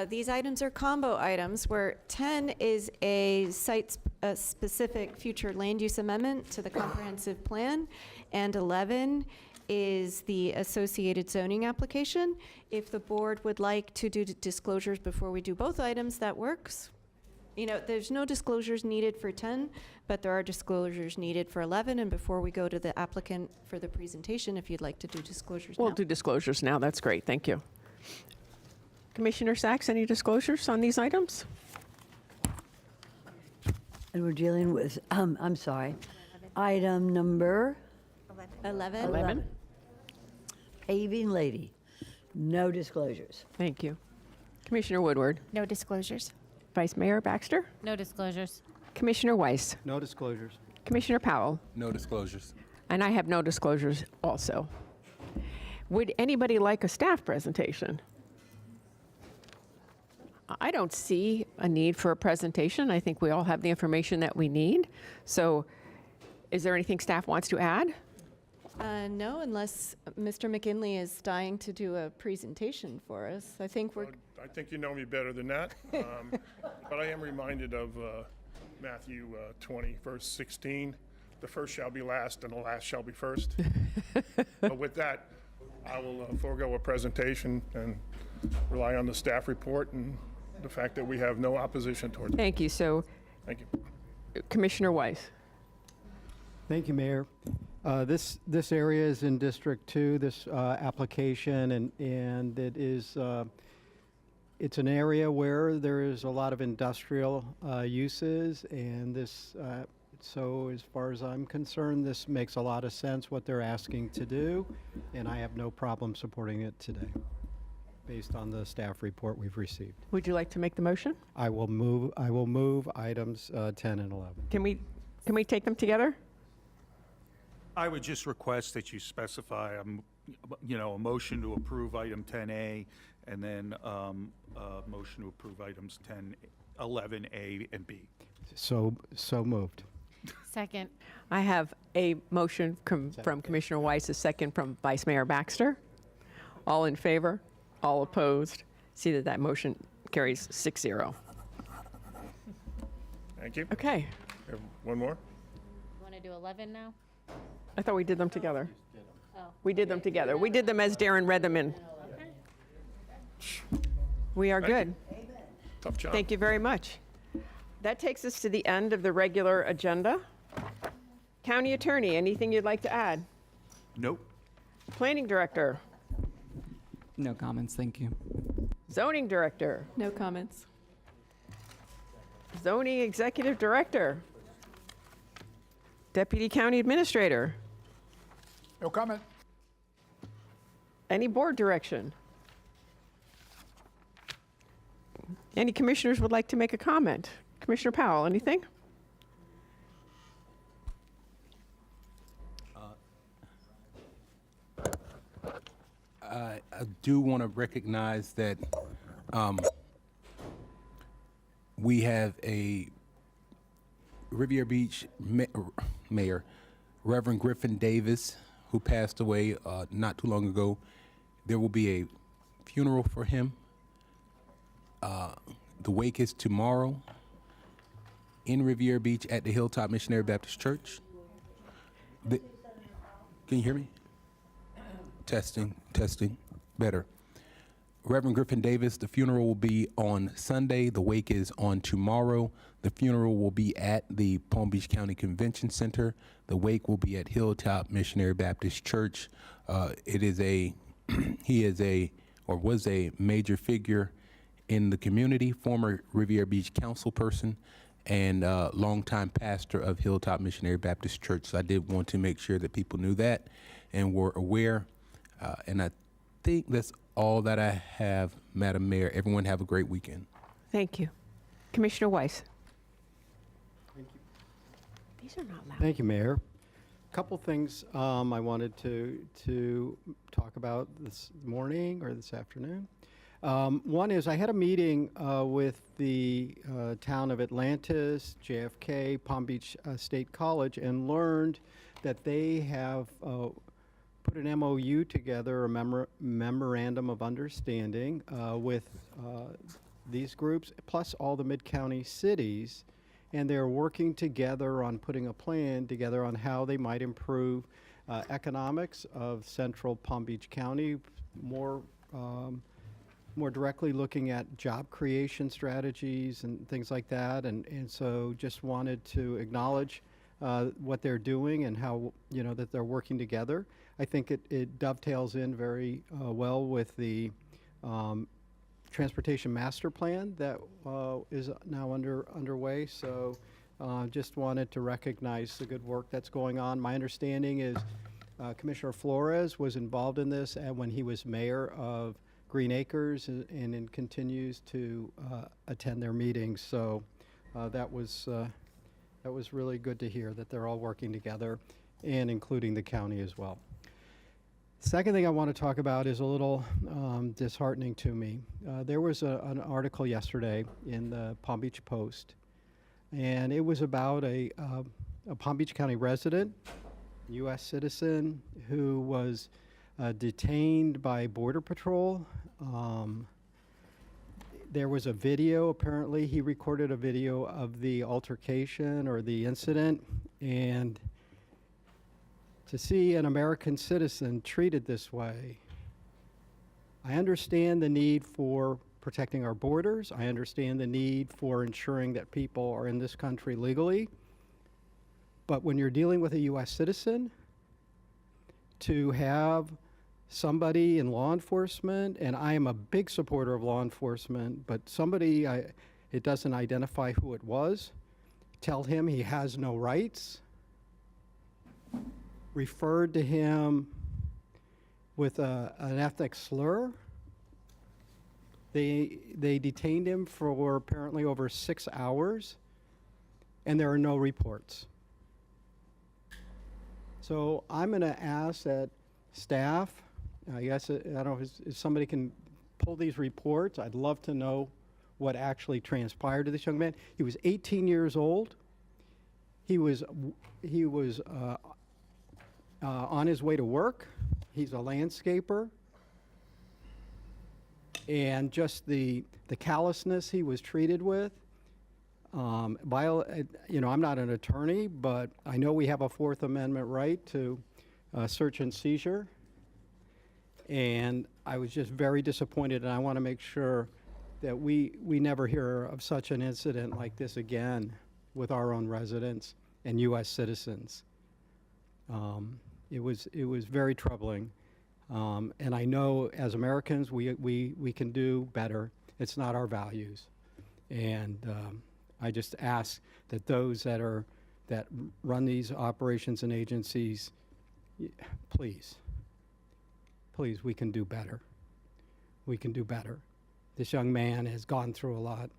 These items are combo items where 10 is a site-specific future land use amendment to the comprehensive plan, and 11 is the associated zoning application. If the board would like to do disclosures before we do both items, that works. You know, there's no disclosures needed for 10, but there are disclosures needed for 11. And before we go to the applicant for the presentation, if you'd like to do disclosures We'll now. do disclosures now. That's great. Thank you. Commissioner Sachs, any disclosures on these items? And we're dealing with, I'm sorry, item number 11. Paving lady. No disclosures. Thank you. Commissioner Woodward. No disclosures. Vice Mayor Baxter. No disclosures. Commissioner Weiss. No disclosures. Commissioner Powell. No disclosures. And I have no disclosures also. Would anybody like a staff presentation? I don't see a need for a presentation. I think we all have the information that we need. So is there anything staff wants to add? No, unless Mr. McKinley is dying to do a presentation for us. I think we're. I think you know me better than that. But I am reminded of Matthew 20, verse 16. The first shall be last, and the last shall be first. But with that, I will forego a presentation and rely on the staff report and the fact that we have no opposition towards it. Thank you. So, Thank you. Commissioner Weiss. Thank you, Mayor. This area is in District 2, this application, and it is, it's an area where there is a lot of industrial uses, and this, so as far as I'm concerned, this makes a lot of sense what they're asking to do, and I have no problem supporting it today, based on the staff report we've received. Would you like to make the motion? I will move items 10 and 11. Can we take them together? I would just request that you specify, a motion to approve item 10A, and then a motion to approve items 10, 11A and B. So moved. Second. I have a motion from Commissioner Weiss, a second from Vice Mayor Baxter. All in favor? All opposed? See that motion carries 6-0. Thank you. Okay. Have one more? You want to do 11 now? I thought we did them together. Oh. We did them together. We did them as Darren read them in. We are good. Tough job. Thank you very much. That takes us to the end of the regular agenda. County Attorney, anything you'd like to add? Nope. Planning Director, No comments, thank you. Zoning Director, No comments. Zoning Executive Director, Deputy County Administrator. No comment. Any board direction? Any commissioners would like to make a comment? Commissioner Powell, anything? I do want to recognize that we have a Riviera Beach Mayor, Reverend Griffin Davis, who passed away not too long ago. There will be a funeral for him. The wake is tomorrow in Riviera Beach at the Hilltop Missionary Baptist Church. Can you hear me? Testing, better. Reverend Griffin Davis, the funeral will be on Sunday. The wake is on tomorrow. The funeral will be at the Palm Beach County Convention Center. The wake will be at Hilltop Missionary Baptist Church. He is was a major figure in the community, former Riviera Beach council person, and longtime pastor of Hilltop Missionary Baptist Church. So I did want to make sure that people knew that and were aware. And I think that's all that I have, Madam Mayor. Everyone have a great weekend. Thank you. Commissioner Weiss. These are not loud. Thank you, Mayor. Couple things I wanted to talk about this morning or this afternoon. One is I had a meeting with the town of Atlantis, JFK, Palm Beach State College, and learned that they have put an MOU together, a memorandum of understanding with these groups, plus all the mid-county cities, and they're working together on putting a plan together on how they might improve economics of central Palm Beach County, more directly looking at job creation strategies and things like that. And so just wanted to acknowledge what they're doing and how, that they're working together. I think it dovetails in very well with the Transportation Master Plan that is now underway. So just wanted to recognize the good work that's going on. My understanding is Commissioner Flores was involved in this when he was mayor of Green Acres and continues to attend their meetings. So that was really good to hear that they're all working together, and including the county as well. Second thing I want to talk about is a little disheartening to me. There was an article yesterday in the Palm Beach Post, and it was about a Palm Beach County resident, U.S. citizen, who was detained by Border Patrol. There was a video, apparently he recorded a video of the altercation or the incident, and to see an American citizen treated this way, I understand the need for protecting our borders. I understand the need for ensuring that people are in this country legally. But when you're dealing with a U.S. citizen, to have somebody in law enforcement, and I am a big supporter of law enforcement, but somebody, it doesn't identify who it was, tell him he has no rights, referred to him with an ethnic slur. They detained him for apparently over 6 hours, and there are no reports. So I'm going to ask that staff, I guess, I don't know if somebody can pull these reports. I'd love to know what actually transpired to this young man. He was 18 years old. He was on his way to work. He's a landscaper. And just the callousness he was treated with. I'm not an attorney, but I know we have a Fourth Amendment right to search and seizure. And I was just very disappointed, and I want to make sure that we never hear of such an incident like this again with our own residents and U.S. citizens. It was very troubling, and I know as Americans we can do better. It's not our values, and I just ask that those that run these operations and agencies, please, we can do better. We can do better. This young man has gone through a lot,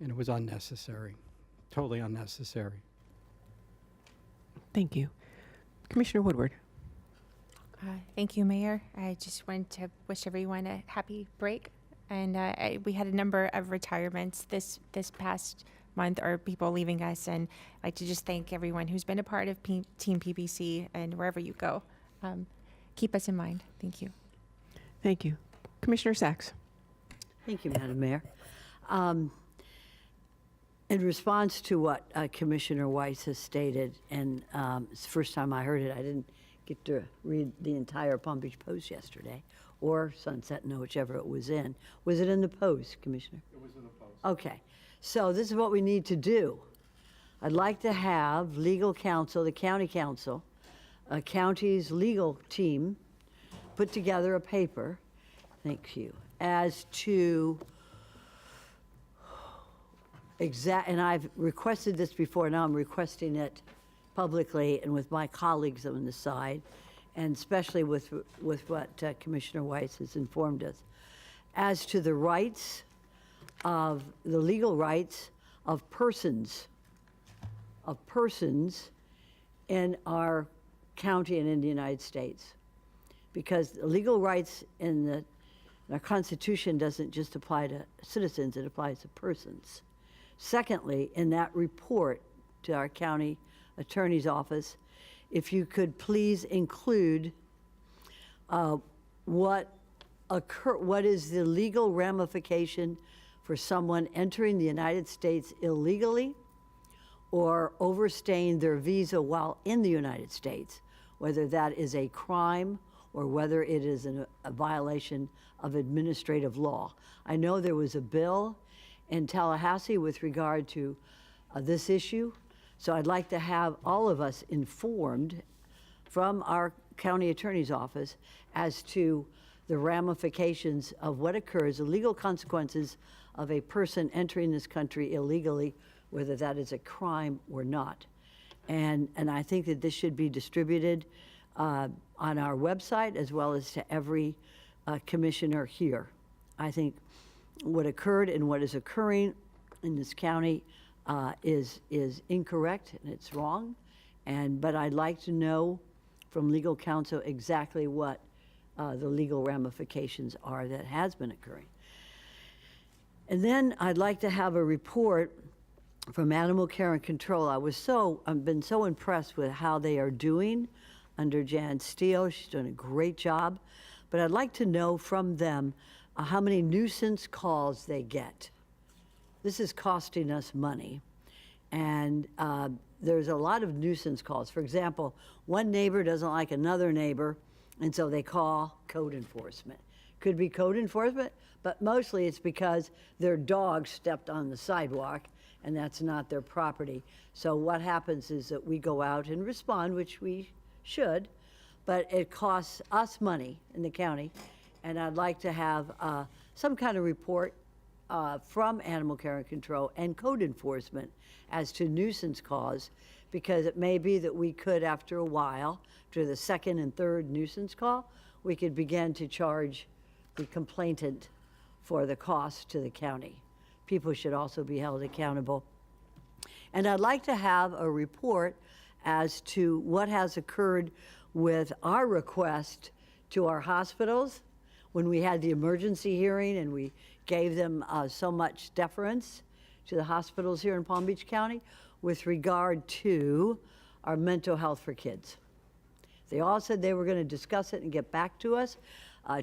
and it was unnecessary, totally unnecessary. Thank you. Commissioner Woodward. Thank you, Mayor. I just wanted to wish everyone a happy break. And we had a number of retirements this past month, or people leaving us. And I'd like to just thank everyone who's been a part of Team PBC, and wherever you go. Keep us in mind. Thank you. Thank you. Commissioner Sachs. Thank you, Madam Mayor. In response to what Commissioner Weiss has stated, and it's the first time I heard it, I didn't get to read the entire Palm Beach Post yesterday, or Sunset Note, whichever it was in. Was it in the Post, Commissioner? It was in the Post. Okay. So this is what we need to do. I'd like to have legal counsel, the county council, a county's legal team, put together a paper, thank you, as to and I've requested this before, now I'm requesting it publicly and with my colleagues on the side, and especially with what Commissioner Weiss has informed us, as to the rights of, the legal rights of persons in our county and in the United States. Because the legal rights in our Constitution doesn't just apply to citizens, it applies to persons. Secondly, in that report to our county attorney's office, if you could please include what is the legal ramification for someone entering the United States illegally or overstaying their visa while in the United States, whether that is a crime or whether it is a violation of administrative law. I know there was a bill in Tallahassee with regard to this issue, so I'd like to have all of us informed from our county attorney's office as to the ramifications of what occurs, the legal consequences of a person entering this country illegally, whether that is a crime or not. And I think that this should be distributed on our website as well as to every commissioner here. I think what occurred and what is occurring in this county is incorrect and it's wrong. But I'd like to know from legal counsel exactly what the legal ramifications are that has been occurring. And then I'd like to have a report from Animal Care and Control. I've been so impressed with how they are doing under Jan Steele. She's doing a great job. But I'd like to know from them how many nuisance calls they get. This is costing us money. And there's a lot of nuisance calls. For example, one neighbor doesn't like another neighbor, and so they call code enforcement. Could be code enforcement, but mostly it's because their dog stepped on the sidewalk and that's not their property. So what happens is that we go out and respond, which we should, but it costs us money in the county. And I'd like to have some kind of report from Animal Care and Control and code enforcement as to nuisance cause, because it may be that we could, after a while, to the second and third nuisance call, we could begin to charge the complainant for the cost to the county. People should also be held accountable. And I'd like to have a report as to what has occurred with our request to our hospitals when we had the emergency hearing and we gave them so much deference to the hospitals here in Palm Beach County with regard to our mental health for kids. They all said they were going to discuss it and get back to us.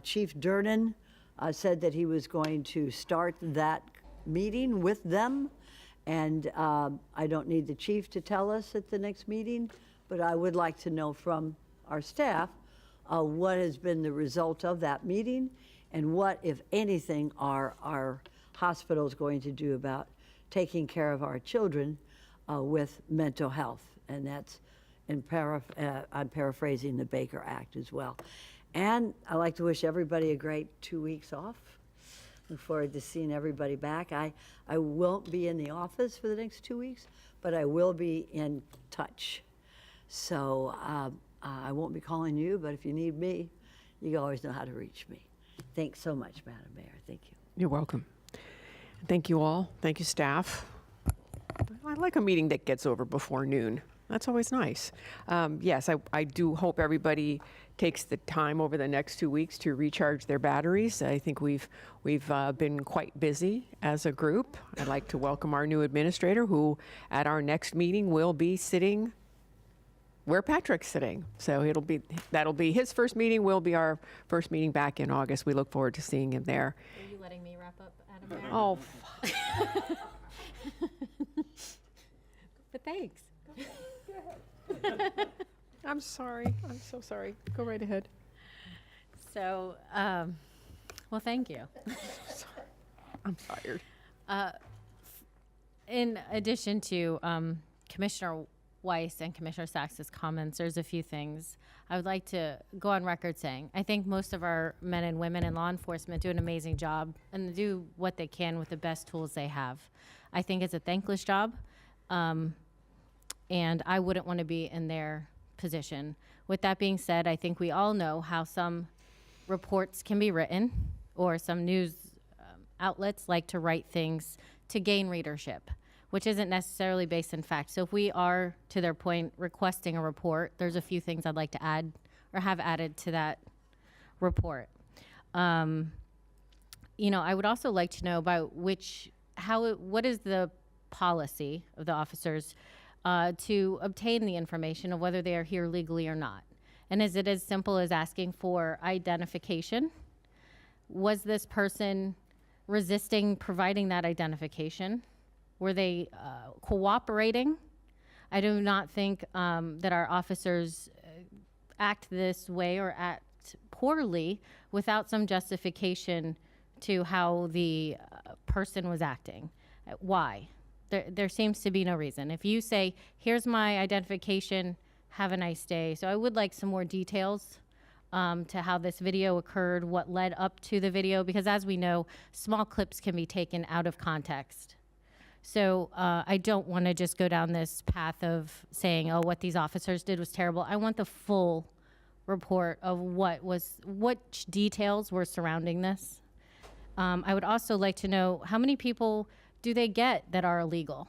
Chief Durnan said that he was going to start that meeting with them. And I don't need the chief to tell us at the next meeting, but I would like to know from our staff what has been the result of that meeting and what, if anything, are our hospitals going to do about taking care of our children with mental health. And that's I'm paraphrasing the Baker Act as well. And I'd like to wish everybody a great 2 weeks off. Look forward to seeing everybody back. I won't be in the office for the next 2 weeks, but I will be in touch. So I won't be calling you, but if you need me, you always know how to reach me. Thanks so much, Madam Mayor. Thank you. You're welcome. Thank you all. Thank you, staff. I like a meeting that gets over before noon. That's always nice. Yes, I do hope everybody takes the time over the next 2 weeks to recharge their batteries. I think we've been quite busy as a group. I'd like to welcome our new administrator, who at our next meeting will be sitting where Patrick's sitting. So that'll be his first meeting. Will be our first meeting back in August. We look forward to seeing him there. Are you letting me wrap up, Adam Mayor? Oh, but thanks. I'm sorry. I'm so sorry. Go right ahead. So, well, thank you. I'm tired. In addition to Commissioner Weiss and Commissioner Sachs's comments, there's a few things I would like to go on record saying. I think most of our men and women in law enforcement do an amazing job and do what they can with the best tools they have. I think it's a thankless job, and I wouldn't want to be in their position. With that being said, I think we all know how some reports can be written, or some news outlets like to write things to gain readership. which isn't necessarily based in fact. So if we are, to their point, requesting a report, there's a few things I'd like to add or have added to that report. You know, I would also like to know about what is the policy of the officers to obtain the information of whether they are here legally or not. And is it as simple as asking for identification? Was this person resisting providing that identification? Were they cooperating? I do not think that our officers act this way or act poorly without some justification to how the person was acting. Why? There seems to be no reason. If you say, here's my identification, have a nice day. So I would like some more details to how this video occurred, what led up to the video, because as we know, small clips can be taken out of context. So I don't want to just go down this path of saying, oh, what these officers did was terrible. I want the full report of what details were surrounding this. I would also like to know, how many people do they get that are illegal?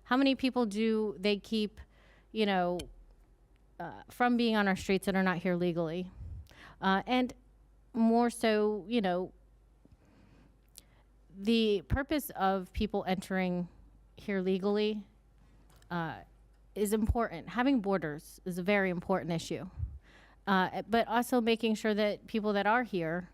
How many people do they keep, you know, from being on our streets that are not here legally? And more so, you know, the purpose of people entering here legally is important. Having borders is a very important issue. But also making sure that people that are here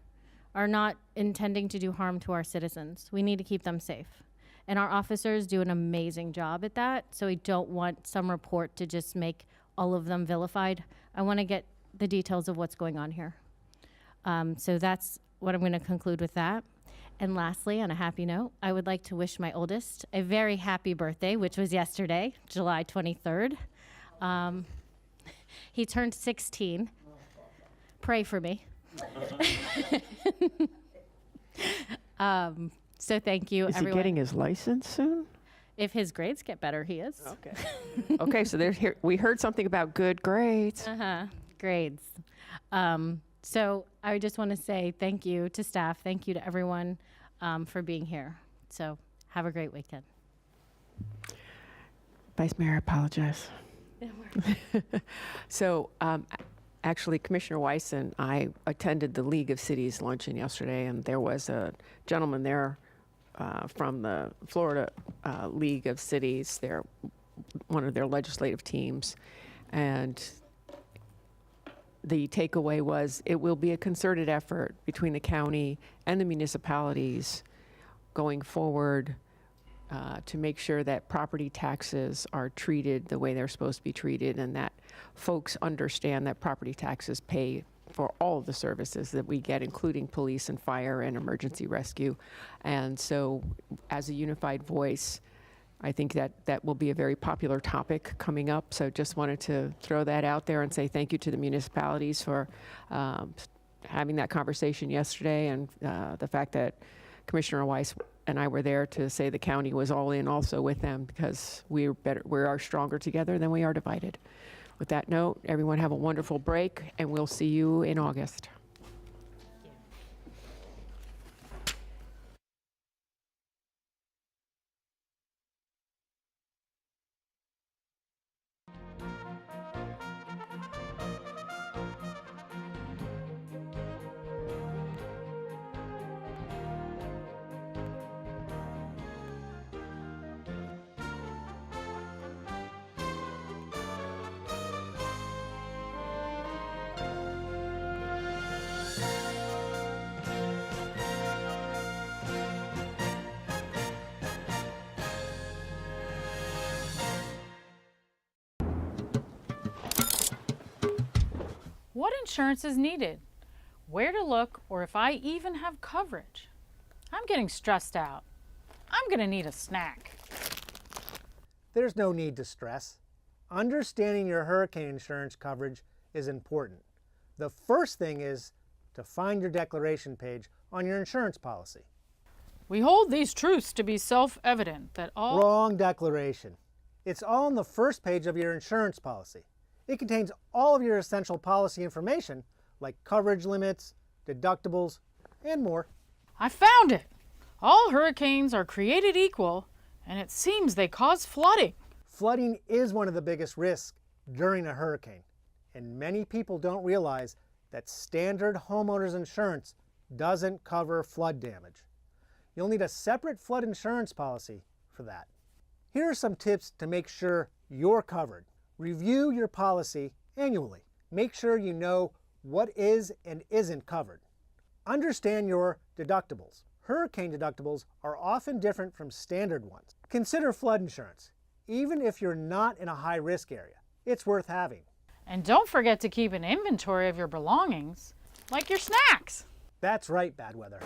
are not intending to do harm to our citizens. We need to keep them safe. And our officers do an amazing job at that, so we don't want some report to just make all of them vilified. I want to get the details of what's going on here. So that's what I'm going to conclude with that. And lastly, on a happy note, I would like to wish my oldest a very happy birthday, which was yesterday, July 23rd. He turned 16. Pray for me. So thank you, Is everyone. he getting his license soon? If his grades get better, he is. Okay. Okay, so we heard something about good grades. Grades. So I just want to say thank you to staff. Thank you to everyone for being here. So have a great weekend. Vice Mayor, I apologize. So actually, Commissioner Weiss and I attended the League of Cities luncheon yesterday, and there was a gentleman there from the Florida League of Cities. They're one of their legislative teams. And the takeaway was it will be a concerted effort between the county and the municipalities going forward to make sure that property taxes are treated the way they're supposed to be treated, and that folks understand that property taxes pay for all of the services that we get, including police and fire and emergency rescue. And so as a unified voice, I think that will be a very popular topic coming up. So just wanted to throw that out there and say thank you to the municipalities for having that conversation yesterday, and the fact that Commissioner Weiss and I were there to say the county was all in also with them, because we are stronger together than we are divided. With that note, everyone have a wonderful break, and we'll see you in August. What insurance is needed? Where to look, or if I even have coverage? I'm getting stressed out. I'm gonna need a snack. There's no need to stress. Understanding your hurricane insurance coverage is important. The first thing is to find your declaration page on your insurance policy. We hold these truths to be self-evident that all— Wrong declaration. It's all on the first page of your insurance policy. It contains all of your essential policy information, like coverage limits, deductibles, and more. I found it! All hurricanes are created equal, And it seems they cause flooding. Flooding is one of the biggest risks during a hurricane, and many people don't realize that standard homeowners insurance doesn't cover flood damage. You'll need a separate flood insurance policy for that. Here are some tips to make sure you're covered. Review your policy annually. Make sure you know what is and isn't covered. Understand your deductibles. Hurricane deductibles are often different from standard ones. Consider flood insurance. Even if you're not in a high-risk area, it's worth having. And don't forget to keep an inventory of your belongings, like your snacks. That's right, bad weather.